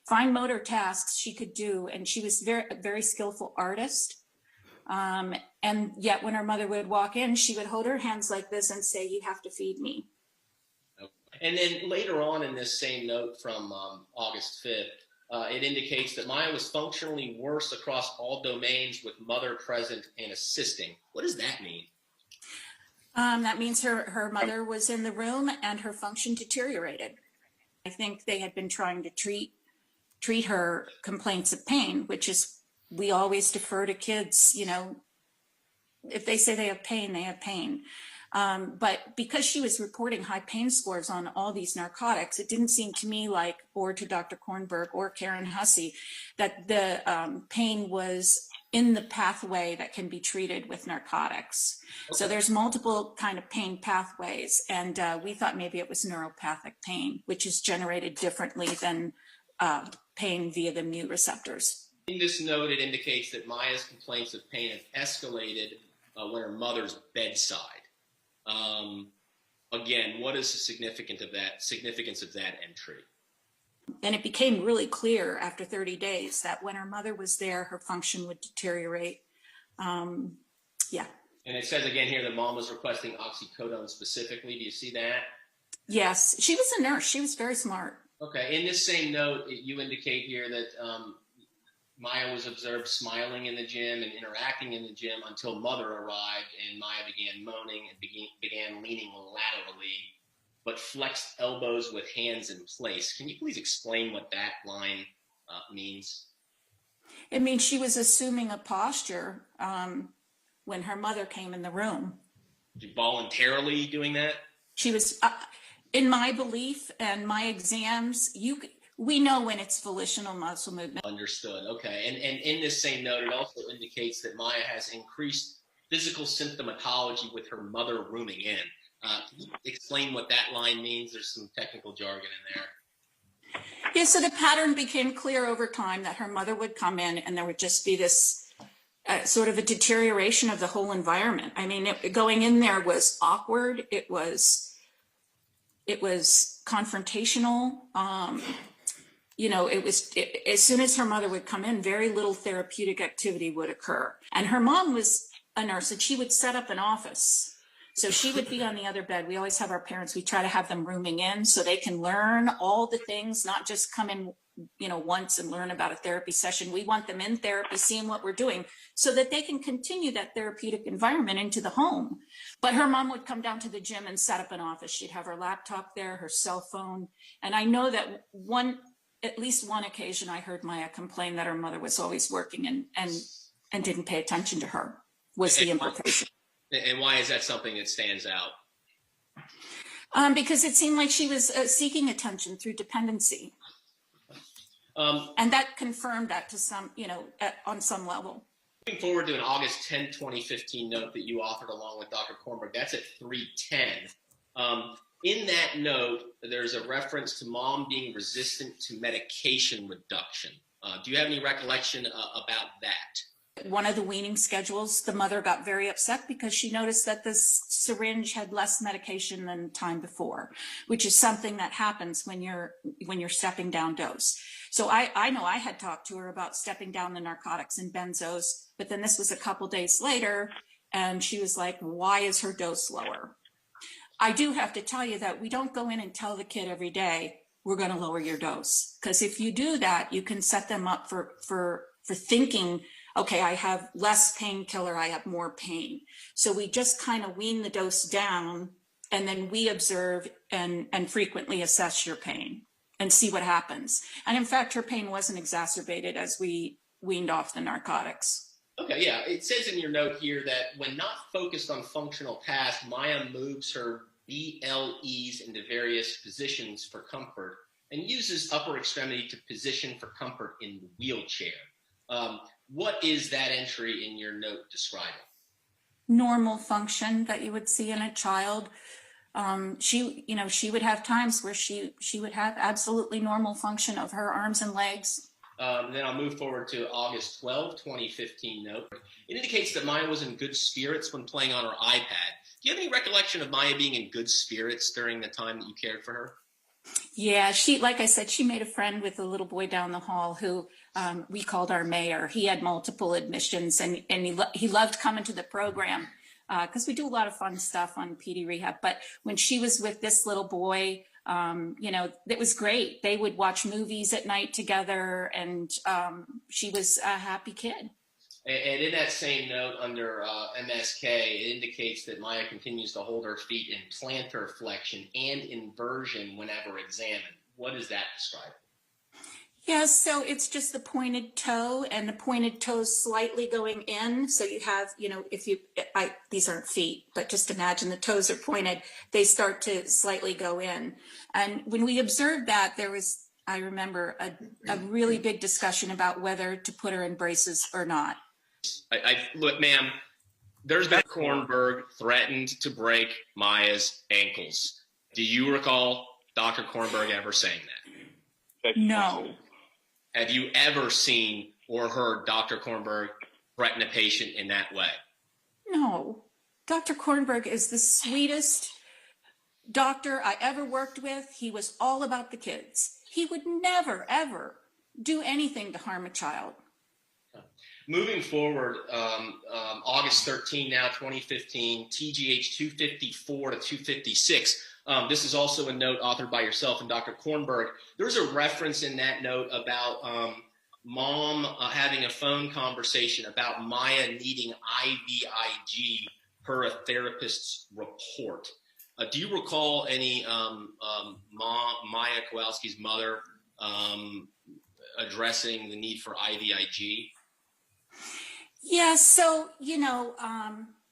Fine motor tasks she could do, and she was a very skillful artist. And yet when her mother would walk in, she would hold her hands like this and say, "You have to feed me." And then later on in this same note from August 5th, it indicates that Maya was functionally worse across all domains with mother present and assisting. What does that mean? That means her mother was in the room and her function deteriorated. I think they had been trying to treat her complaints of pain, which is, we always defer to kids, if they say they have pain, they have pain. But because she was reporting high pain scores on all these narcotics, it didn't seem to me like, or to Dr. Kornberg or Karen Hussey, that the pain was in the pathway that can be treated with narcotics. Okay. So there's multiple kind of pain pathways, and we thought maybe it was neuropathic pain, which is generated differently than pain via the mu receptors. In this note, it indicates that Maya's complaints of pain have escalated when her mother's bedside. Again, what is the significance of that entry? And it became really clear after 30 days that when her mother was there, her function would deteriorate. Yeah. And it says again here that mom was requesting oxycodone specifically. Do you see that? Yes. She was a nurse. She was very smart. Okay. In this same note, you indicate here that Maya was observed smiling in the gym and interacting in the gym until mother arrived, and Maya began moaning and began leaning laterally, but flexed elbows with hands in place. Can you please explain what that line means? It means she was assuming a posture when her mother came in the room. Voluntarily doing that? She was, in my belief and my exams, we know when it's volitional muscle movement. Understood. Okay. And in this same note, it also indicates that Maya has increased physical symptomatology with her mother rooming in. Can you explain what that line means? There's some technical jargon in there. Yeah, so the pattern became clear over time that her mother would come in and there would just be this sort of a deterioration of the whole environment. I mean, going in there was awkward. It was confrontational. As soon as her mother would come in, very little therapeutic activity would occur. And her mom was a nurse, and she would set up an office. So she would be on the other bed. We always have our parents, we try to have them rooming in so they can learn all the things, not just come in once and learn about a therapy session. We want them in therapy, seeing what we're doing so that they can continue that therapeutic environment into the home. But her mom would come down to the gym and set up an office. She'd have her laptop there, her cell phone. And I know that at least one occasion I heard Maya complain that her mother was always working and didn't pay attention to her, was the implication. And why is that something that stands out? Because it seemed like she was seeking attention through dependency. And that confirmed that to some, on some level. Moving forward to an August 10, 2015 note that you authored along with Dr. Kornberg, that's at 310. In that note, there's a reference to mom being resistant to medication reduction. Do you have any recollection about that? One of the weaning schedules, the mother got very upset because she noticed that this syringe had less medication than time before, which is something that happens when you're stepping down dose. So I know I had talked to her about stepping down the narcotics and benzos, but then this was a couple days later, and she was like, why is her dose lower? I do have to tell you that we don't go in and tell the kid every day, we're going to lower your dose. Because if you do that, you can set them up for thinking, okay, I have less painkiller, I have more pain. So we just kind of wean the dose down, and then we observe and frequently assess your pain and see what happens. And in fact, her pain wasn't exacerbated as we weaned off the narcotics. Okay, yeah. It says in your note here that when not focused on functional tasks, Maya moves her BLEs into various positions for comfort and uses upper extremity to position for comfort in the wheelchair. What is that entry in your note describing? Normal function that you would see in a child. She would have times where she would have absolutely normal function of her arms and legs. Then I'll move forward to August 12, 2015 note. It indicates that Maya was in good spirits when playing on her iPad. Do you have any recollection of Maya being in good spirits during the time that you cared for her? Yeah, like I said, she made a friend with a little boy down the hall who we called our mayor. He had multiple admissions, and he loved coming to the program because we do a lot of fun stuff on PD Rehab. But when she was with this little boy, it was great. They would watch movies at night together, and she was a happy kid. And in that same note under MSK, it indicates that Maya continues to hold her feet in plantar flexion and inversion whenever examined. What does that describe? Yeah, so it's just the pointed toe and the pointed toes slightly going in. So you have, these aren't feet, but just imagine the toes are pointed. They start to slightly go in. And when we observed that, there was, I remember, a really big discussion about whether to put her in braces or not. Look, ma'am, there's been Kornberg threatened to break Maya's ankles. Do you recall Dr. Kornberg ever saying that? No. Have you ever seen or heard Dr. Kornberg threaten a patient in that way? No. Dr. Kornberg is the sweetest doctor I ever worked with. He was all about the kids. He would never, ever do anything to harm a child. Moving forward, August 13 now, 2015, TGH 254 to 256. This is also a note authored by yourself and Dr. Kornberg. There's a reference in that note about mom having a phone conversation about Maya needing IVIG per a therapist's report. Do you recall any Maya Kowalski's mother addressing the need for IVIG? Yeah, so,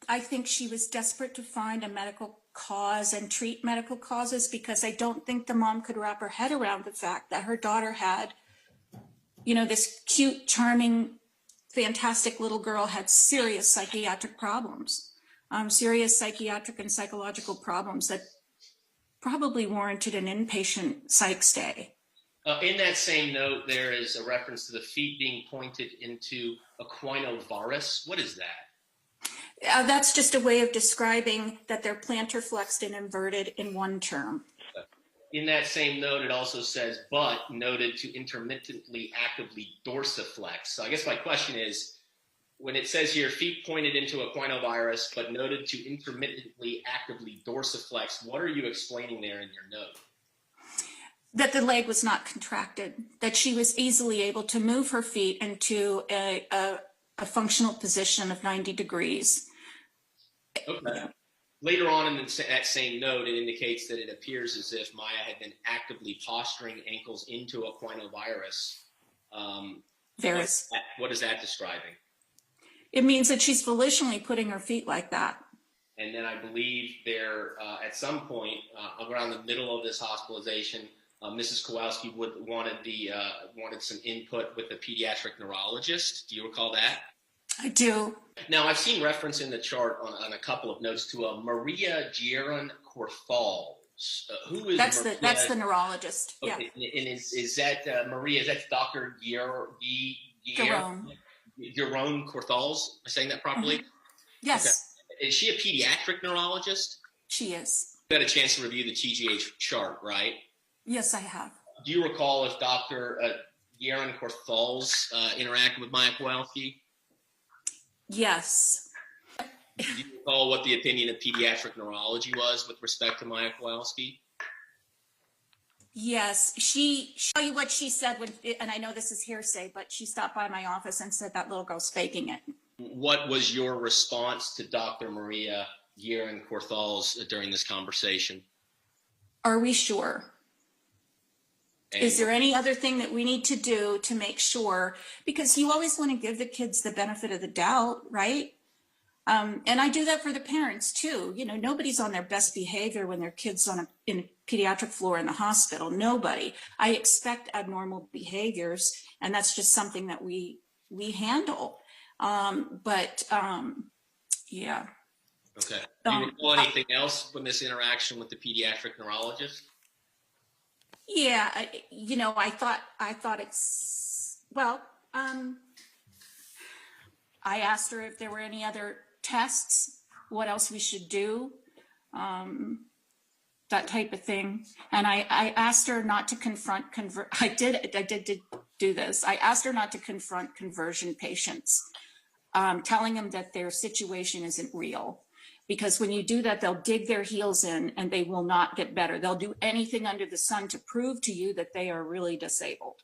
I think she was desperate to find a medical cause and treat medical causes because I don't think the mom could wrap her head around the fact that her daughter had, this cute, charming, fantastic little girl had serious psychiatric problems, serious psychiatric and psychological problems that probably warranted an inpatient psych stay. In that same note, there is a reference to the feet being pointed into equinovarus. What is that? That's just a way of describing that they're plantar flexed and inverted in one term. In that same note, it also says, but noted to intermittently actively dorsiflex. So I guess my question is, when it says here, feet pointed into equinovarus, but noted to intermittently actively dorsiflex, what are you explaining there in your note? That the leg was not contracted, that she was easily able to move her feet into a functional position of 90 degrees. Okay. Later on in that same note, it indicates that it appears as if Maya had been actively posturing ankles into a equinovirus. What is that describing? It means that she's volitionally putting her feet like that. And then I believe there, at some point, around the middle of this hospitalization, Mrs. Kowalski wanted some input with the pediatric neurologist. Do you recall that? I do. Now, I've seen reference in the chart on a couple of notes to a Maria Guerin-Corthals. Who is that's Maria? That's the neurologist. Okay. Yeah. And is that Maria? Is that Dr. Guerin-Corthals? Am I saying that properly? Mm-hmm. Yes. Okay. Is she a pediatric neurologist? She is. You had a chance to review the TGH chart, right? Yes, I have. Do you recall if Dr. Guerin-Corthals interacted with Maya Kowalski? Yes. Do you recall what the opinion of pediatric neurology was with respect to Maya Kowalski? Yes. She tell you what she said when, and I know this is hearsay, but she stopped by my office and said that little girl's faking it. What was your response to Dr. Maria Guerin-Corthals during this conversation? Are we sure? And is there any other thing that we need to do to make sure? Because you always want to give the kids the benefit of the doubt, right? And I do that for the parents too. You know, nobody's on their best behavior when their kid's in a pediatric floor in the hospital. Nobody. I expect abnormal behaviors, and that's just something that we handle. Yeah. Okay. Do you recall anything else from this interaction with the pediatric neurologist? Yeah, I thought it's, well, I asked her if there were any other tests, what else we should do, that type of thing. And I asked her not to confront, I did do this. I asked her not to confront conversion patients, telling them that their situation isn't real. Because when you do that, they'll dig their heels in and they will not get better. They'll do anything under the sun to prove to you that they are really disabled.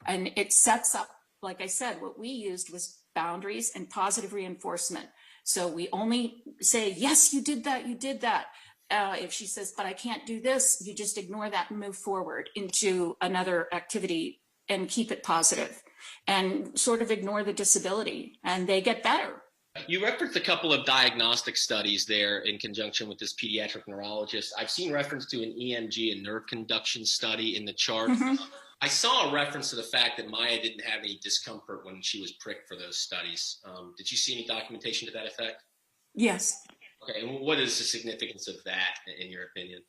And it sets up, like I said, what we used was boundaries and positive reinforcement. So we only say, yes, you did that, you did that. If she says, but I can't do this, you just ignore that and move forward into another activity and keep it positive and sort of ignore the disability, and they get better. You referenced a couple of diagnostic studies there in conjunction with this pediatric neurologist. I've seen reference to an EMG and nerve conduction study in the chart. Mm-hmm. I saw a reference to the fact that Maya didn't have any discomfort when she was pricked for those studies. Did you see any documentation to that effect? Yes. Okay, and what is the significance of that, in your opinion?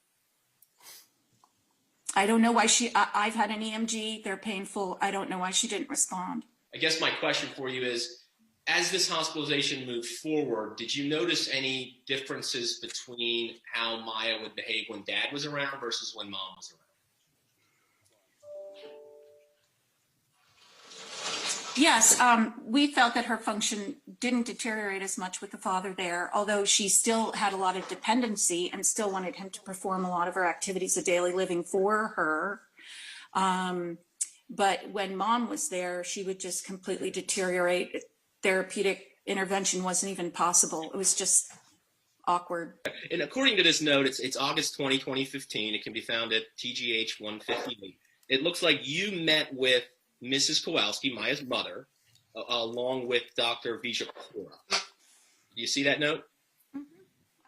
I don't know why I've had an EMG, they're painful. I don't know why she didn't respond. I guess my question for you is, as this hospitalization moved forward, did you notice any differences between how Maya would behave when Dad was around versus when Mom was around? Yes, we felt that her function didn't deteriorate as much with the father there, although she still had a lot of dependency and still wanted him to perform a lot of her activities of daily living for her. But when Mom was there, she would just completely deteriorate. Therapeutic intervention wasn't even possible. It was just awkward. And according to this note, it's August 20, 2015. It can be found at TGH 158. It looks like you met with Mrs. Kowalski, Maya's mother, along with Dr. Vijayapura. Do you see that note?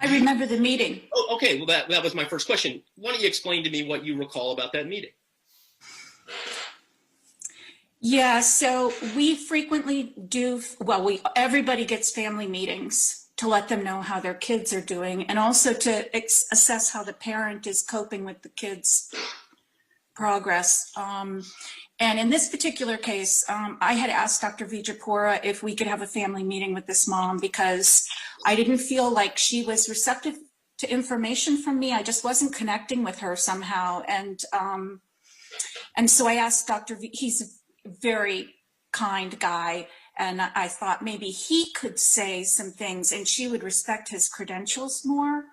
I remember the meeting. Oh, okay. Well, that was my first question. Why don't you explain to me what you recall about that meeting? Yeah, so we frequently do, everybody gets family meetings to let them know how their kids are doing, and also to assess how the parent is coping with the kids' progress. And in this particular case, I had asked Dr. Vijayapura if we could have a family meeting with this mom because I didn't feel like she was receptive to information from me. I just wasn't connecting with her somehow. And so I asked Dr. V, he's a very kind guy, and I thought maybe he could say some things and she would respect his credentials more.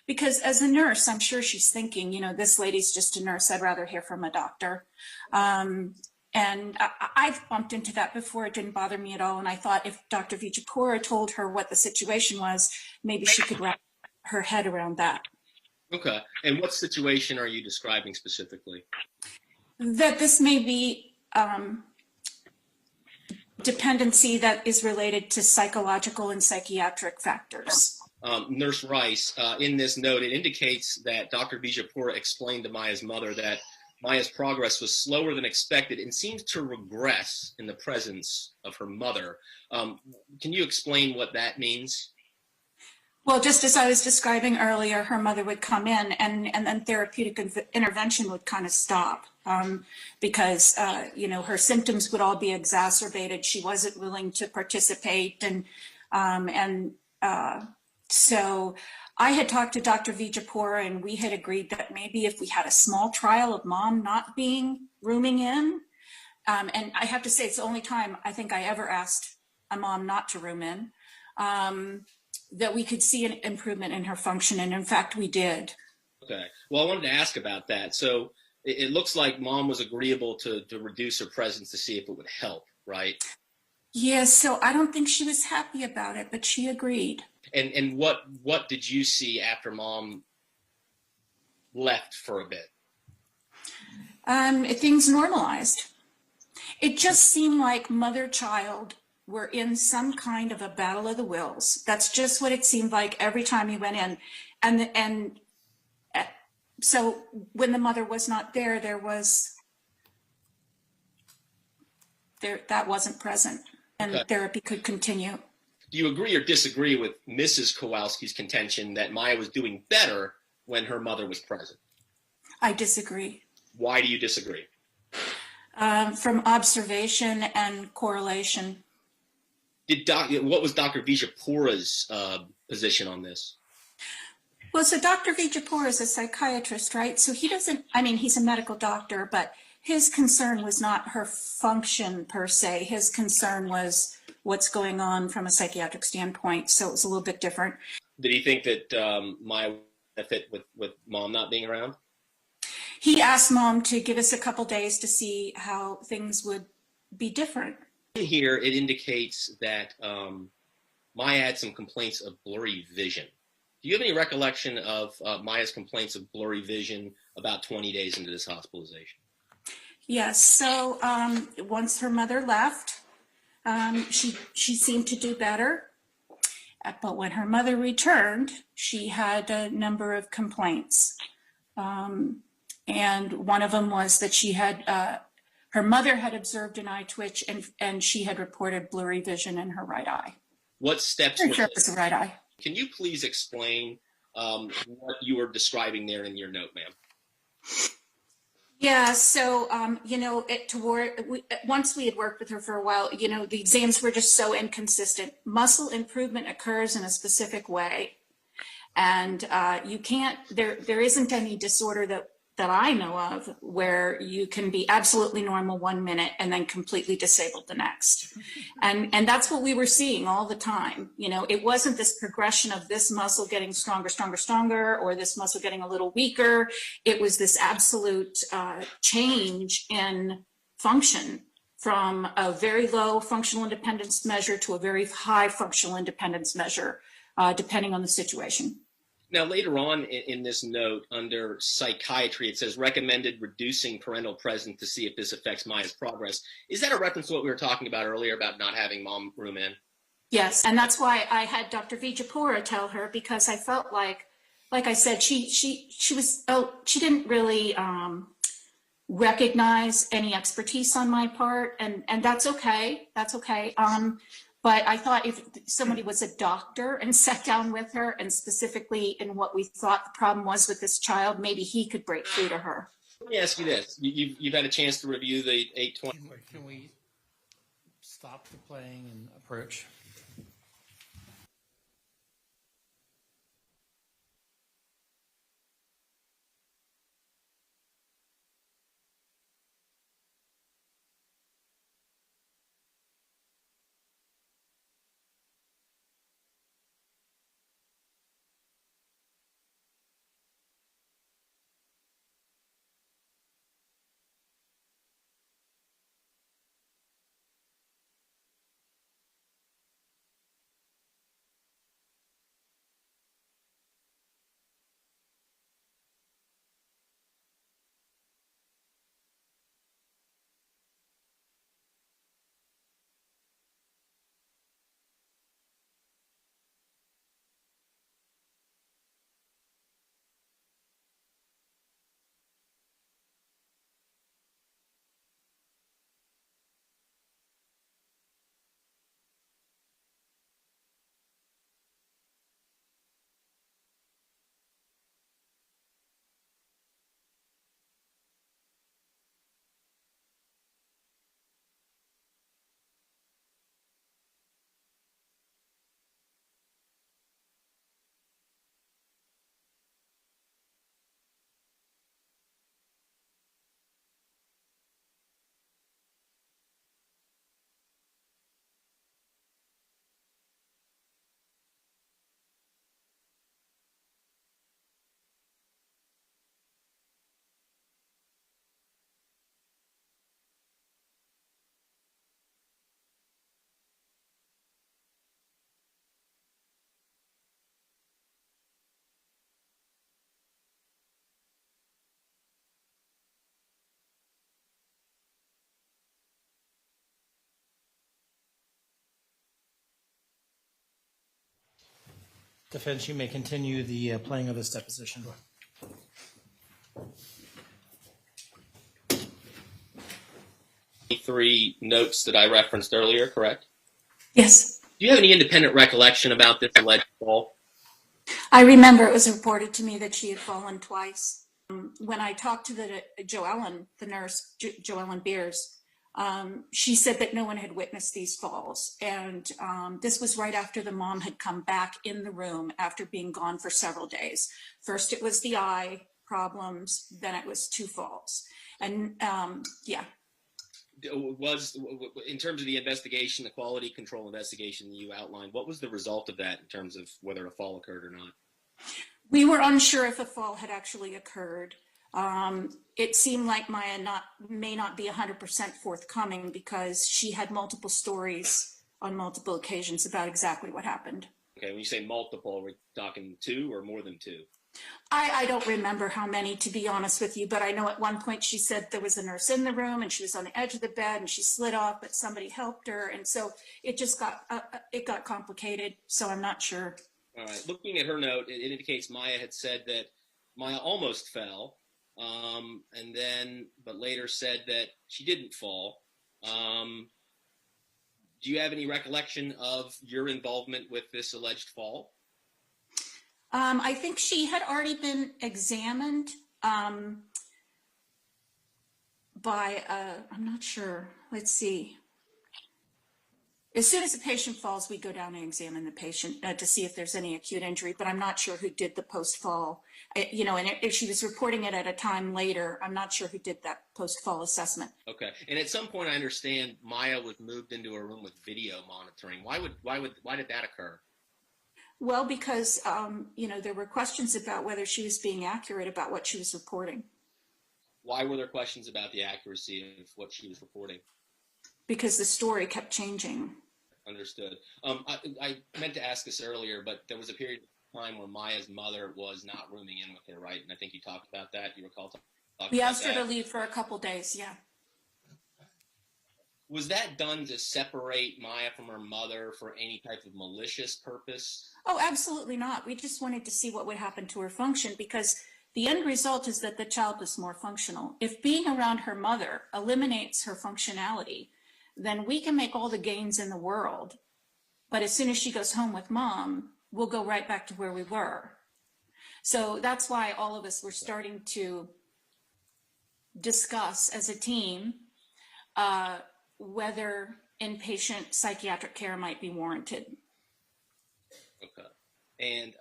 Because as a nurse, I'm sure she's thinking, you know, this lady's just a nurse. I'd rather hear from a doctor. And I've bumped into that before. It didn't bother me at all. And I thought if Dr. Vijaypura told her what the situation was, maybe she could wrap her head around that. Okay. And what situation are you describing specifically? That this may be dependency that is related to psychological and psychiatric factors. Nurse Rice, in this note, it indicates that Dr. Vijaypura explained to Maya's mother that Maya's progress was slower than expected and seems to regress in the presence of her mother. Can you explain what that means? Well, just as I was describing earlier, her mother would come in and then therapeutic intervention would kind of stop because, you know, her symptoms would all be exacerbated. She wasn't willing to participate. So I had talked to Dr. Vijaypura and we had agreed that maybe if we had a small trial of mom not being rooming in, and I have to say it's the only time I think I ever asked a mom not to room in, that we could see an improvement in her function. And in fact, we did. Okay. Well, I wanted to ask about that. So it looks like mom was agreeable to reduce her presence to see if it would help, right? Yes, so I don't think she was happy about it, but she agreed. And what did you see after mom left for a bit? Things normalized. It just seemed like mother-child were in some kind of a battle of the wills. That's just what it seemed like every time he went in. And so when the mother was not there, that wasn't present, and Okay. therapy could continue. Do you agree or disagree with Mrs. Kowalski's contention that Maya was doing better when her mother was present? I disagree. Why do you disagree? From observation and correlation. What was Dr. Vijaypura's position on this? Well, so Dr. Vijaypura is a psychiatrist, right? So he doesn't, I mean, he's a medical doctor, but his concern was not her function per se. His concern was what's going on from a psychiatric standpoint. So it was a little bit different. Did he think that Maya would benefit with mom not being around? He asked mom to give us a couple days to see how things would be different. Here, it indicates that Maya had some complaints of blurry vision. Do you have any recollection of Maya's complaints of blurry vision about 20 days into this hospitalization? Yes, so once her mother left, she seemed to do better. But when her mother returned, she had a number of complaints. And one of them was that she had, her mother had observed an eye twitch and she had reported blurry vision in her right eye. What steps I'm were sure it was the right eye. Can you please explain what you were describing there in your note, ma'am? Yeah, so, you know, once we had worked with her for a while, you know, the exams were just so inconsistent. Muscle improvement occurs in a specific way. And you can't, there isn't any disorder that I know of where you can be absolutely normal 1 minute and then completely disabled the next. And that's what we were seeing all the time. You know, it wasn't this progression of this muscle getting stronger, stronger, stronger, or this muscle getting a little weaker. It was this absolute change in function from a very low functional independence measure to a very high functional independence measure, depending on the situation. Now, later on in this note, under psychiatry, it says recommended reducing parental presence to see if this affects Maya's progress. Is that a reference to what we were talking about earlier about not having mom room in? Yes, and that's why I had Dr. Vijaypura tell her, because I felt like I said, she didn't really recognize any expertise on my part, and that's okay. That's okay. But I thought if somebody was a doctor and sat down with her and specifically in what we thought the problem was with this child, maybe he could break through to her. Let me ask you this. You've had a chance to review the 820. Can we stop the playing and approach? Defense, you may continue the playing of this deposition. Three notes that I referenced earlier, correct? Yes. Do you have any independent recollection about this alleged fall? I remember it was reported to me that she had fallen twice. When I talked to the Joellen, the nurse, Joellen Beers, she said that no one had witnessed these falls. And this was right after the mom had come back in the room after being gone for several days. First it was the eye problems, then it was 2 falls. And yeah. Was, in terms of the investigation, the quality control investigation you outlined, what was the result of that in terms of whether a fall occurred or not? We were unsure if a fall had actually occurred. It seemed like Maya may not be 100% forthcoming because she had multiple stories on multiple occasions about exactly what happened. Okay, when you say multiple, are we talking 2 or more than 2? I don't remember how many, to be honest with you, but I know at one point she said there was a nurse in the room and she was on the edge of the bed and she slid off, but somebody helped her. And so it just got complicated. So I'm not sure. All right. Looking at her note, it indicates Maya had said that Maya almost fell, but later said that she didn't fall. Do you have any recollection of your involvement with this alleged fall? I think she had already been examined by, I'm not sure, let's see. As soon as a patient falls, we go down and examine the patient to see if there's any acute injury, but I'm not sure who did the post-fall. And if she was reporting it at a time later, I'm not sure who did that post-fall assessment. Okay. And at some point, I understand Maya was moved into a room with video monitoring. Why did that occur? Well, because, there were questions about whether she was being accurate about what she was reporting. Why were there questions about the accuracy of what she was reporting? Because the story kept changing. Understood. I meant to ask this earlier, but there was a period of time where Maya's mother was not rooming in with her, right? And I think you talked about that. You recall talking about that? We asked her to leave for a couple days, yeah. Was that done to separate Maya from her mother for any type of malicious purpose? Oh, absolutely not. We just wanted to see what would happen to her function because the end result is that the child was more functional. If being around her mother eliminates her functionality, then we can make all the gains in the world. But as soon as she goes home with mom, we'll go right back to where we were. So that's why all of us were starting to discuss as a team whether inpatient psychiatric care might be warranted. Okay. And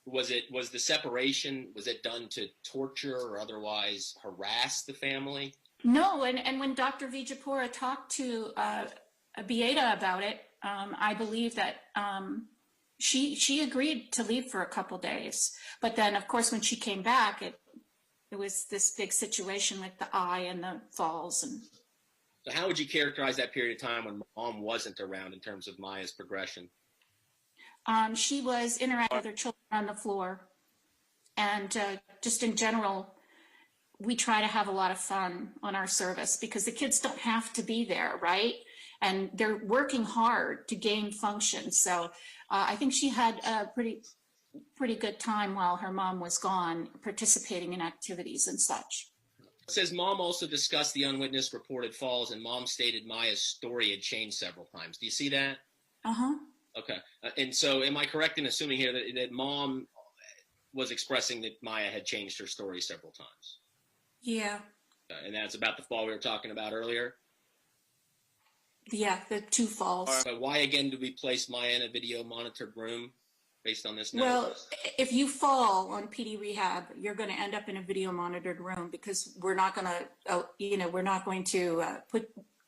was the separation, was it done to torture or otherwise harass the family? No, and when Dr. Vijapura talked to Beata about it, I believe that she agreed to leave for a couple days. But then, of course, when she came back, it was this big situation with the eye and the falls. And so how would you characterize that period of time when mom wasn't around in terms of Maya's progression? She was interacting with her children on the floor. And just in general, we try to have a lot of fun on our service because the kids don't have to be there, right? And they're working hard to gain function. So I think she had a pretty good time while her mom was gone, participating in activities and such. It says mom also discussed the unwitnessed reported falls, and mom stated Maya's story had changed several times. Do you see that? Uh-huh. Okay. And so am I correct in assuming here that mom was expressing that Maya had changed her story several times? Yeah. And that's about the fall we were talking about earlier? Yeah, the 2 falls. Why again do we place Maya in a video monitored room based on this note? Well, if you fall on PD rehab, you're going to end up in a video monitored room because we're not going to,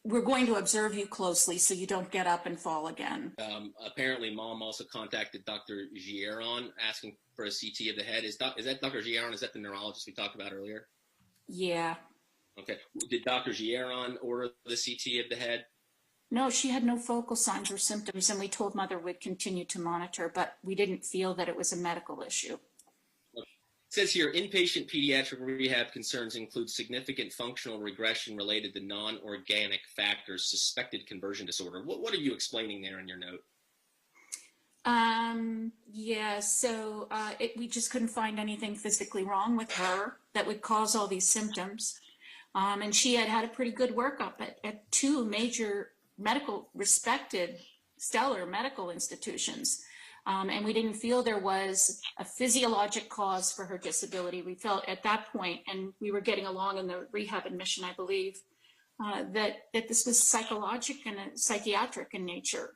we're going to observe you closely so you don't get up and fall again. Apparently, mom also contacted Dr. Giron asking for a CT of the head. Is that Dr. Giron? Is that the neurologist we talked about earlier? Yeah. Okay. Did Dr. Giron order the CT of the head? No, she had no focal signs or symptoms, and we told mother we'd continue to monitor, but we didn't feel that it was a medical issue. It says here, inpatient pediatric rehab concerns include significant functional regression related to non-organic factors, suspected conversion disorder. What are you explaining there in your note? Yeah, so we just couldn't find anything physically wrong with her that would cause all these symptoms. And she had had a pretty good workup at two major respected, stellar medical institutions. And we didn't feel there was a physiologic cause for her disability. We felt at that point, and we were getting along in the rehab admission, I believe, that this was psychologic and psychiatric in nature.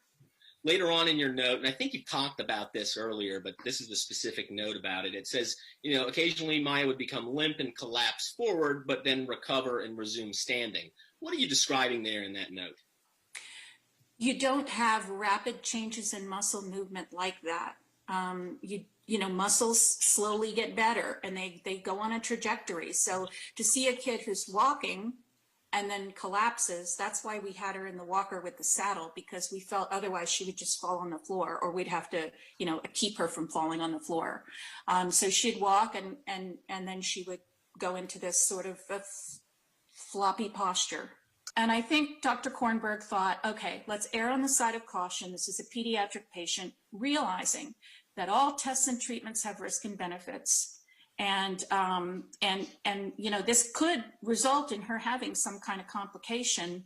Later on in your note, and I think you talked about this earlier, but this is the specific note about it. It says, occasionally Maya would become limp and collapse forward, but then recover and resume standing. What are you describing there in that note? You don't have rapid changes in muscle movement like that. Muscles slowly get better and they go on a trajectory. So to see a kid who's walking and then collapses, that's why we had her in the walker with the saddle, because we felt otherwise she would just fall on the floor, or we'd have to, keep her from falling on the floor. So she'd walk and then she would go into this sort of a floppy posture. And I think Dr. Kornberg thought, okay, let's err on the side of caution. This is a pediatric patient, realizing that all tests and treatments have risk and benefits. And this could result in her having some kind of complication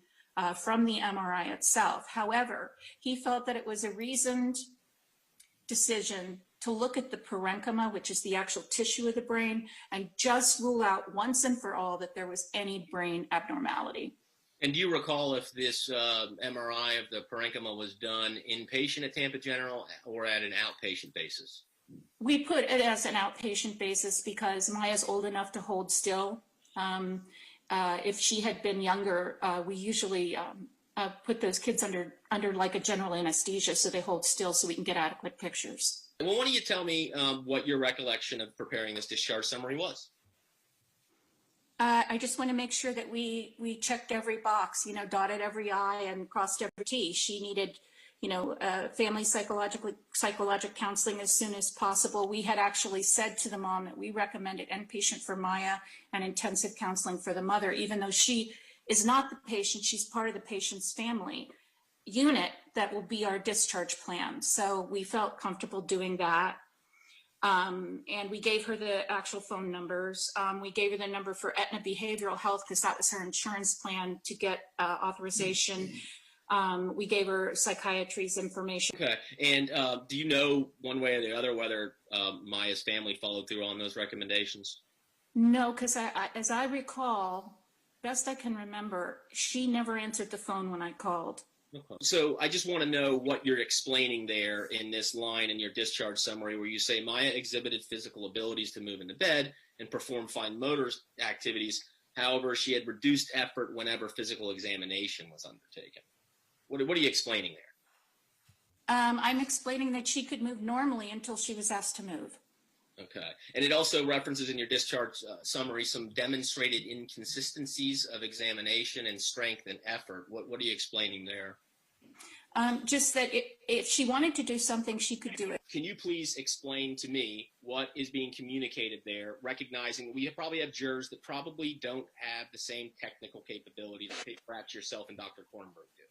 from the MRI itself. However, he felt that it was a reasoned decision to look at the parenchyma, which is the actual tissue of the brain, and just rule out once and for all that there was any brain abnormality. And do you recall if this MRI of the parenchyma was done inpatient at Tampa General or at an outpatient basis? We put it as an outpatient basis because Maya's old enough to hold still. If she had been younger, we usually put those kids under like a general anesthesia so they hold still so we can get adequate pictures. Well, why don't you tell me what your recollection of preparing this discharge summary was? I just want to make sure that we checked every box, dotted every I and crossed every T. She needed, family psychological counseling as soon as possible. We had actually said to the mom that we recommended inpatient for Maya and intensive counseling for the mother, even though she is not the patient, she's part of the patient's family unit that will be our discharge plan. So we felt comfortable doing that. And we gave her the actual phone numbers. We gave her the number for Aetna Behavioral Health because that was her insurance plan to get authorization. We gave her psychiatry's information. Okay. And do you know one way or the other whether Maya's family followed through on those recommendations? No, because as I recall, best I can remember, she never answered the phone when I called. Okay. So I just want to know what you're explaining there in this line in your discharge summary where you say Maya exhibited physical abilities to move into bed and perform fine motor activities. However, she had reduced effort whenever physical examination was undertaken. What are you explaining there? I'm explaining that she could move normally until she was asked to move. Okay. And it also references in your discharge summary some demonstrated inconsistencies of examination and strength and effort. What are you explaining there? Just that if she wanted to do something, she could do it. Can you please explain to me what is being communicated there, recognizing we probably have jurors that probably don't have the same technical capability that perhaps yourself and Dr. Kornberg do?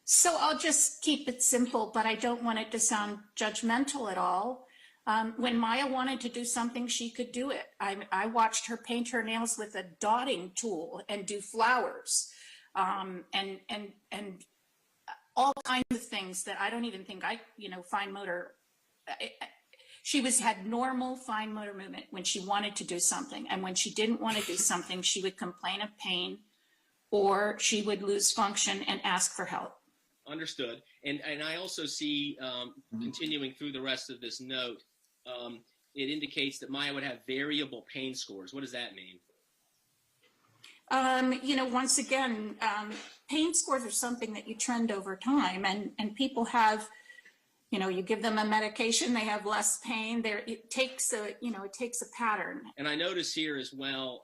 So I'll just keep it simple, but I don't want it to sound judgmental at all. When Maya wanted to do something, she could do it. I watched her paint her nails with a dotting tool and do flowers, and all kinds of things that I don't even think fine motor. She had normal fine motor movement when she wanted to do something, and when she didn't want to do something, she would complain of pain, or she would lose function and ask for help. Understood. And I also see, continuing through the rest of this note, it indicates that Maya would have variable pain scores. What does that mean? Once again, pain scores are something that you trend over time, and people have, you give them a medication, they have less pain. It takes a pattern. And I notice here as well,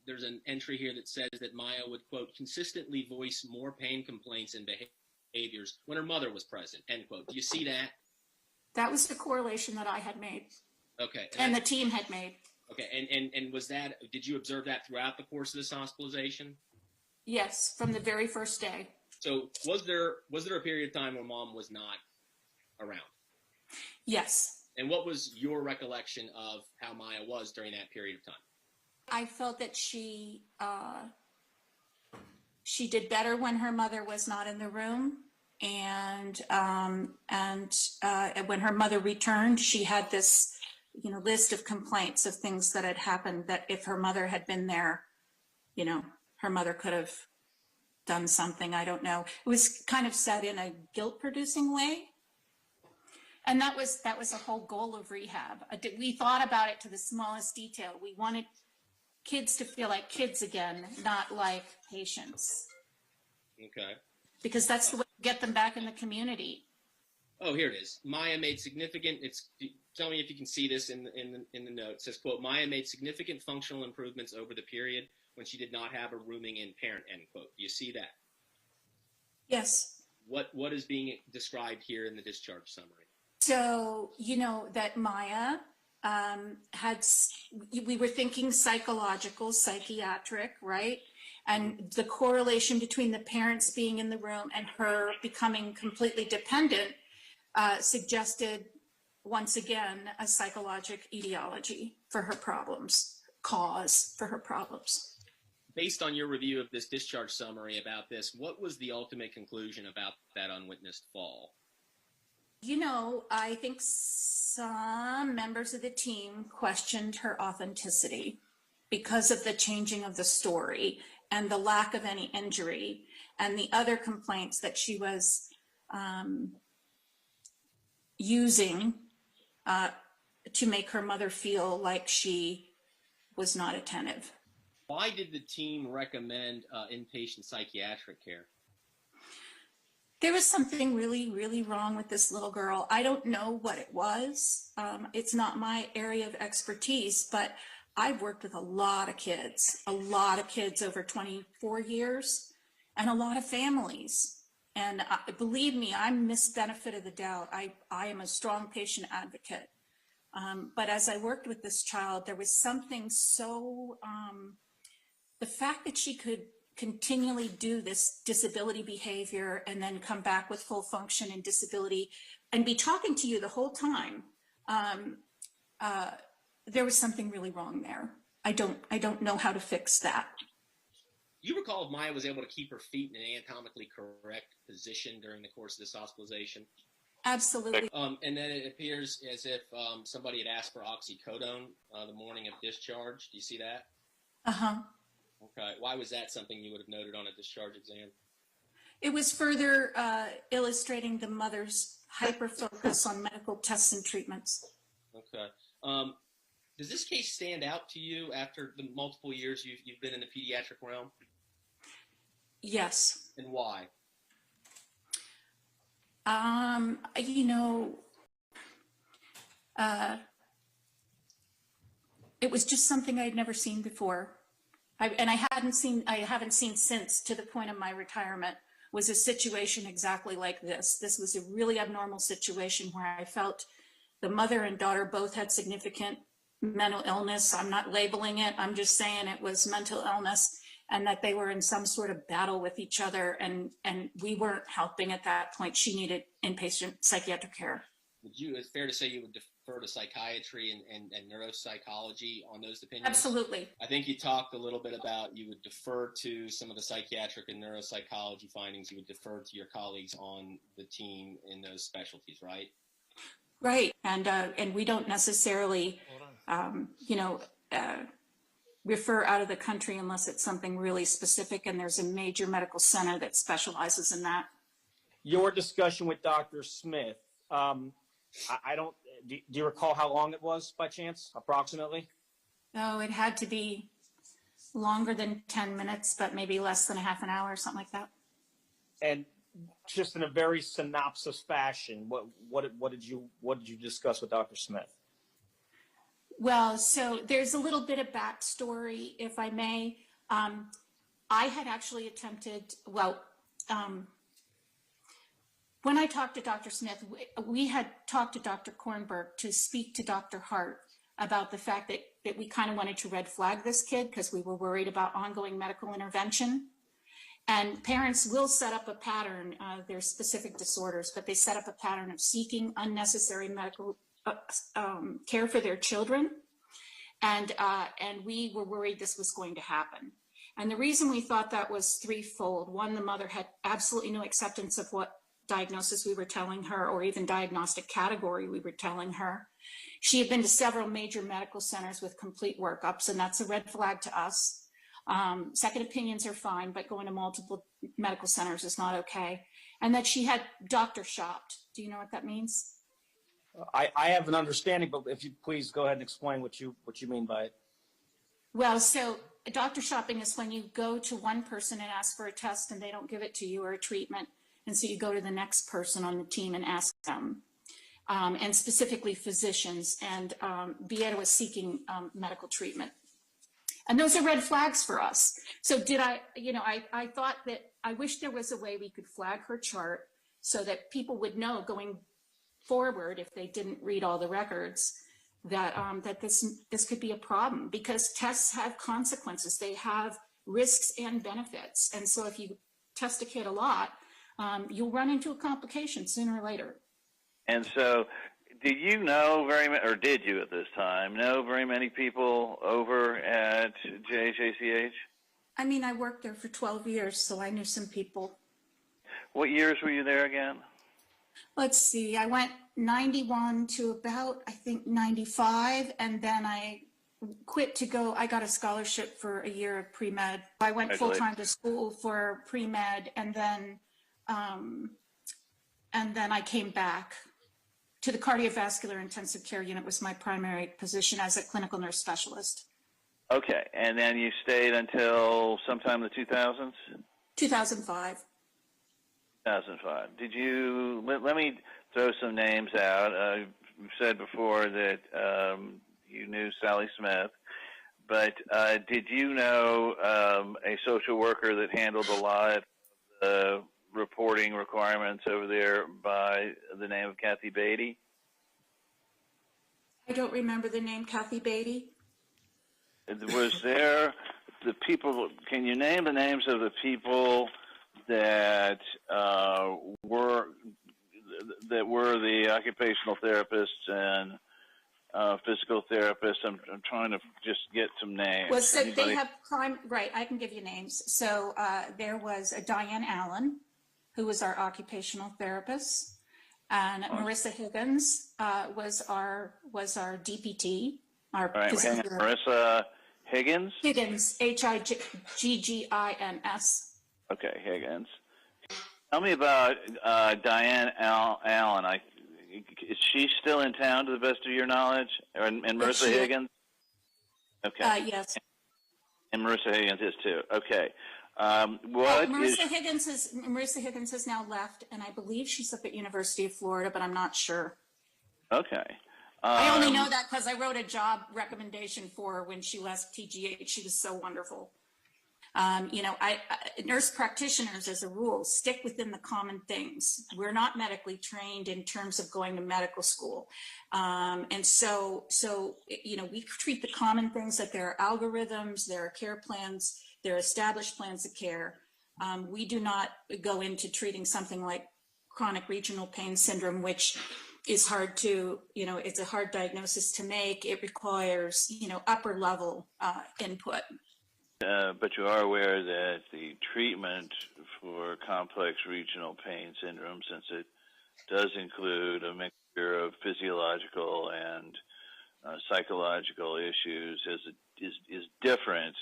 there's an entry here that says that Maya would, quote, consistently voice more pain complaints and behaviors when her mother was present, end quote. Do you see that? That was the correlation that I had made. Okay. And the team had made. Okay. And was that, did you observe that throughout the course of this hospitalization? Yes, from the very first day. So was there a period of time when Mom was not around? Yes. And what was your recollection of how Maya was during that period of time? I felt that she did better when her mother was not in the room, and when her mother returned, she had this, list of complaints of things that had happened. That if her mother had been there, her mother could have done something. I don't know. It was kind of said in a guilt-producing way. And that was the whole goal of rehab. We thought about it to the smallest detail. We wanted kids to feel like kids again, not like patients. Okay. Because that's the way to get them back in the community. Oh, here it is. Maya made significant, tell me if you can see this in the note. It says, quote, Maya made significant functional improvements over the period when she did not have a rooming in parent, end quote. Do you see that? Yes. What is being described here in the discharge summary? So, that Maya we were thinking psychological, psychiatric, right? And the correlation between the parents being in the room and her becoming completely dependent suggested, once again, a psychologic etiology for her problems, cause for her problems. Based on your review of this discharge summary about this, what was the ultimate conclusion about that unwitnessed fall? I think some members of the team questioned her authenticity because of the changing of the story and the lack of any injury and the other complaints that she was using to make her mother feel like she was not attentive. Why did the team recommend inpatient psychiatric care? There was something really, really wrong with this little girl. I don't know what it was. It's not my area of expertise, but I've worked with a lot of kids over 24 years, and a lot of families. And believe me, I'm Miss Benefit of the Doubt. I am a strong patient advocate. But as I worked with this child, there was something so, the fact that she could continually do this disability behavior and then come back with full function and disability and be talking to you the whole time, there was something really wrong there. I don't know how to fix that. Do you recall if Maya was able to keep her feet in an anatomically correct position during the course of this hospitalization? Absolutely. And then it appears as if somebody had asked for oxycodone the morning of discharge. Do you see that? Uh-huh. Okay. Why was that something you would have noted on a discharge exam? It was further illustrating the mother's hyper-focus on medical tests and treatments. Okay. Does this case stand out to you after the multiple years you've been in the pediatric realm? Yes. And why? It was just something I'd never seen before. I haven't seen since, to the point of my retirement, was a situation exactly like this. This was a really abnormal situation where I felt the mother and daughter both had significant mental illness. I'm not labeling it. I'm just saying it was mental illness, and that they were in some sort of battle with each other, and we weren't helping at that point. She needed inpatient psychiatric care. It's fair to say you would defer to psychiatry and neuropsychology on those opinions? Absolutely. I think you talked a little bit about you would defer to some of the psychiatric and neuropsychology findings. You would defer to your colleagues on the team in those specialties, right? Right. And we don't necessarily, refer out of the country unless it's something really specific, and there's a major medical center that specializes in that. Your discussion with Dr. Smith, do you recall how long it was by chance, approximately? Oh, it had to be longer than 10 minutes, but maybe less than a half an hour or something like that. And just in a very synopsis fashion, what did you discuss with Dr. Smith? Well, so there's a little bit of backstory, if I may. I had actually attempted, when I talked to Dr. Smith, we had talked to Dr. Kornberg to speak to Dr. Hart about the fact that we kind of wanted to red flag this kid because we were worried about ongoing medical intervention. And parents will set up a pattern, there's specific disorders, but they set up a pattern of seeking unnecessary medical care for their children. And we were worried this was going to happen. And the reason we thought that was threefold. One, the mother had absolutely no acceptance of what diagnosis we were telling her, or even diagnostic category we were telling her. She had been to several major medical centers with complete workups, and that's a red flag to us. Second opinions are fine, but going to multiple medical centers is not okay. And that she had doctor shopped. Do you know what that means? I have an understanding, but if you please go ahead and explain what you mean by it. Well, so doctor shopping is when you go to one person and ask for a test and they don't give it to you, or a treatment. And so you go to the next person on the team and ask them. And specifically physicians, and Beata was seeking medical treatment. And those are red flags for us. So I thought that I wish there was a way we could flag her chart so that people would know going forward, if they didn't read all the records, that this could be a problem, because tests have consequences. They have risks and benefits. And so if you test a kid a lot, you'll run into a complication sooner or later. And so, do you know very many, or did you at this time know very many people over at JHACH? I mean, I worked there for 12 years, so I knew some people. What years were you there again? Let's see, I went 91 to about, I think, 95, and then I quit to go, I got a scholarship for a year of pre-med. I went full-time to school for pre-med, and then I came back to the cardiovascular intensive care unit. Was my primary position as a clinical nurse specialist. Okay, and then you stayed until sometime in the 2000s? 2005. 2005. Did you, let me throw some names out. You said before that you knew Sally Smith, but did you know a social worker that handled a lot of the reporting requirements over there by the name of Kathy Beatty? I don't remember the name Kathy Beatty. Was there the people, can you name the names of the people that were the occupational therapists and physical therapists? I'm trying to just get some names. Well, so they have right, I can give you names. So there was a Diane Allen, who was our occupational therapist, and Marissa Higgins was our DPT. Our right, Marissa Higgins? Higgins, Higgins. Okay, Higgins. Tell me about Diane Allen. Is she still in town to the best of your knowledge? And Marissa Higgins? Okay. Yes. And Marissa Higgins is too. Okay. Marissa Higgins has now left, and I believe she's up at University of Florida, but I'm not sure. Okay. I only know that because I wrote a job recommendation for her when she left TGH. She was so wonderful. Nurse practitioners, as a rule, stick within the common things. We're not medically trained in terms of going to medical school. And so, we treat the common things, that there are algorithms, there are care plans, there are established plans of care. We do not go into treating something like chronic regional pain syndrome, which is hard to, it's a hard diagnosis to make. It requires, upper level input. But you are aware that the treatment for complex regional pain syndrome, since it does include a mixture of physiological and psychological issues, is different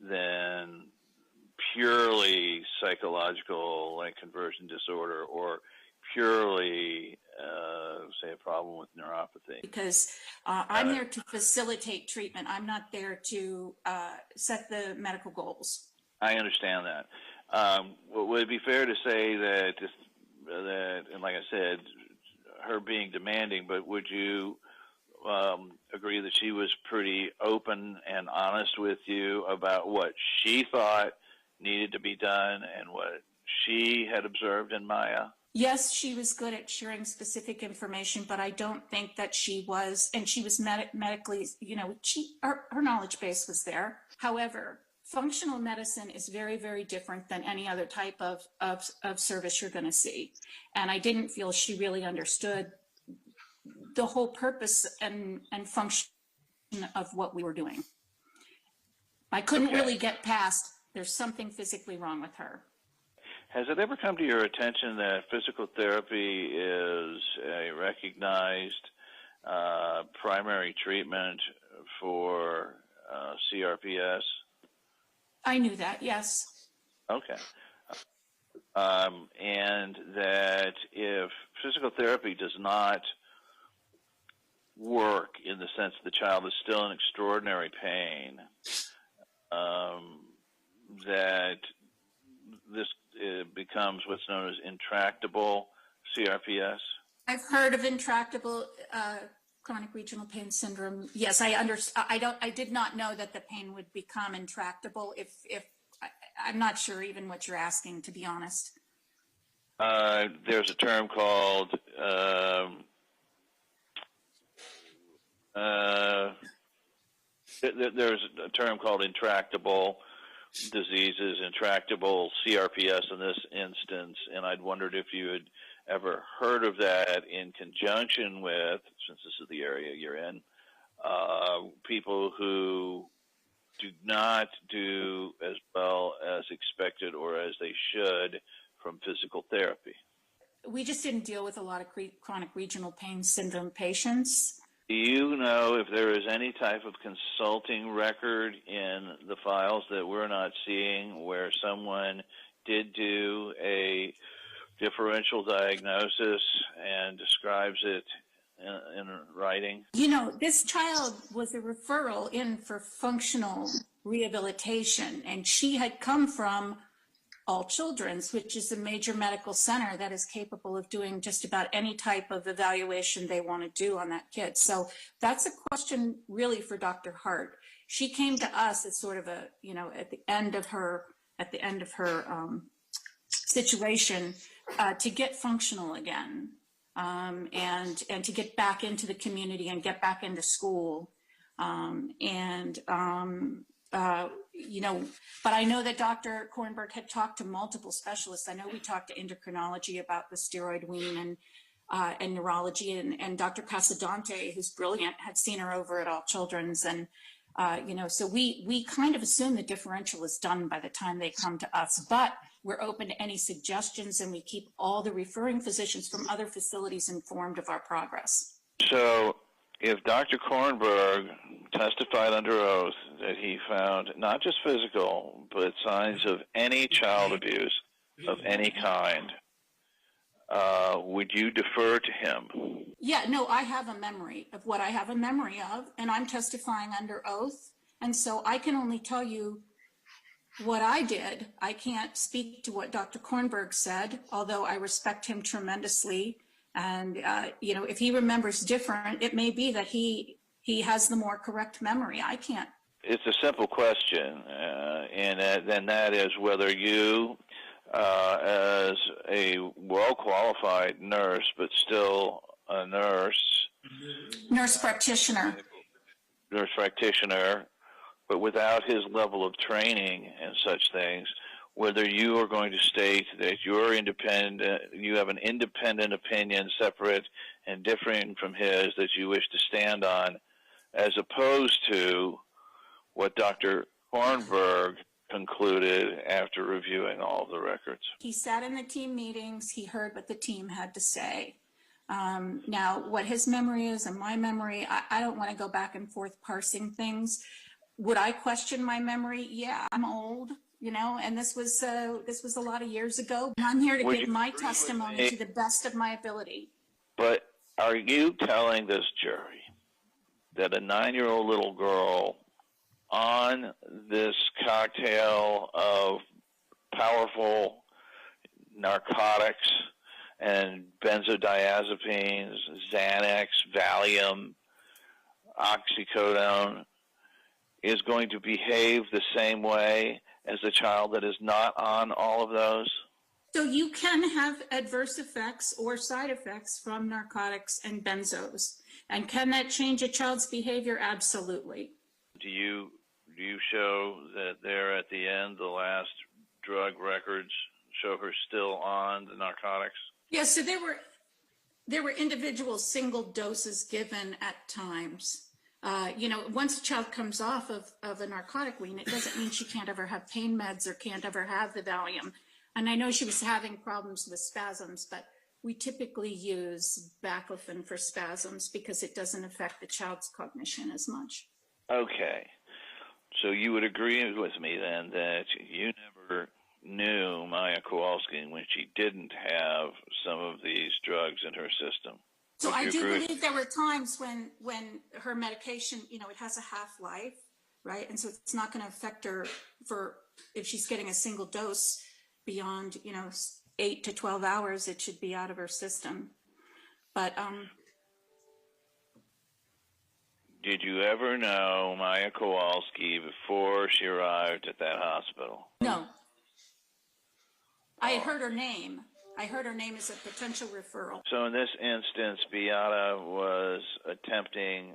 than purely psychological, like conversion disorder, or purely, say, a problem with neuropathy. Because I'm there to facilitate treatment. I'm not there to set the medical goals. I understand that. Would it be fair to say that, and like I said, her being demanding, but would you agree that she was pretty open and honest with you about what she thought needed to be done and what she had observed in Maya? Yes, she was good at sharing specific information, but I don't think that she was, and she was medically, her knowledge base was there. However, functional medicine is very, very different than any other type of service you're going to see. And I didn't feel she really understood the whole purpose and function of what we were doing. I couldn't really get past, there's something physically wrong with her. Has it ever come to your attention that physical therapy is a recognized primary treatment for CRPS? I knew that, yes. Okay. And that if physical therapy does not work in the sense the child is still in extraordinary pain, that this becomes what's known as intractable CRPS? I've heard of intractable chronic regional pain syndrome. Yes, I did not know that the pain would become intractable. I'm not sure even what you're asking, to be honest. There's a term called intractable diseases, intractable CRPS in this instance, and I'd wondered if you had ever heard of that in conjunction with, since this is the area you're in, people who do not do as well as expected or as they should from physical therapy. We just didn't deal with a lot of chronic regional pain syndrome patients. Do you know if there is any type of consulting record in the files that we're not seeing where someone did do a differential diagnosis and describes it in writing? You know, this child was a referral in for functional rehabilitation, and she had come from All Children's, which is a major medical center that is capable of doing just about any type of evaluation they want to do on that kid. So that's a question really for Dr. Hart. She came to us as sort of a, you know, at the end of her situation to get functional again, and to get back into the community and get back into school, you know, but I know that Dr. Kornberg had talked to multiple specialists. I know we talked to endocrinology about the steroid wean and neurology, and Dr. Casadante, who's brilliant, had seen her over at All Children's, and you know, so we kind of assume the differential is done by the time they come to us, but we're open to any suggestions, and we keep all the referring physicians from other facilities informed of our progress. So if Dr. Kornberg testified under oath that he found not just physical, but signs of any child abuse of any kind, would you defer to him? Yeah, no, I have a memory of what I have a memory of, and I'm testifying under oath, and so I can only tell you what I did. I can't speak to what Dr. Kornberg said, although I respect him tremendously. And, you know, if he remembers different, it may be that he has the more correct memory. I can't. It's a simple question, and then that is whether you, as a well-qualified nurse, but still a nurse practitioner, but without his level of training and such things, whether you are going to state that you're independent, you have an independent opinion separate and differing from his that you wish to stand on, as opposed to what Dr. Kornberg concluded after reviewing all of the records. He sat in the team meetings, he heard what the team had to say. Now, what his memory is and my memory, I don't want to go back and forth parsing things. Would I question my memory? Yeah, I'm old. You know, and this was a lot of years ago. I'm here to give my testimony to the best of my ability. But are you telling this jury that a 9-year-old little girl on this cocktail of powerful narcotics and benzodiazepines, Xanax, Valium, oxycodone, is going to behave the same way as a child that is not on all of those? So you can have adverse effects or side effects from narcotics and benzos. And can that change a child's behavior? Absolutely. Do you do you show that there at the end, the last drug records show her still on the narcotics? Yeah, so there were individual single doses given at times. Once a child comes off of a narcotic wean, it doesn't mean she can't ever have pain meds or can't ever have the Valium. And I know she was having problems with spasms, but we typically use baclofen for spasms because it doesn't affect the child's cognition as much. Okay. So you would agree with me then that you never knew Maya Kowalski when she didn't have some of these drugs in her system? So Would I you do agree? believe there were times when her medication, it has a half-life, right? And so it's not going to affect her if she's getting a single dose beyond, 8 to 12 hours, it should be out of her system. But Did you ever know Maya Kowalski before she arrived at that hospital? no. I had heard her name. I heard her name as a potential referral. So in this instance, Beata was attempting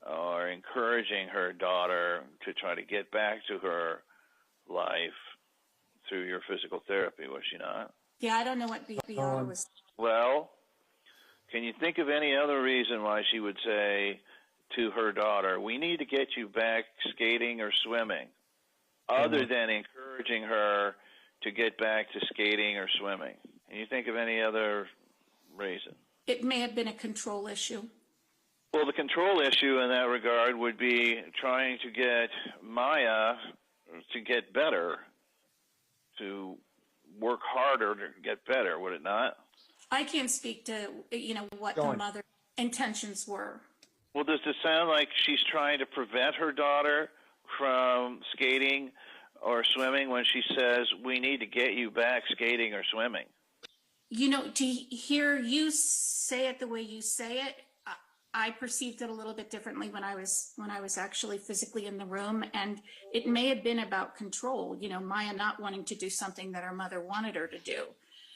or encouraging her daughter to try to get back to her life through your physical therapy, was she not? Yeah, I don't know what Beata was. Well, can you think of any other reason why she would say to her daughter, we need to get you back skating or swimming, other than encouraging her to get back to skating or swimming? Can you think of any other reason? It may have been a control issue. Well, the control issue in that regard would be trying to get Maya to get better, to work harder to get better, would it not? I can't speak to, what the mother's intentions were. Well, does it sound like she's trying to prevent her daughter from skating or swimming when she says, we need to get you back skating or swimming? To hear you say it the way you say it, I perceived it a little bit differently when I was actually physically in the room, and it may have been about control. Maya not wanting to do something that her mother wanted her to do.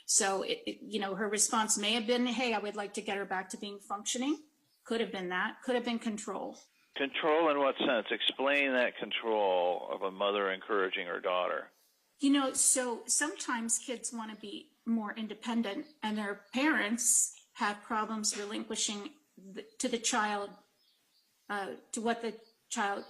So her response may have been, "Hey, I would like to get her back to being functioning." Could have been that. Could have been control. Control in what sense? Explain that control of a mother encouraging her daughter. So sometimes kids want to be more independent, and their parents have problems relinquishing to the child, to what the child,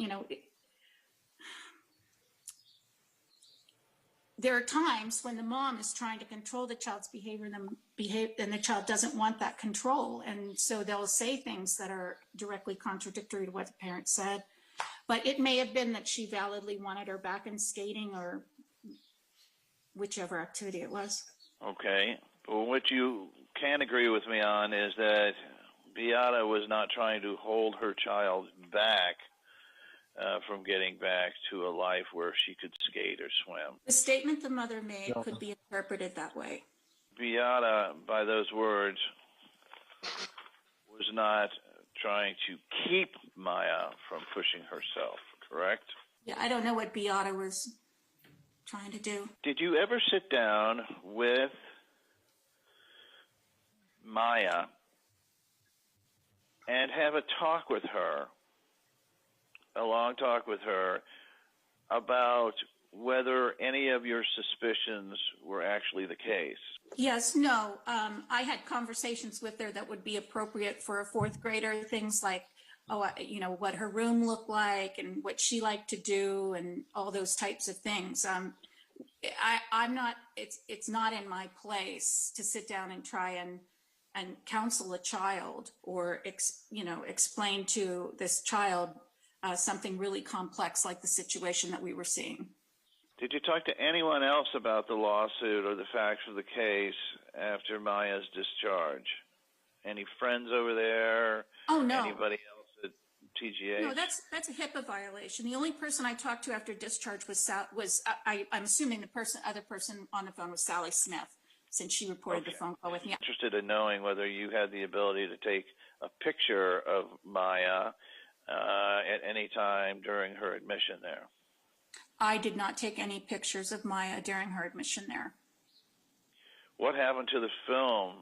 there are times when the mom is trying to control the child's behavior and the child doesn't want that control. And so they'll say things that are directly contradictory to what the parent said. But it may have been that she validly wanted her back in skating or whichever activity it was. Okay. Well, what you can agree with me on is that Beata was not trying to hold her child back from getting back to a life where she could skate or swim. The statement the mother made could be interpreted that way. Beata, by those words, was not trying to keep Maya from pushing herself, correct? Yeah, I don't know what Beata was trying to do. Did you ever sit down with Maya and have a talk with her, a long talk with her, about whether any of your suspicions were actually the case? Yes, no. I had conversations with her that would be appropriate for a fourth grader. Things like, what her room looked like and what she liked to do and all those types of things. I'm not. It's not in my place to sit down and try and counsel a child or explain to this child something really complex like the situation that we were seeing. Did you talk to anyone else about the lawsuit or the facts of the case after Maya's discharge? Any friends over there? Oh, no. Anybody else at TGH? No, that's a HIPAA violation. The only person I talked to after discharge was I'm assuming the other person on the phone was Sally Smith, since she reported the phone call with me. Interested in knowing whether you had the ability to take a picture of Maya at any time during her admission there. I did not take any pictures of Maya during her admission there. What happened to the film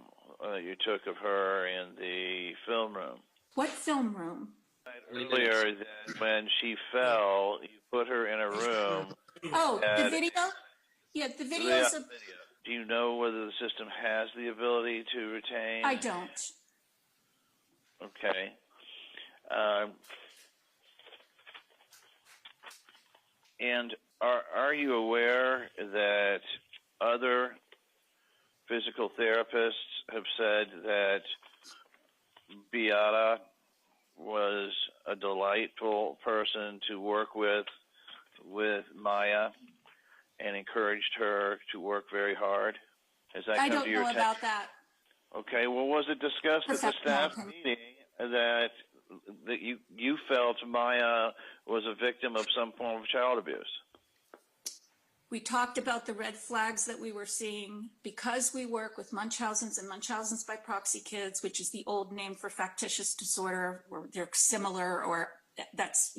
you took of her in the film room? What film room? Earlier, that when she fell, you put her in a room. Oh, the and- video? Yeah, the video's Yeah. Do you know whether the system has the ability to retain? I don't. Okay. And are you aware that other physical therapists have said that Beata was a delightful person to work with Maya and encouraged her to work very hard? Has that I come don't to your know attention? about that. Okay, well, was it discussed at the staff meeting that you felt Maya was a victim of some form of child abuse? We talked about the red flags that we were seeing because we work with Munchausen's and Munchausen's by proxy kids, which is the old name for factitious disorder, where they're similar, or that's,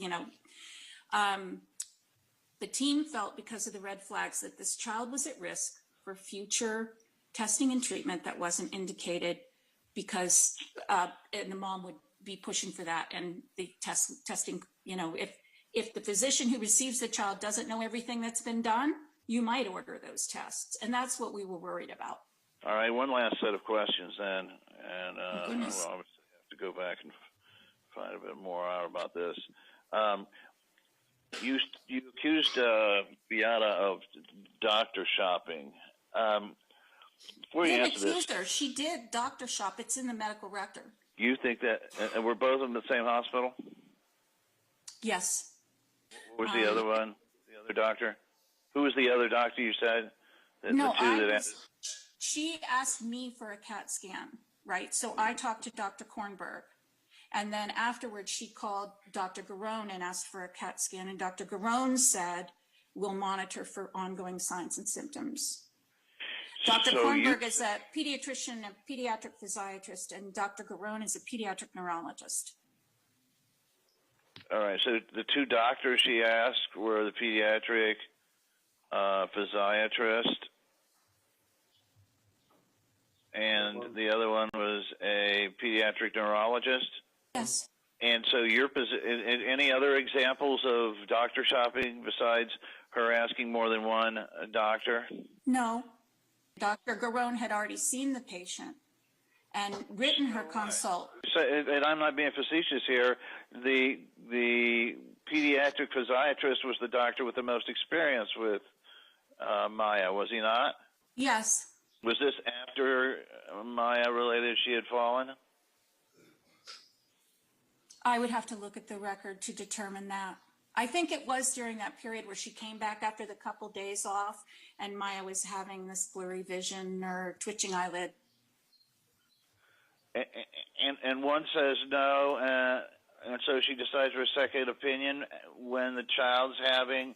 the team felt because of the red flags that this child was at risk for future testing and treatment that wasn't indicated because, and the mom would be pushing for that. And the testing, if the physician who receives the child doesn't know everything that's been done, you might order those tests. And that's what we were worried about. All right, one last set of questions then, and we'll goodness. obviously have to go back and find a bit more out about this. You accused Beata of doctor shopping. Before you Didn't answer this, accuse her. She did doctor shop. It's in the medical record. you think that, and we're both in the same hospital? Yes. What was the other one? The other doctor? Who was the other doctor you said? She asked me for a CAT scan, right? So I talked to Dr. Kornberg. And then afterwards, she called Dr. Garone and asked for a CAT scan. And Dr. Garone said, we'll monitor for ongoing signs and symptoms. Dr. Kornberg is a pediatrician and pediatric physiatrist, and Dr. Garone is a pediatric neurologist. All right, so the two doctors she asked were the pediatric physiatrist, and the other one was a pediatric neurologist? Yes. And so any other examples of doctor shopping besides her asking more than one doctor? No. Dr. Garone had already seen the patient and written her consult. So, and I'm not being facetious here, the pediatric physiatrist was the doctor with the most experience with Maya, was he not? Yes. Was this after Maya related she had fallen? I would have to look at the record to determine that. I think it was during that period where she came back after the couple days off and Maya was having this blurry vision or twitching eyelid. And one says no, and so she decides for a second opinion when the child's having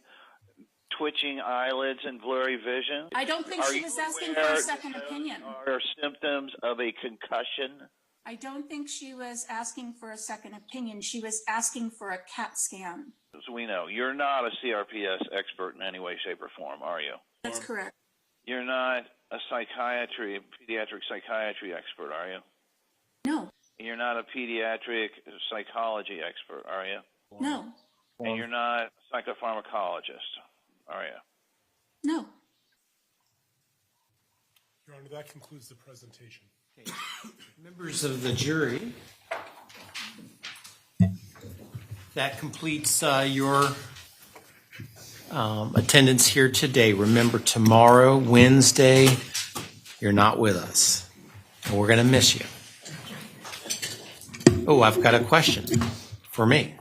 twitching eyelids and blurry vision. I don't think she was asking for a second opinion. Are symptoms of a concussion? I don't think she was asking for a second opinion. She was asking for a CAT scan. So we know you're not a CRPS expert in any way, shape, or form, are you? That's correct. You're not a pediatric psychiatry expert, are you? No. You're not a pediatric psychology expert, are you? No. And you're not a psychopharmacologist, are you? No. Your Honor, that concludes the presentation. Members of the jury, that completes your attendance here today. Remember, tomorrow, Wednesday, you're not with us. And we're going to miss you. Oh, I've got a question for me.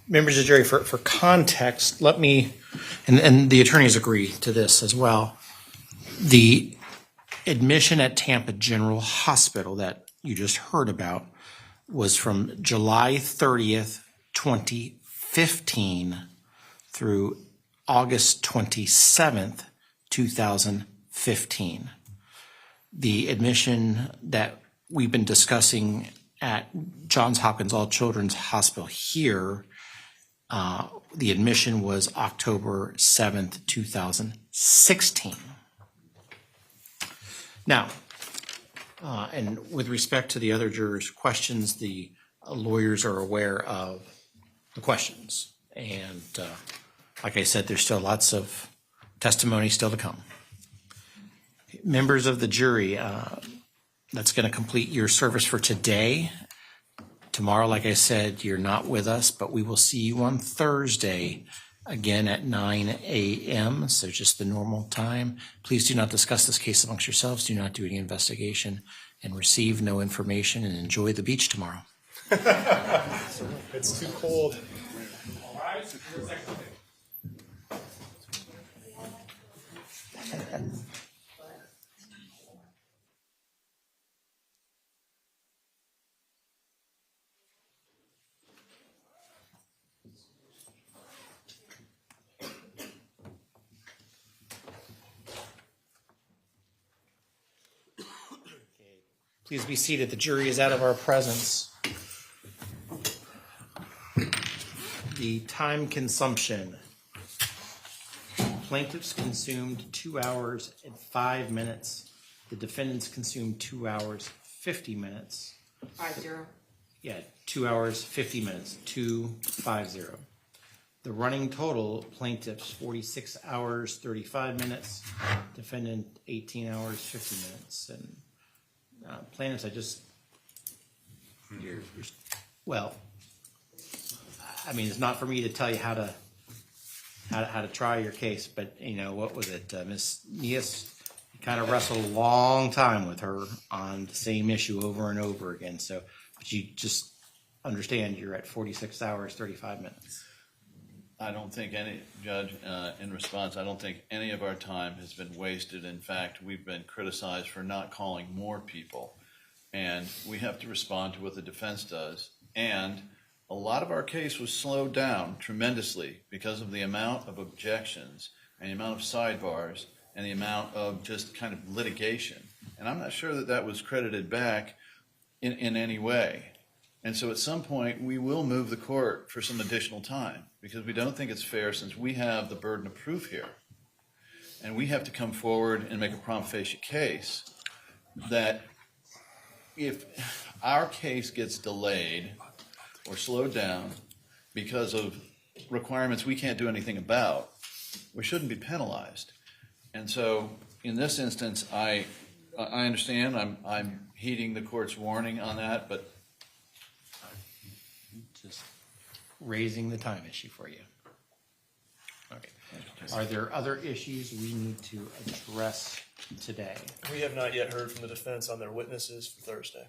members of the jury, for context, let me, and the attorneys agree to this as well. The admission at Tampa General Hospital that you just heard about was from July 30th, 2015 through August 27th, 2015. The admission that we've been discussing at Johns Hopkins All Children's Hospital here, the admission was October 7th, 2016. Now, and with respect to the other jurors' questions, the lawyers are aware of the questions. And like I said, there's still lots of testimony still to come. Members of the jury, that's going to complete your service for today. Tomorrow, like I said, you're not with us, but we will see you on Thursday again at 9 a.m., so just the normal time. Please do not discuss this case amongst yourselves. Do not do any investigation and receive no information, and enjoy the beach tomorrow. It's too cold. Please be seated. The jury is out of our presence. The time consumption. Plaintiffs consumed 2 hours and 5 minutes. The defendants consumed 2 hours, 50 minutes. 5-0. Yeah, 2 hours, 50 minutes, 2-5-0. The running total, plaintiffs 46 hours, 35 minutes. Defendant 18 hours, 50 minutes. And plaintiffs, well, I mean, it's not for me to tell you how to try your case, but you know, what was it, Ms. Nias? You kind of wrestled a long time with her on the same issue over and over again. So, but you just understand you're at 46 hours, 35 minutes. I don't think any, Judge, in response, I don't think any of our time has been wasted. In fact, we've been criticized for not calling more people. And we have to respond to what the defense does. And a lot of our case was slowed down tremendously because of the amount of objections and the amount of sidebars and the amount of just kind of litigation. And I'm not sure that that was credited back in any way. And so at some point, we will move the court for some additional time because we don't think it's fair since we have the burden of proof here. And we have to come forward and make a prima facie case that if our case gets delayed or slowed down because of requirements we can't do anything about, we shouldn't be penalized. And so in this instance, I understand, I'm heeding the court's warning on that, but just raising the time issue for you. Okay. Are there other issues we need to address today? We have not yet heard from the defense on their witnesses for Thursday.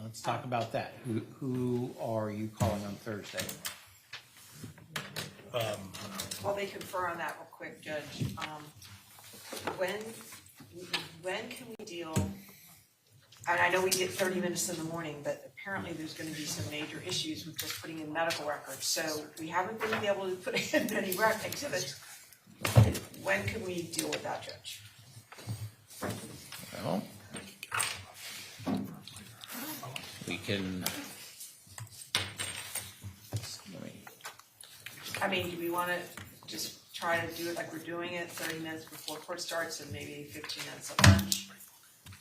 Let's talk about that. Who are you calling on Thursday? While they confer on that real quick, Judge, when can we deal, and I know we get 30 minutes in the morning, but apparently there's going to be some major issues with just putting in medical records. So we haven't been able to put in any exhibits. When can we deal with that, Judge? Well, we can. I mean, do we want to just try to do it like we're doing it 30 minutes before court starts and maybe 15 minutes at lunch?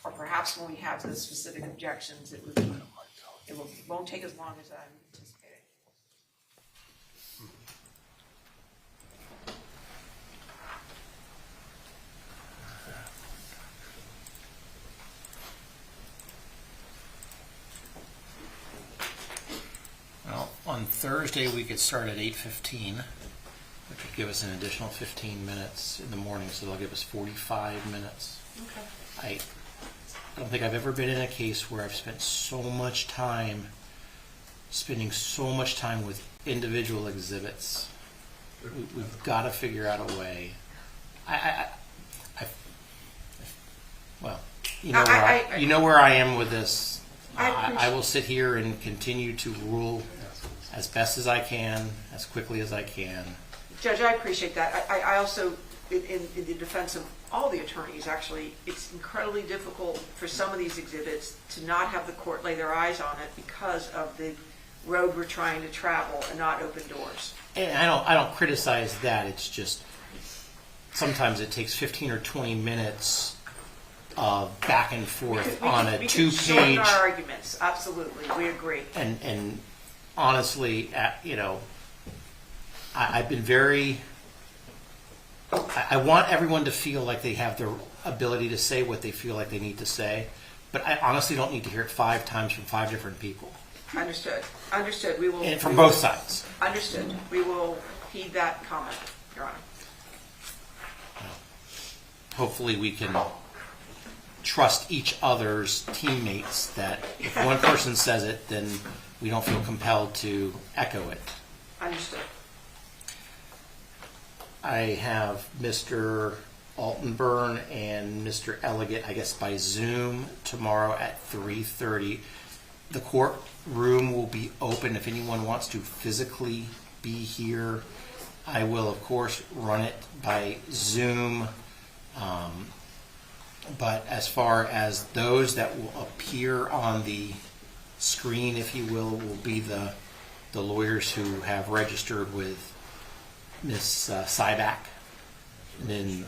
Or perhaps when we have the specific objections, it won't take as long as I'm anticipating. Well, on Thursday we could start at 8:15, which would give us an additional 15 minutes in the morning, so they'll give us 45 minutes. Okay. I don't think I've ever been in a case where I've spent so much time spending so much time with individual exhibits. We've got to figure out a way. Well, you know where I am with this. I will sit here and continue to rule as best as I can, as quickly as I can. Judge, I appreciate that. I also, in the defense of all the attorneys, actually, it's incredibly difficult for some of these exhibits to not have the court lay their eyes on it because of the road we're trying to travel and not open doors. And I don't criticize that. It's just sometimes it takes 15 or 20 minutes of back and forth on a 2-page. We can shorten our arguments. Absolutely, we agree. And honestly, I've been very. I want everyone to feel like they have the ability to say what they feel like they need to say, but I honestly don't need to hear it 5 times from 5 different people. Understood. Understood. We will. And from both sides. Understood. We will heed that comment, Your Honor. Hopefully, we can trust each other's teammates that if one person says it, then we don't feel compelled to echo it. Understood. I have Mr. Altenburn and Mr. Elegant, I guess, by Zoom tomorrow at 3:30. The courtroom will be open if anyone wants to physically be here. I will, of course, run it by Zoom. But as far as those that will appear on the screen, if you will be the lawyers who have registered with Ms. Syback. And then,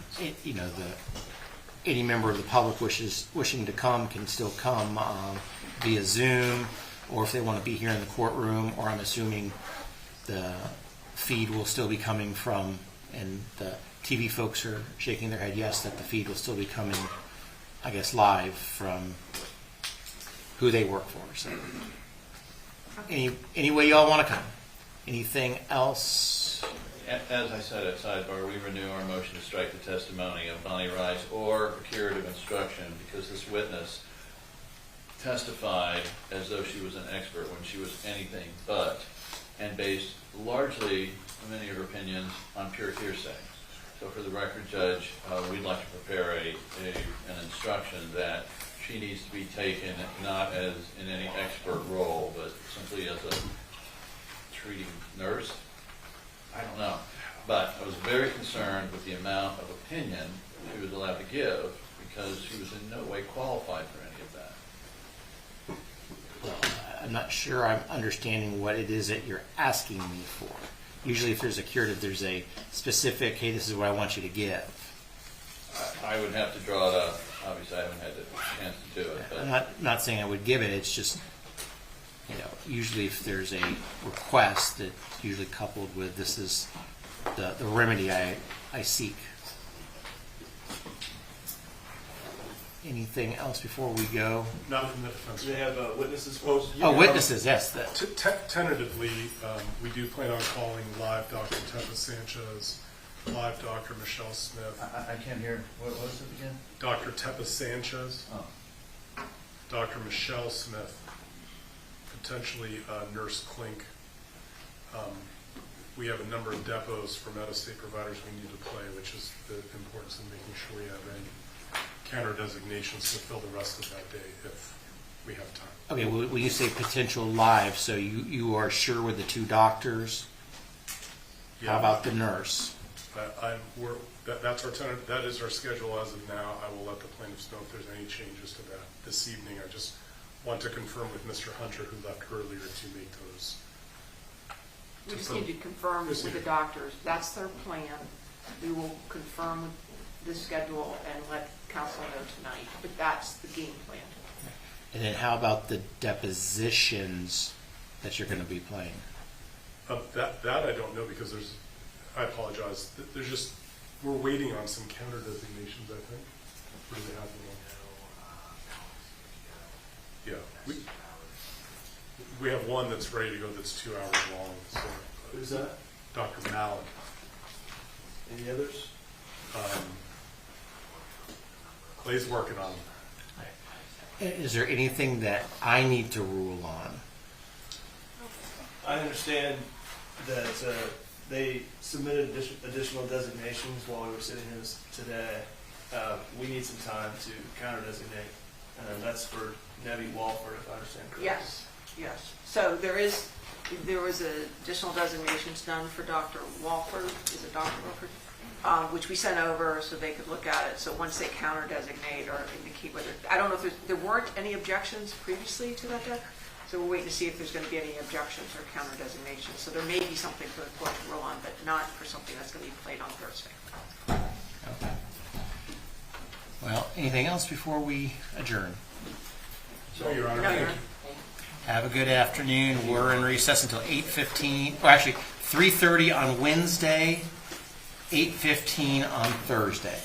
any member of the public wishing to come can still come via Zoom, or if they want to be here in the courtroom, or I'm assuming the feed will still be coming from, and the TV folks are shaking their head yes, that the feed will still be coming, I guess, live from who they work for. So, any way y'all want to come. Anything else? As I said at sidebar, we renew our motion to strike the testimony of Bonnie Rice or a curative instruction because this witness testified as though she was an expert when she was anything but, and based largely, many of her opinions, on pure hearsay. So for the record, Judge, we'd like to prepare an instruction that she needs to be taken not as in any expert role, but simply as a treating nurse. I don't know. But I was very concerned with the amount of opinion she was allowed to give because she was in no way qualified for any of that. Well, I'm not sure I'm understanding what it is that you're asking me for. Usually if there's a curative, there's a specific, hey, this is what I want you to give. I would have to draw it up. Obviously, I haven't had the chance to do it. But I'm not saying I would give it. It's just, usually if there's a request, that's usually coupled with this is the remedy I seek. Anything else before we go? Not from the defense. Do they have witnesses posted? Witnesses, yes. Tentatively, we do plan on calling live Dr. Teppa Sanchez, live Dr. Michelle Smith. I can't hear. What was it again? Dr. Teppa Sanchez, Dr. Michelle Smith, potentially Nurse Klink. We have a number of depots from out-of-state providers we need to play, which is the importance of making sure we have any counter designations to fill the rest of that day if we have time. Okay, well, when you say potential live, so you are sure with the 2 doctors? Yeah. How about the nurse? That's our tentative. That is our schedule as of now. I will let the plaintiffs know if there's any changes to that this evening. I just want to confirm with Mr. Hunter, who left earlier, to make those. We just need to confirm with the doctors. That's their plan. We will confirm with the schedule and let counsel know tonight. But that's the game plan. And then how about the depositions that you're going to be playing? That I don't know because I apologize. We're waiting on some counter designations, I think. What do they have in one? Yeah. We have one that's ready to go that's 2 hours long. So. Who's that? Dr. Malik. Any others? Clay's working on them. Is there anything that I need to rule on? I understand that they submitted additional designations while we were sitting here today. We need some time to counter designate. That's for Nebby Walford, if I understand correctly. Yes. So there was additional designations done for Dr. Walford. Is it Dr. Walford? Which we sent over so they could look at it. So once they counter designate or indicate whether, I don't know if there weren't any objections previously to that deck. So we're waiting to see if there's going to be any objections or counter designations. So there may be something for the court to rule on, but not for something that's going to be played on Thursday. Okay. Well, anything else before we adjourn? So, Your Honor. No, Your Honor. Have a good afternoon. We're in recess until 8:15. Well, actually, 3:30 on Wednesday, 8:15 on Thursday.